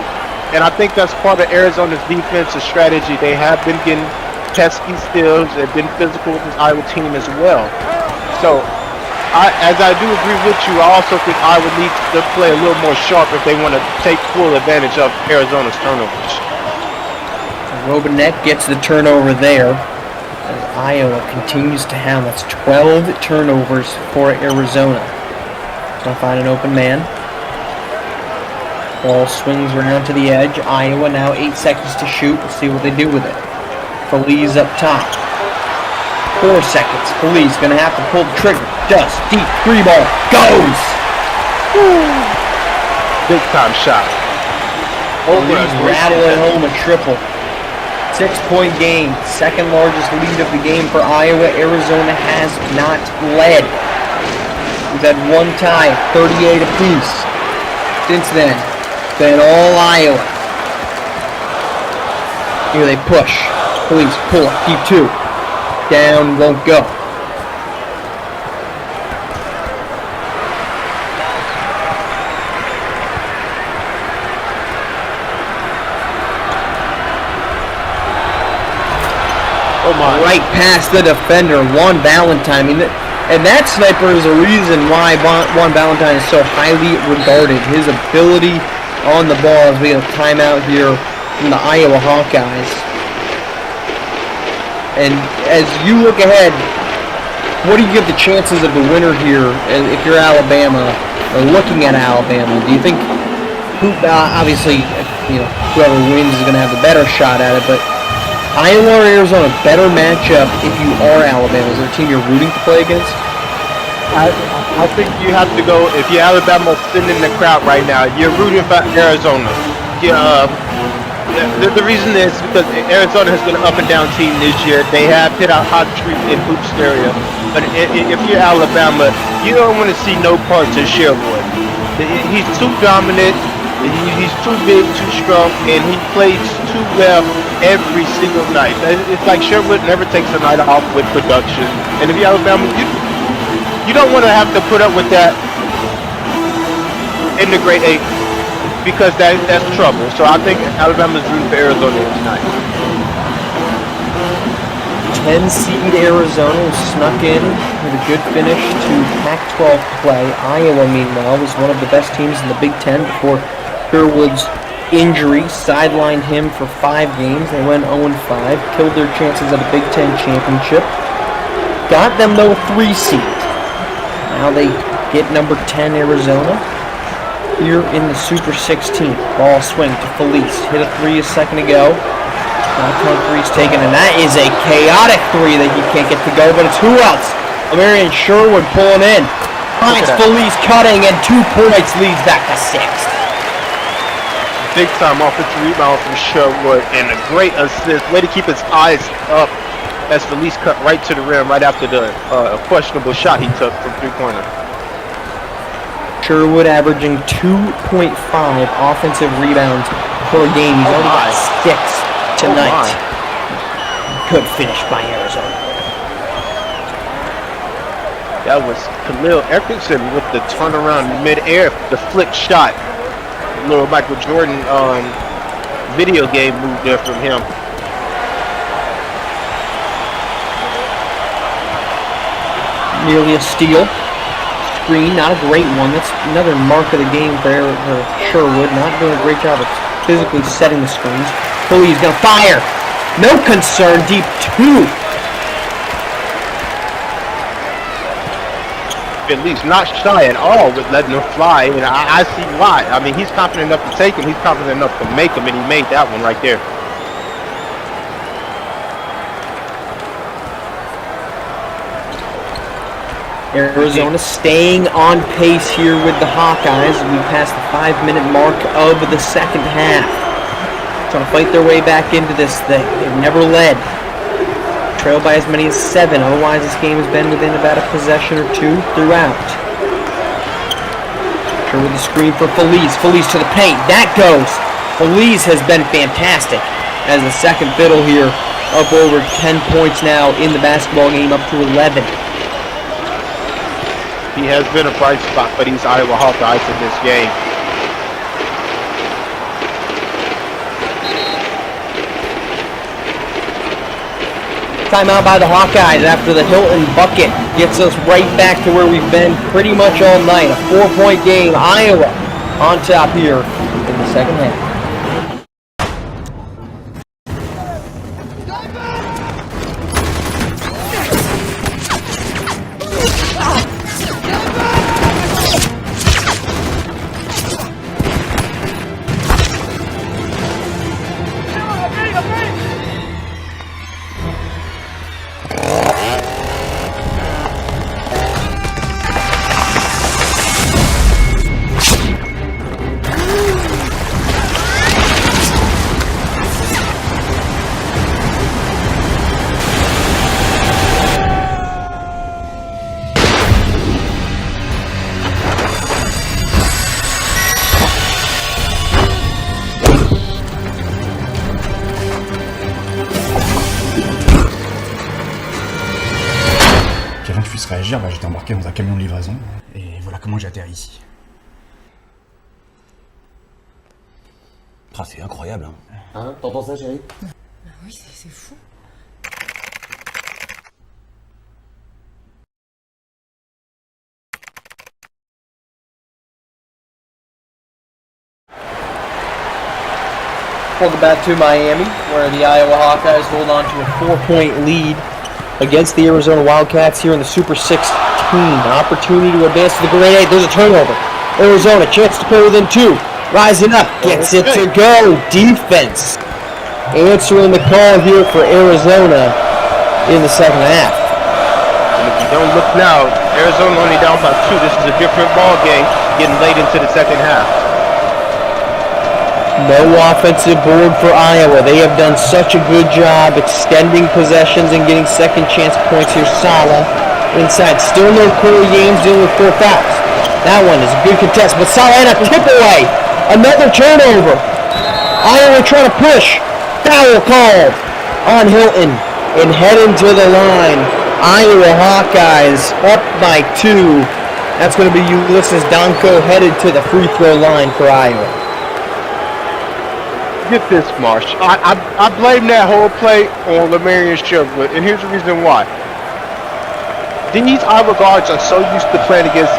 And I think that's part of Arizona's defensive strategy. They have been getting pesky steals. They've been physical with this Iowa team as well. So, as I do agree with you, I also think Iowa needs to play a little more sharp if they want to take full advantage of Arizona's turnovers. Robinette gets the turnover there. As Iowa continues to have, that's 12 turnovers for Arizona. Trying to find an open man. Ball swings around to the edge. Iowa now 8 seconds to shoot. We'll see what they do with it. Feliz up top. 4 seconds. Feliz gonna have to pull the trigger. Does. Deep 3 ball. Goes! Big time shot. Feliz rattling home a triple. 6-point game, second largest lead of the game for Iowa. Arizona has not led. We've had one tie, 38 apiece. Since then, been all Iowa. Here they push. Please pull it, keep 2. Down, won't go. Right past the defender, Juan Valentine. I mean, and that sniper is a reason why Juan Valentine is so highly regarded. His ability on the ball as we have a timeout here from the Iowa Hawkeyes. And as you look ahead, what do you give the chances of the winner here if you're Alabama or looking at Alabama? Do you think, obviously, whoever wins is going to have the better shot at it, but Iowa or Arizona, better matchup if you are Alabama? Is there a team you're rooting to play against? I think you have to go, if you're Alabama sitting in the crowd right now, you're rooting for Arizona. The reason is because Arizona has been an up and down team this year. They have hit a hot streak in hoop stereo. But if you're Alabama, you don't want to see no parts of Sherwood. He's too dominant. He's too big, too strong, and he plays too well every single night. It's like Sherwood never takes a night off with production. And if you're Alabama, you don't want to have to put up with that in the grade 8 because that's trouble. So I think Alabama's rooting for Arizona tonight. 10-seed Arizona snuck in with a good finish to Pac-12 play. Iowa, meanwhile, was one of the best teams in the Big Ten before Sherwood's injury sidelined him for 5 games. They went 0-5, killed their chances at a Big Ten championship. Got them, though, 3 seed. Now they get number 10, Arizona, here in the Super 16. Ball swing to Feliz. Hit a 3 a second ago. Now Three's taken, and that is a chaotic 3 that he can't get to go, but it's who else? Amarian Sherwood pulling in. Finds Feliz cutting, and 2 points, leads back to 6. big time offensive rebound from Sherwood and a great assist. Way to keep his eyes up as Felice cut right to the rim right after the questionable shot he took from three-pointer. Sherwood averaging 2.5 offensive rebounds per game. He's already got 6 tonight. Good finish by Arizona. That was Khalil Eckerson with the turnaround mid-air, the flick shot. Little Michael Jordan video game move there from him. Nearly a steal. Screen, not a great one. That's another mark of the game for Sherwood. Not doing a great job of physically setting the screens. Philly's gonna fire. No concern. Deep 2. At least not shy at all with letting him fly, and I see why. I mean, he's confident enough to take him. He's confident enough to make him, and he made that one right there. Arizona staying on pace here with the Hawkeyes. We passed the 5-minute mark of the second half. Trying to fight their way back into this thing. They've never led. Trailed by as many as 7. Otherwise, this game has been within about a possession or 2 throughout. With the screen for Felice. Felice to the paint. That goes. Felice has been fantastic as the second fiddle here. Up over 10 points now in the basketball game, up to 11. He has been a bright spot for these Iowa Hawkeyes in this game. Timeout by the Hawkeyes after the Hilton bucket gets us right back to where we've been pretty much all night. A 4-point game. Iowa on top here in the second half. Réagir, bah, j'étais embarqué dans un camion de livraison et voilà comment j'ai atterri ici. Ah, c'est incroyable, hein. Hein, t'entends ça, chérie? Oui, c'est fou. Welcome back to Miami, where the Iowa Hawkeyes hold on to a 4-point lead against the Arizona Wildcats here in the Super 16. Opportunity to advance to the Grade 8. There's a turnover. Arizona, chance to play within 2. Rising up, gets it to go. Defense answering the call here for Arizona in the second half. And if you don't look now, Arizona only down by 2. This is a different ball game getting late into the second half. No offensive board for Iowa. They have done such a good job extending possessions and getting second chance points here. Sala inside. Still no Corey James dealing with 4 fouls. That one is a good contest, but Sala and a tip away. Another turnover. Iowa trying to push. Foul called on Hilton and heading to the line. Iowa Hawkeyes up by 2. That's going to be Ulysses Donko headed to the free throw line for Iowa. Get this, Marsh. I blame that whole play on Lamarian Sherwood, and here's the reason why. These Iowa guards are so used to playing against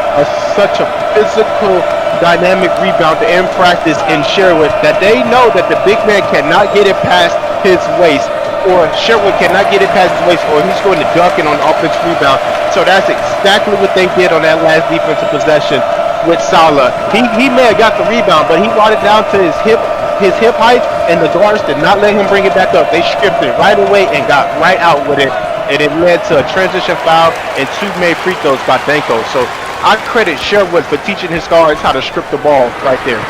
such a physical, dynamic rebounder in practice in Sherwood that they know that the big man cannot get it past his waist, or Sherwood cannot get it past his waist, or he's going to duck it on the offensive rebound. So that's exactly what they did on that last defensive possession with Sala. He may have got the rebound, but he brought it down to his hip height, and the guards did not let him bring it back up. They stripped it right away and got right out with it, and it led to a transition foul and 2 made free throws by Danko. So I credit Sherwood for teaching his guards how to strip the ball right there.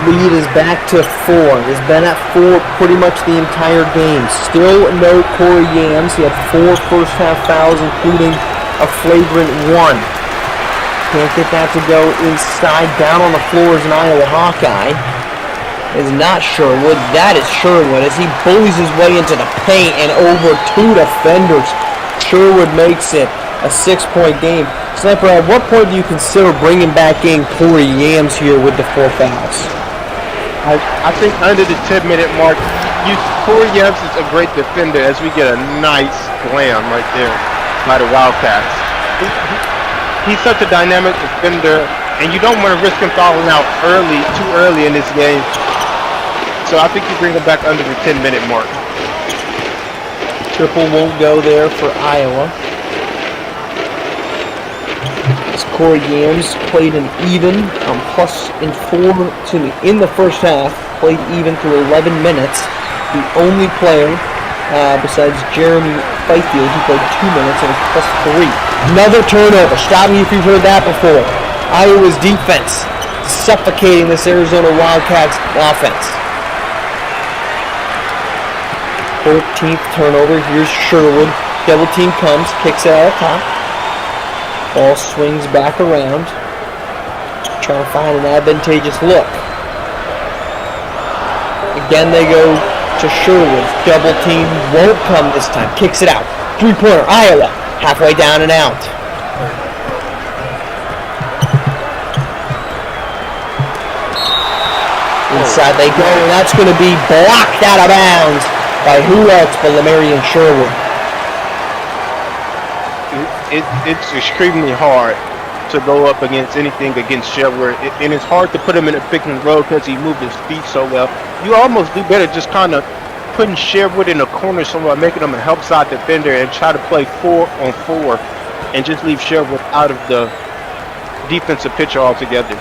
lead is back to 4. It's been at 4 pretty much the entire game. Still no Corey Yams. He had 4 first-half fouls, including a flagrant 1. Can't get that to go inside. Down on the floor is an Iowa Hawkeye. Is not Sherwood. That is Sherwood as he bullies his way into the paint and over 2 defenders. Sherwood makes it a 6-point game. Sniper, at what point do you consider bringing back in Corey Yams here with the 4 fouls? I think under the 10-minute mark, Corey Yams is a great defender as we get a nice slam right there by the Wildcats. He's such a dynamic defender, and you don't want to risk him fouling out too early in this game. So I think you bring him back under the 10-minute mark. Triple won't go there for Iowa. As Corey Yams played an even in the first half, played even through 11 minutes. The only player besides Jeremy Fifield who played 2 minutes and a +3. Another turnover. Stop me if you've heard that before. Iowa's defense suffocating this Arizona Wildcats offense. 14th turnover. Here's Sherwood. Double team comes, kicks it out of top. Ball swings back around. Trying to find an advantageous look. Again they go to Sherwood. Double team won't come this time. Kicks it out. 3-pointer. Iowa. Halfway down and out. Inside they go, and that's going to be blocked out of bounds by who else but Lamarian Sherwood. It's extremely hard to go up against anything against Sherwood, and it's hard to put him in a pick and roll because he moved his feet so well. You almost do better just kind of putting Sherwood in a corner somewhere, making him a help side defender, and try to play 4-on-4 and just leave Sherwood out of the defensive picture altogether.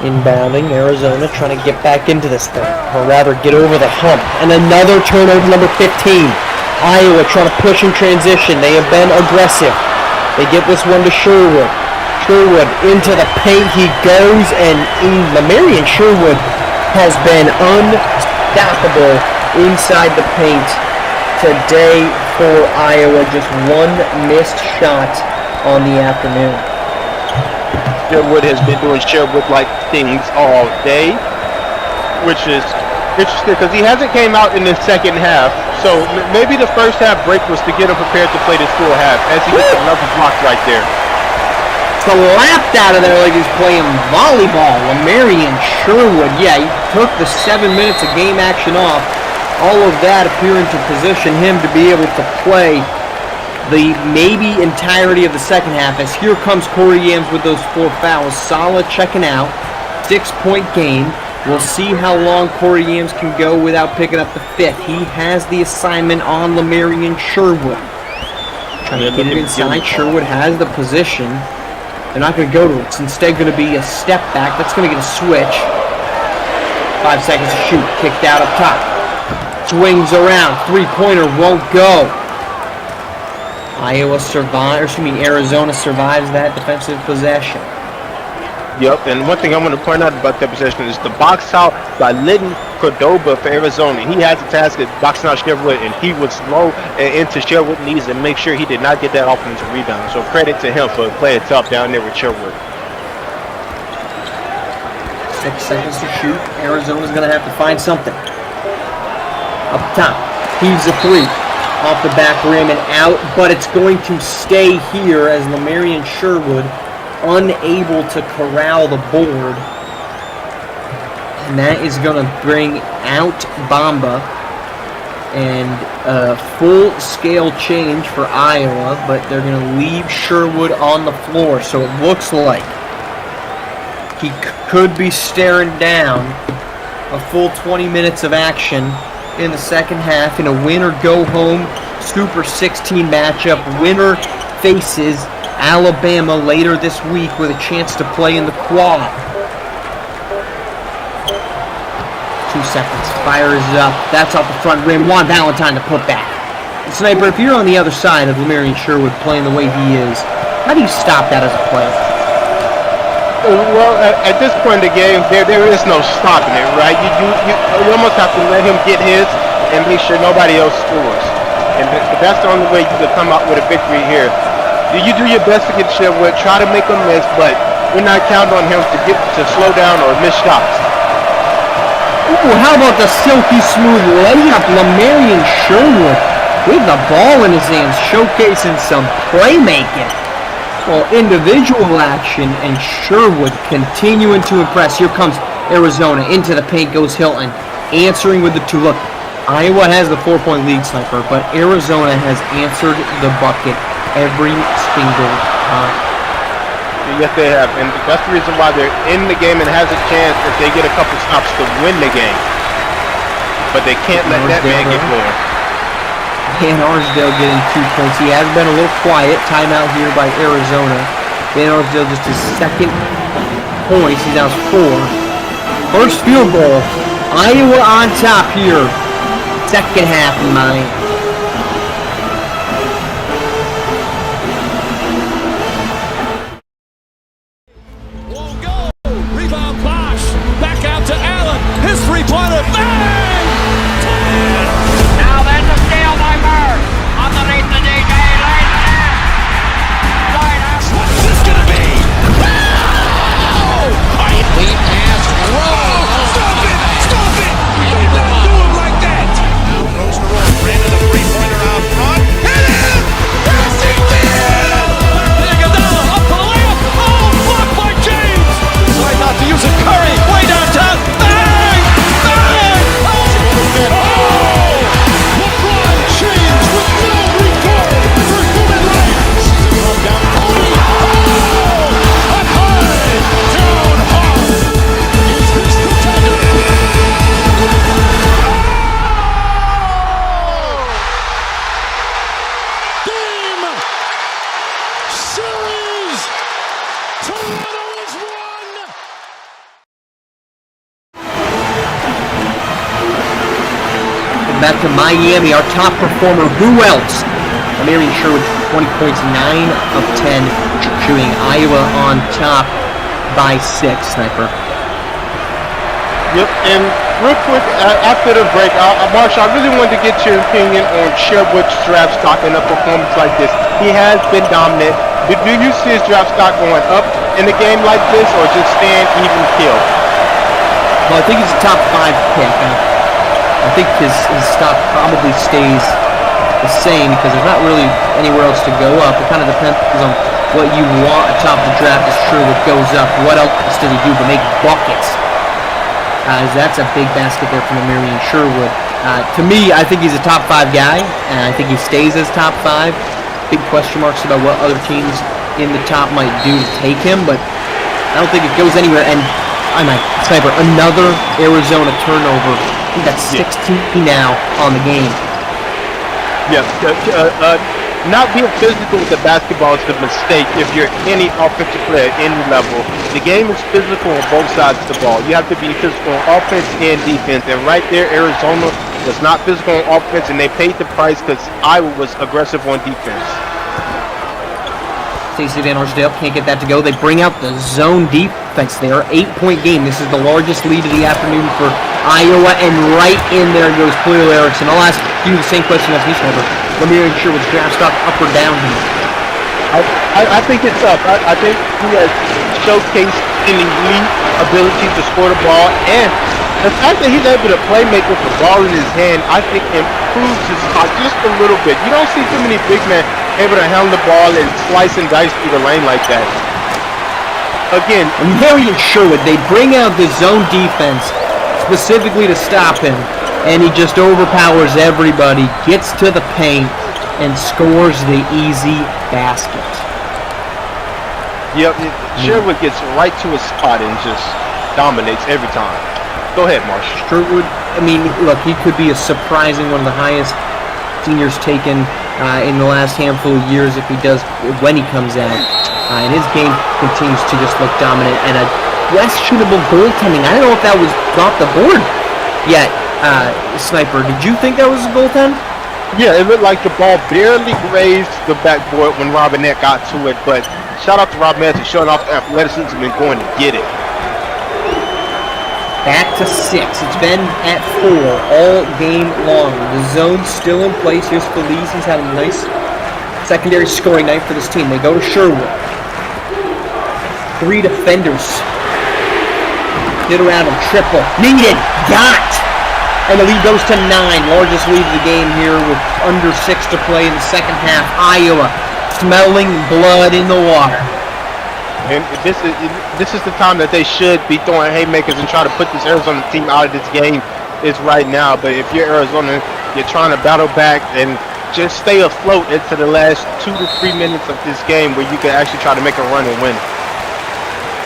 Inbounding, Arizona trying to get back into this thing, or rather get over the hump. And another turnover, number 15. Iowa trying to push in transition. They have been aggressive. They get this one to Sherwood. Sherwood into the paint he goes, and Lamarian Sherwood has been unstoppable inside the paint today for Iowa. Just one missed shot on the afternoon. Sherwood has been doing Sherwood-like things all day, which is interesting because he hasn't came out in the second half. So maybe the first half break was to get him prepared to play this full half as he gets another block right there. Slapped out of there like he's playing volleyball. Lamarian Sherwood, yeah, he took the 7 minutes of game action off. All of that appearing to position him to be able to play the maybe entirety of the second half, as here comes Corey Yams with those 4 fouls. Solid checking out. 6-point game. We'll see how long Corey Yams can go without picking up the 5th. He has the assignment on Lamarian Sherwood. Trying to get it inside. Sherwood has the position. They're not going to go to it. It's instead going to be a step back. That's going to get a switch. 5 seconds to shoot. Kicked out up top. Swings around. 3-pointer won't go. Arizona survives that defensive possession. Yep, and one thing I want to point out about that possession is the box out by Lytton Cordoba for Arizona. He has the task of boxing out Sherwood, and he was slow into Sherwood knees and make sure he did not get that offensive rebound. So credit to him for playing tough down there with Sherwood. 6 seconds to shoot. Arizona's going to have to find something. Up top, heaves a 3. Off the back rim and out, but it's going to stay here as Lamarian Sherwood unable to corral the board. And that is going to bring out Bamba, and a full-scale change for Iowa, but they're going to leave Sherwood on the floor, so it looks like he could be staring down a full 20 minutes of action in the second half in a win-or-go-home Super 16 matchup. Winner faces Alabama later this week with a chance to play in the quad. 2 seconds. Fires up. That's off the front rim. Juan Valentine to put back. Sniper, if you're on the other side of Lamarian Sherwood playing the way he is, how do you stop that as a player? Well, at this point in the game, there is no stopping it, right? You almost have to let him get his and make sure nobody else scores. And that's the only way you can come out with a victory here. You do your best to get Sherwood, try to make him miss, but we're not counting on him to slow down or miss shots. Ooh, how about the silky smooth layup? Lamarian Sherwood with the ball in his hands, showcasing some playmaking. Well, individual action, and Sherwood continuing to impress. Here comes Arizona. Into the paint goes Hilton, answering with the two. Look, Iowa has the 4-point lead, Sniper, but Arizona has answered the bucket every single time. Yes, they have, and that's the reason why they're in the game and has a chance if they get a couple stops to win the game. But they can't let that man get going. Van Arsdale getting 2 points. He has been a little quiet. Timeout here by Arizona. Van Arsdale just his second points. He's now 4. First field goal. Iowa on top here. Second half in mind. Won't go. Rebound Bosch. Back out to Allen. His three-pointer. Bang! Now there's a steal by Bird. Underneath the DJ. What's this gonna be? Lead pass. Stop it! Stop it! Do not do him like that! Now goes the roll. Ran to the three-pointer out front. Hit him! Yes, he did! Iguodala up for the layup. Oh, blocked by James. Decide not to use it. Curry way downtown. Bang! Bang! Oh! LeBron James with no regard for human rights. Come down. Up high, down hard. Is this the time? Game series. Toronto is won. Back to Miami, our top performer. Who else? Lamarian Sherwood, 20 points, 9 of 10, shooting. Iowa on top by 6, Sniper. Yep, and real quick, after the break, Marshall, I really wanted to get your opinion on Sherwood's draft stock in a performance like this. He has been dominant. Do you see his draft stock going up in a game like this, or just staying even keel? Well, I think he's a top 5 pick. I think his stock probably stays the same because there's not really anywhere else to go up. It kind of depends on what you want at top of the draft. Is true what goes up. What else does he do to make buckets? That's a big basket there from Lamarian Sherwood. To me, I think he's a top 5 guy, and I think he stays as top 5. Big question marks about what other teams in the top might do to take him, but I don't think it goes anywhere. And Sniper, another Arizona turnover. I think that's 16 now on the game. Yeah, not being physical with the basketball is a mistake if you're any offensive player at any level. The game is physical on both sides of the ball. You have to be physical on offense and defense. And right there, Arizona was not physical on offense, and they paid the price because Iowa was aggressive on defense. Stacey Van Arsdale can't get that to go. They bring out the zone defense. They are 8-point game. This is the largest lead of the afternoon for Iowa, and right in there goes Khalil Erickson. I'll ask you the same question as me, Sniper. Lamarian Sherwood's draft stock up or down here? I think it's up. I think he has showcased an elite ability to score the ball, and the fact that he's able to play make with the ball in his hand, I think improves his stock just a little bit. You don't see too many big men able to handle the ball and slice and dice through the lane like that. Again, Lamarian Sherwood, they bring out the zone defense specifically to stop him, and he just overpowers everybody, gets to the paint, and scores the easy basket. Yep, Sherwood gets right to his spot and just dominates every time. Go ahead, Marshall. Sherwood, I mean, look, he could be a surprising one of the highest seniors taken in the last handful of years if he does, when he comes out. And his game continues to just look dominant, and a questionable goaltending. I don't know if that was off the board yet, Sniper. Did you think that was a goaltend? Yeah, it looked like the ball barely grazed the backboard when Robinette got to it, but shout out to Rob Manson showing off athleticism and going to get it. Back to 6. It's been at 4 all game long. The zone's still in place. Here's Feliz. He's had a nice secondary scoring night for this team. They go to Sherwood. 3 defenders. Get around him. Triple. Needed. Got. And the lead goes to 9. Largest lead of the game here with under 6 to play in the second half. Iowa smelling blood in the water. And this is the time that they should be throwing haymakers and try to put this Arizona team out of this game is right now. But if you're Arizona, you're trying to battle back and just stay afloat into the last 2 to 3 minutes of this game where you can actually try to make a run and win.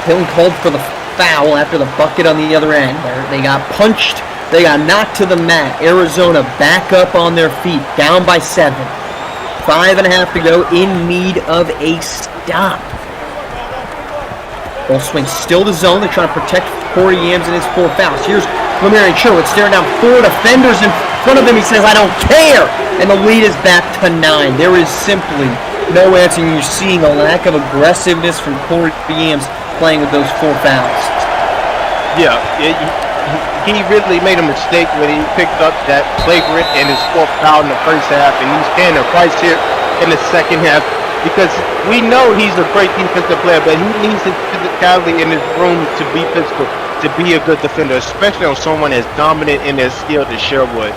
Hilton called for the foul after the bucket on the other end. They got punched. They got knocked to the mat. Arizona back up on their feet, down by 7. 5.5 to go, in need of a stop. Ball swing still to zone. They're trying to protect Corey Yams and his 4 fouls. Here's Lemarian Sherwood staring down 4 defenders in front of him. He says, I don't care. And the lead is back to 9. There is simply no answer. You're seeing a lack of aggressiveness from Corey Yams playing with those 4 fouls. Yeah, he really made a mistake when he picked up that flagrant and his 4th foul in the first half. And he's paying the price here in the second half. Because we know he's a great defensive player, but he needs his physicality in his room to be physical, to be a good defender, especially on someone as dominant in their skill as Sherwood.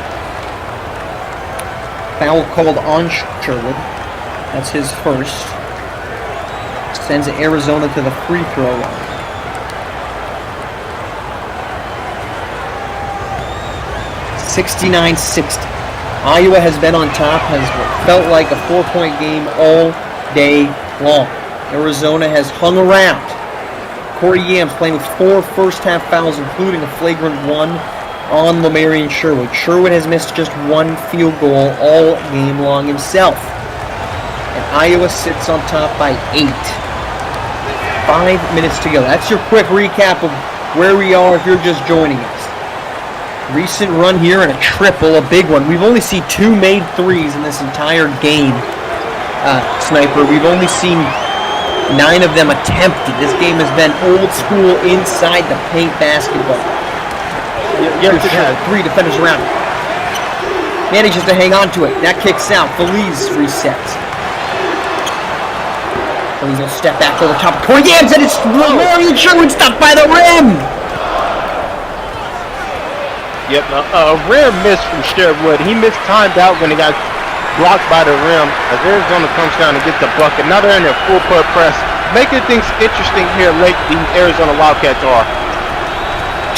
Foul called on Sherwood. That's his first. Sends Arizona to the free throw line. 69-60. Iowa has been on top, has felt like a 4-point game all day long. Arizona has hung around. Corey Yams playing with 4 first-half fouls, including a flagrant one on Lemarian Sherwood. Sherwood has missed just 1 field goal all game long himself. And Iowa sits on top by 8. 5 minutes to go. That's your quick recap of where we are if you're just joining us. Recent run here and a triple, a big one. We've only seen 2 made threes in this entire game. Sniper, we've only seen 9 of them attempted. This game has been old school inside the paint basketball. Here's 3 defenders around. Manages to hang on to it. That kicks out. Feliz resets. Feliz will step back over top of Corey Yams, and it's Lemarian Sherwood stopped by the rim. Yep, a rim miss from Sherwood. He mistimed out when he got blocked by the rim. As Arizona comes down and gets the bucket. Now they're in their full court press. Making things interesting here late, these Arizona Wildcats are.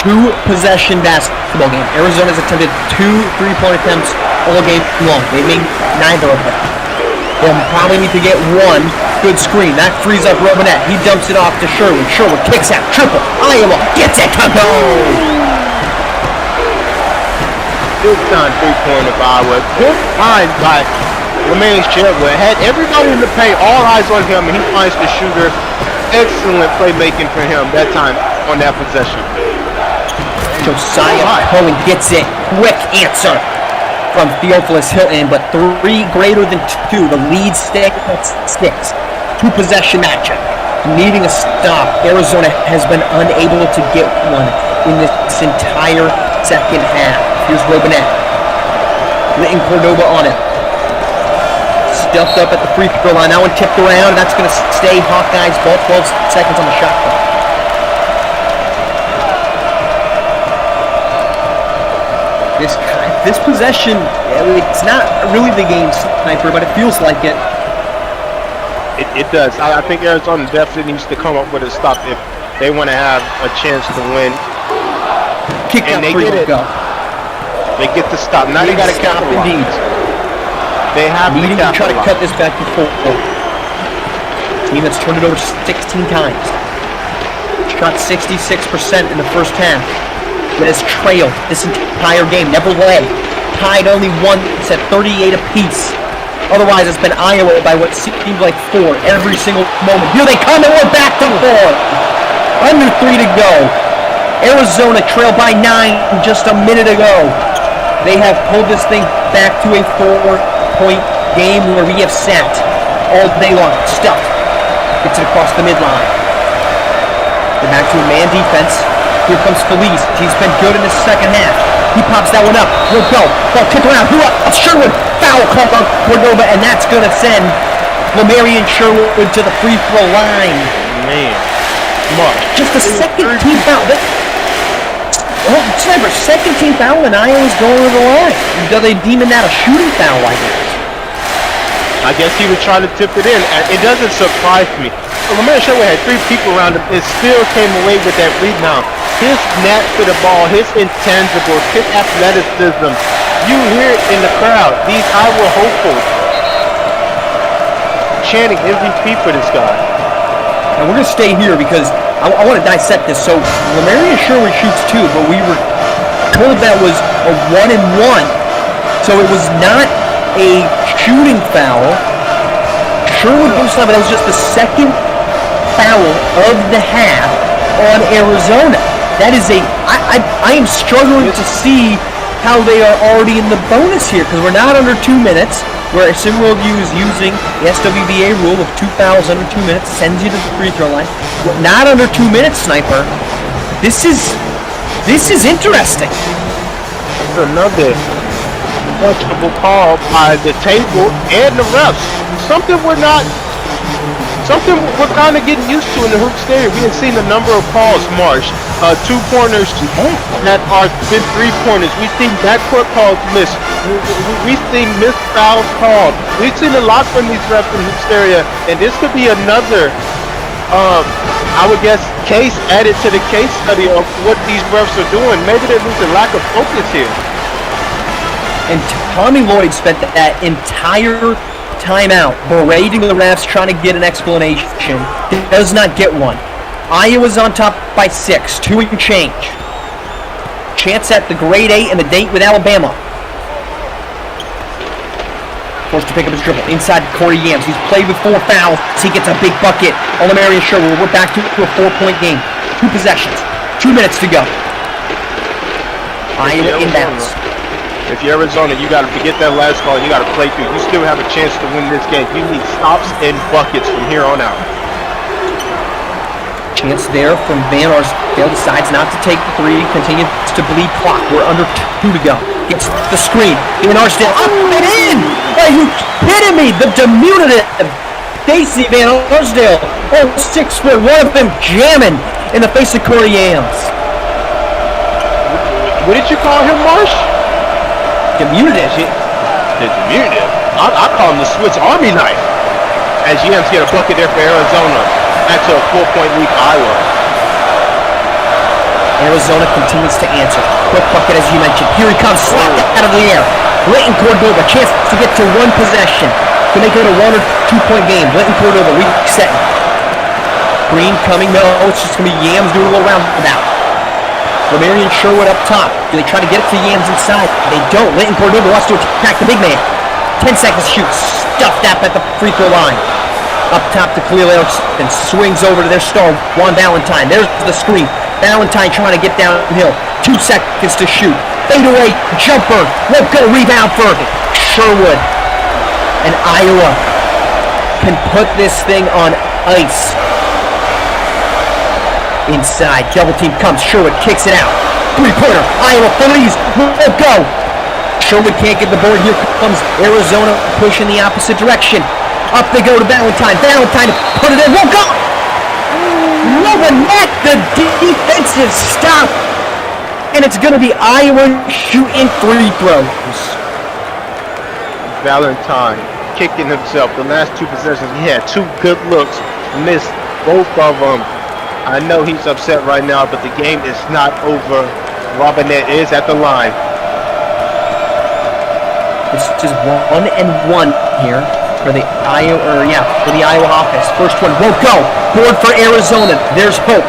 2-possession basketball game. Arizona's attempted 2 3-point attempts all game long. They made neither of them. They'll probably need to get 1 good screen. That frees up Robinette. He dumps it off to Sherwood. Sherwood kicks out. Triple. Iowa gets it to go. Big time 3-pointer by Iowa. Good find by Lemarian Sherwood. Had everybody in the paint, all eyes on him, and he finds the shooter. Excellent playmaking for him that time on that possession. Josiah Cohen gets it. Quick answer from Theophilus Hilton, but 3 greater than 2. The lead sticks. 2-possession matchup. Needing a stop. Arizona has been unable to get one in this entire second half. Here's Robinette. Litton Cordova on it. Stuffed up at the free throw line. That one tipped around. That's going to stay Hawkeyes ball. 12 seconds on the shot clock. This possession, it's not really the game, Sniper, but it feels like it. It does. I think Arizona definitely needs to come up with a stop if they want to have a chance to win. Kick out free to go. They get the stop. Now they got to capitalize. They have needing to try to cut this back to 4. Team that's turned it over 16 times. Shot 66% in the first half. But has trailed this entire game. Never led. Tied only once at 38 apiece. Otherwise, it's been Iowa by what seemed like 4 every single moment. Here they come, and we're back to 4. Under 3 to go. Arizona trailed by 9 just a minute ago. They have pulled this thing back to a 4-point game where we have sat all day long. Stuffed. Gets it across the midline. They're back to a man defense. Here comes Feliz. He's been good in the second half. He pops that one up. He'll go. Ball kicked around. Who up? Sherwood. Foul called on Cordova, and that's going to send Lamarian Sherwood to the free throw line. Man. Mark. Just the second team foul. Sniper, second team foul, and Iowa's going to the line. Are they deeming that a shooting foul like that? I guess he was trying to tip it in. It doesn't surprise me. Lamarian Sherwood had 3 people around him and still came away with that rebound. His knack for the ball, his intangibles, his athleticism. You hear it in the crowd. These Iowa hopefuls chanting MVP for this guy. And we're going to stay here because I want to dissect this. So Lamarian Sherwood shoots 2, but we were told that was a 1-and-1. So it was not a shooting foul. Sherwood post line, but that was just the second foul of the half on Arizona. That is I am struggling to see how they are already in the bonus here because we're not under 2 minutes. Where SimWorld is using the SWBA rule of 2 fouls under 2 minutes, sends you to the free throw line. We're not under 2 minutes, Sniper. This is interesting. It's another questionable call by the table and the refs. Something we're kind of getting used to in the Hoop Stadium. We have seen a number of calls, Marsh. 2-pointers that are been 3-pointers. We've seen backcourt calls missed. We've seen missed fouls called. We've seen a lot from these refs in Hoop Stadium, and this could be another, I would guess, case added to the case study of what these refs are doing. Maybe there's a lack of focus here. And Tommy Lloyd spent that entire timeout berating the refs, trying to get an explanation. Does not get one. Iowa's on top by 6, 2 and change. Chance at the grade 8 and the date with Alabama. Forced to pick up his dribble inside Corey Yams. He's played with 4 fouls. He gets a big bucket on Lamarian Sherwood. We're back to a 4-point game. 2 possessions. 2 minutes to go. Iowa inbounds. If you're Arizona, you got to forget that last call. You got to play through. You still have a chance to win this game. You need stops and buckets from here on out. Chance there from Van Arsdale. Decides not to take the 3. Continues to bleed clock. We're under 2 to go. Gets the screen. Van Arsdale up and in! Are you kidding me? The diminutive Stacey Van Arsdale. Oh, 6 foot. One of them jamming in the face of Corey Yams. What did you call him, Marsh? Diminutive. The diminutive. I call him the Swiss Army knife. As Yams get a bucket there for Arizona. Back to a 4-point lead for Iowa. Arizona continues to answer. Quick bucket, as you mentioned. Here he comes, slapped out of the air. Leighton Cordova, chance to get to 1 possession. To make it a 1 or 2-point game. Leighton Cordova resetting. Green coming. No, it's just going to be Yams doing a little roundabout. Lamarian Sherwood up top. Do they try to get it to Yams inside? They don't. Leighton Cordova wants to attack the big man. 10 seconds to shoot. Stuffed up at the free throw line. Up top to Khalil Erickson. Swings over to their star, Juan Valentine. There's the screen. Valentine trying to get downhill. 2 seconds to shoot. Fadeaway jumper. Won't go. Rebound for Sherwood. And Iowa can put this thing on ice. Inside. Double team comes. Sherwood kicks it out. 3-pointer. Iowa Phillies. Won't go. Sherwood can't get the board. Here comes Arizona pushing the opposite direction. Up they go to Valentine. Valentine to put it in. Won't go. Loving that. The defensive stop. And it's going to be Iowa shooting free throws. Valentine kicking himself. The last 2 possessions, he had 2 good looks. Missed both of them. I know he's upset right now, but the game is not over. Robinette is at the line. It's just 1-1 here for the Iowa offense. First one won't go. Board for Arizona. There's hope.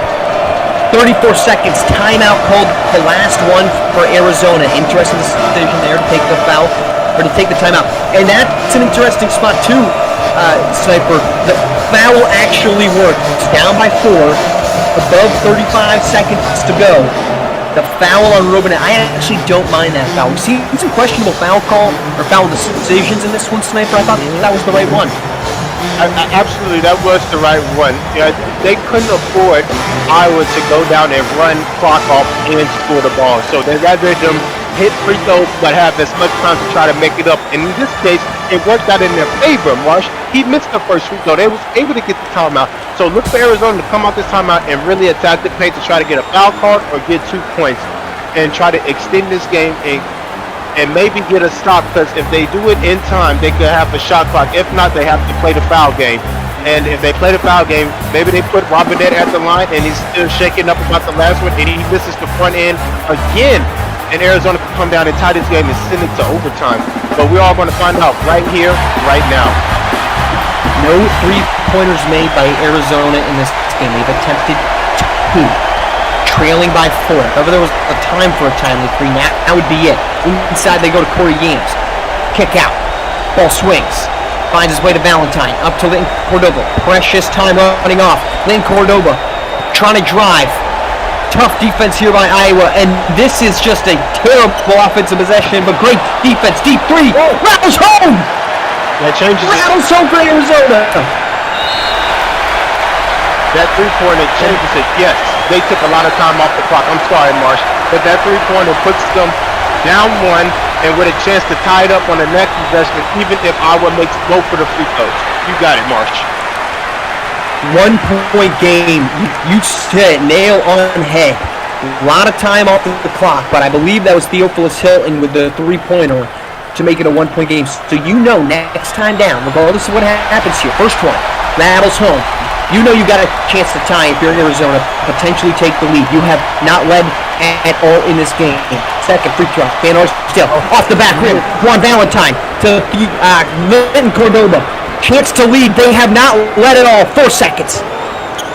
34 seconds. Timeout called the last one for Arizona. Interesting decision there to take the foul or to take the timeout. And that's an interesting spot too, Sniper. The foul actually worked. It's down by 4. Above 35 seconds to go. The foul on Robinette. I actually don't mind that foul. We've seen some questionable foul call or foul decisions in this one, Sniper. I thought that was the right one. Absolutely, that was the right one. Yeah, they couldn't afford Iowa to go down and run clock off and score the ball. So they rather them hit free throws but have as much time to try to make it up. And in this case, it worked out in their favor, Marsh. He missed the first free throw. They was able to get the timeout. So look for Arizona to come out this timeout and really attack the paint to try to get a foul card or get 2 points and try to extend this game and maybe get a stop, because if they do it in time, they could have a shot clock. If not, they have to play the foul game. And if they play the foul game, maybe they put Robinette at the line and he's still shaking up about the last one and he misses the front end again. And Arizona can come down and tie this game and send it to overtime. But we're all going to find out right here, right now. No three-pointers made by Arizona in this game. They've attempted 2. Trailing by 4. However, there was a time for a timely 3. That would be it. Inside, they go to Corey Yams. Kick out. Ball swings. Finds his way to Valentine. Up to Linton Cordova. Precious time running off. Linton Cordova trying to drive. Tough defense here by Iowa. And this is just a terrible offensive possession, but great defense. Deep 3. Rattles home! That changes it. Rattles home for Arizona. That 3-pointer changes it, yes. They took a lot of time off the clock. I'm sorry, Marsh. But that 3-pointer puts them down 1 and with a chance to tie it up on the next possession, even if Iowa makes both of the free throws. You got it, Marsh. 1-point game. You said nail on head. A lot of time off the clock, but I believe that was Theophilus Hilton with the 3-pointer to make it a 1-point game. So you know next time down, regardless of what happens here, first one, rattles home. You know you got a chance to tie if you're in Arizona, potentially take the lead. You have not led at all in this game. Second free throw. Van Arsdale off the back rim. Juan Valentine to Linton Cordova. Chance to lead. They have not led at all. 4 seconds.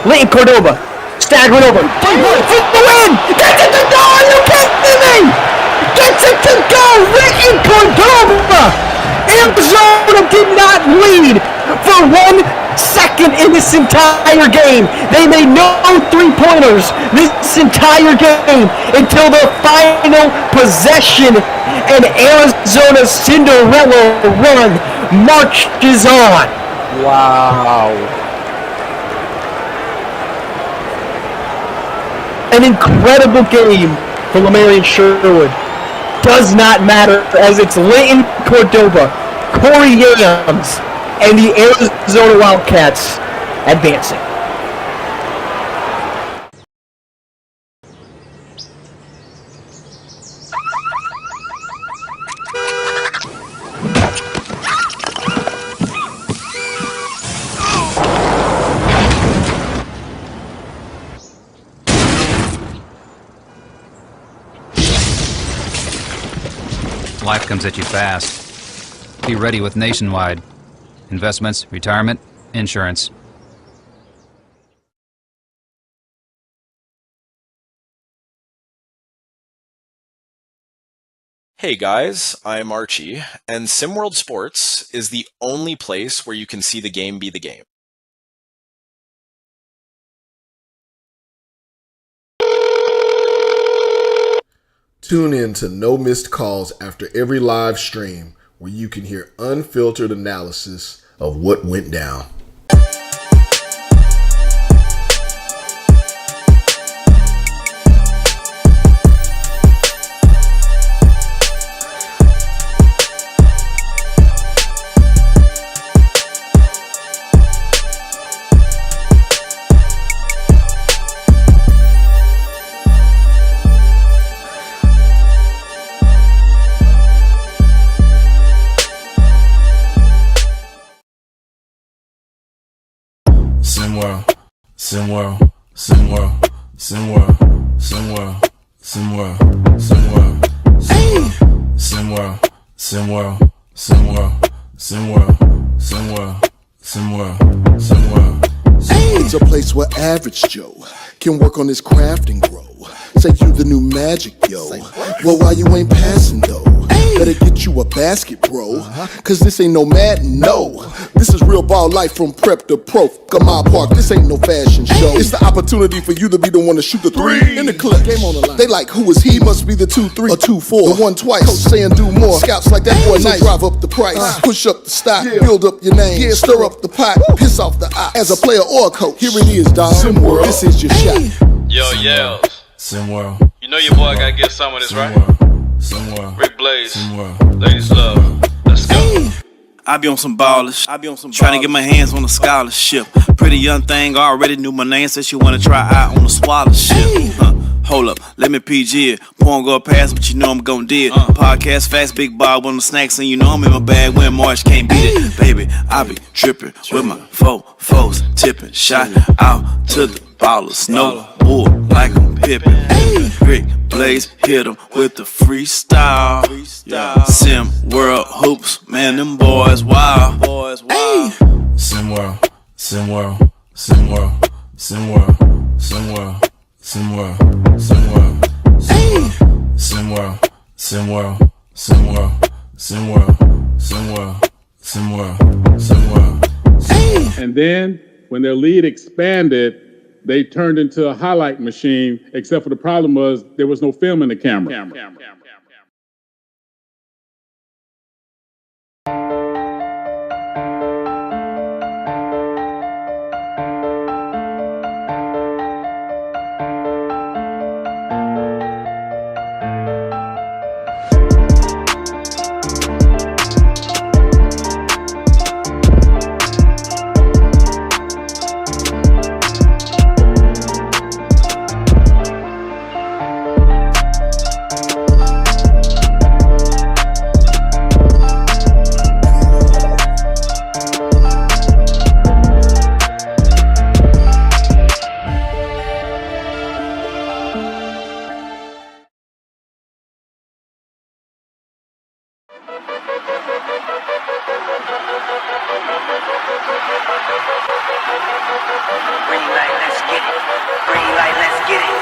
Linton Cordova staggering over. For the win! Gets it to go! Are you kidding me? Gets it to go! Linton Cordova! Arizona did not lead for 1 second in this entire game. They made no 3-pointers this entire game until the final possession, and Arizona's Cinderella run marches on. Wow. An incredible game for Lamarian Sherwood. Does not matter, as it's Linton Cordova, Corey Yams, and the Arizona Wildcats advancing. Life comes at you fast. Be ready with Nationwide. Investments, retirement, insurance. Hey guys, I'm Archie, and SimWorld Sports is the only place where you can see the game be the game. Tune in to No Missed Calls after every live stream, where you can hear unfiltered analysis of what went down. SimWorld, SimWorld, SimWorld, SimWorld, SimWorld, SimWorld, SimWorld, SimWorld, SimWorld, SimWorld, SimWorld, SimWorld, SimWorld, SimWorld. It's a place where average Joe can work on his craft and grow. Say you the new magic, yo. Well, why you ain't passing though? Better get you a basket, bro. Cause this ain't no Madden, no. This is real ball life from prep to pro. Gamar Park, this ain't no fashion show. It's the opportunity for you to be the one to shoot the three. In the clip, game on the line. They like, who is he? Must be the 2-3 or 2-4. The one twice. Coach saying do more. Scouts like that boy nice. So drive up the price. Push up the stock. Build up your name. Stir up the pot. Piss off the eye. As a player or a coach, here it is, dog. SimWorld. This is your shot. Yo, yells. SimWorld. You know your boy gotta get some of this, right? SimWorld. Rick Blaze. SimWorld. Ladies love. Let's go. I be on some ballers, trying to get my hands on a scholarship. Pretty young thing already knew my name, said she wanna try out on a scholarship. Hold up, let me PG it. Porn go past, but you know I'm gon' do it. Podcast fast, big Bob on the snacks, and you know I'm in my bag when March can't beat it. Baby, I be trippin' with my foes, tippin', shot out to the ballers. No bull like I'm Pippin'. Rick Blaze hit him with the freestyle. SimWorld hoops, man, them boys wild. SimWorld. SimWorld. SimWorld. SimWorld. SimWorld. SimWorld. SimWorld. SimWorld. SimWorld. SimWorld. SimWorld. SimWorld. SimWorld. And then when their lead expanded, they turned into a highlight machine, except for the problem was there was no film in the camera. Green light, let's get it. Green light, let's get it.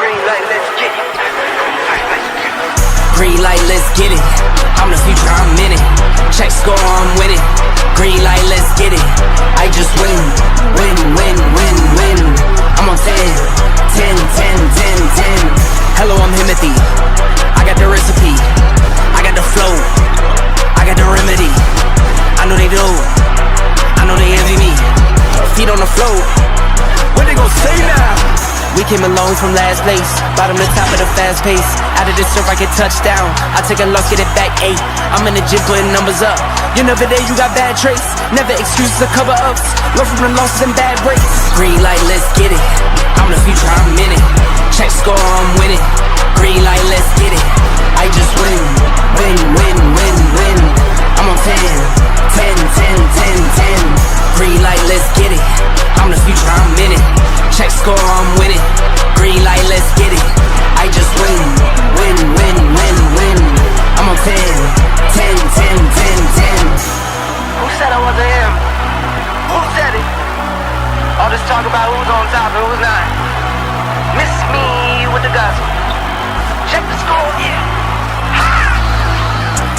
Green light, let's get it. Green light, let's get it. I'm the future, I'm in it. Check score, I'm winning. Green light, let's get it. I just win. Win, win, win, win. I'm on 10. 10, 10, 10, 10. Hello, I'm Himothy. I got the recipe. I got the flow. I got the remedy. I know they do. I know they envy me. Feet on the floor. What they gon' say now? We came along from last place, bottom to top of the fast pace. Out of this surf, I get touchdown. I take a loss, get it back 8. I'm in the gym putting numbers up. You never there, you got bad traits. Never excuses or cover ups. Learn from the losses and bad breaks. Green light, let's get it. I'm the future, I'm in it. Check score, I'm winning. Green light, let's get it. I just win. Win, win, win, win. I'm on 10. 10, 10, 10, 10. Green light, let's get it. I'm the future, I'm in it. Check score, I'm winning. Green light, let's get it. I just win. Win, win, win, win. I'm on 10. 10, 10, 10, 10. Who said I wasn't him? Who said it? All this talk about who's on top and who's not. Miss me with the gospel. Check the score, yeah.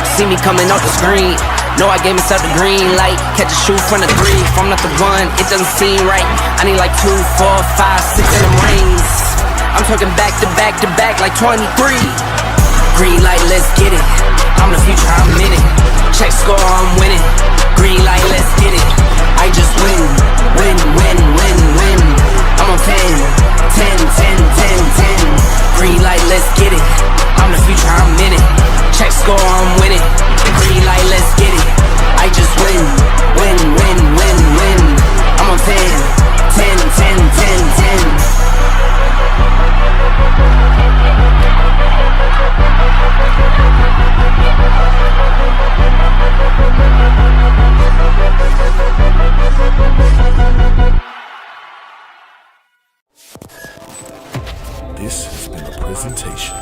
See me coming off the screen. Know I gave myself the green light. Catch a shoe from the 3. If I'm not the one, it doesn't seem right. I need like 2, 4, 5, 6 in them rings. I'm talking back to back to back like 23. Green light, let's get it. I'm the future, I'm in it. Check score, I'm winning. Green light, let's get it. I just win. Win, win, win, win. I'm on 10. 10, 10, 10, 10. Green light, let's get it. I'm the future, I'm in it. Check score, I'm winning. Green light, let's get it. I just win. Win, win, win, win. I'm on 10. 10, 10, 10, 10. This has been a presentation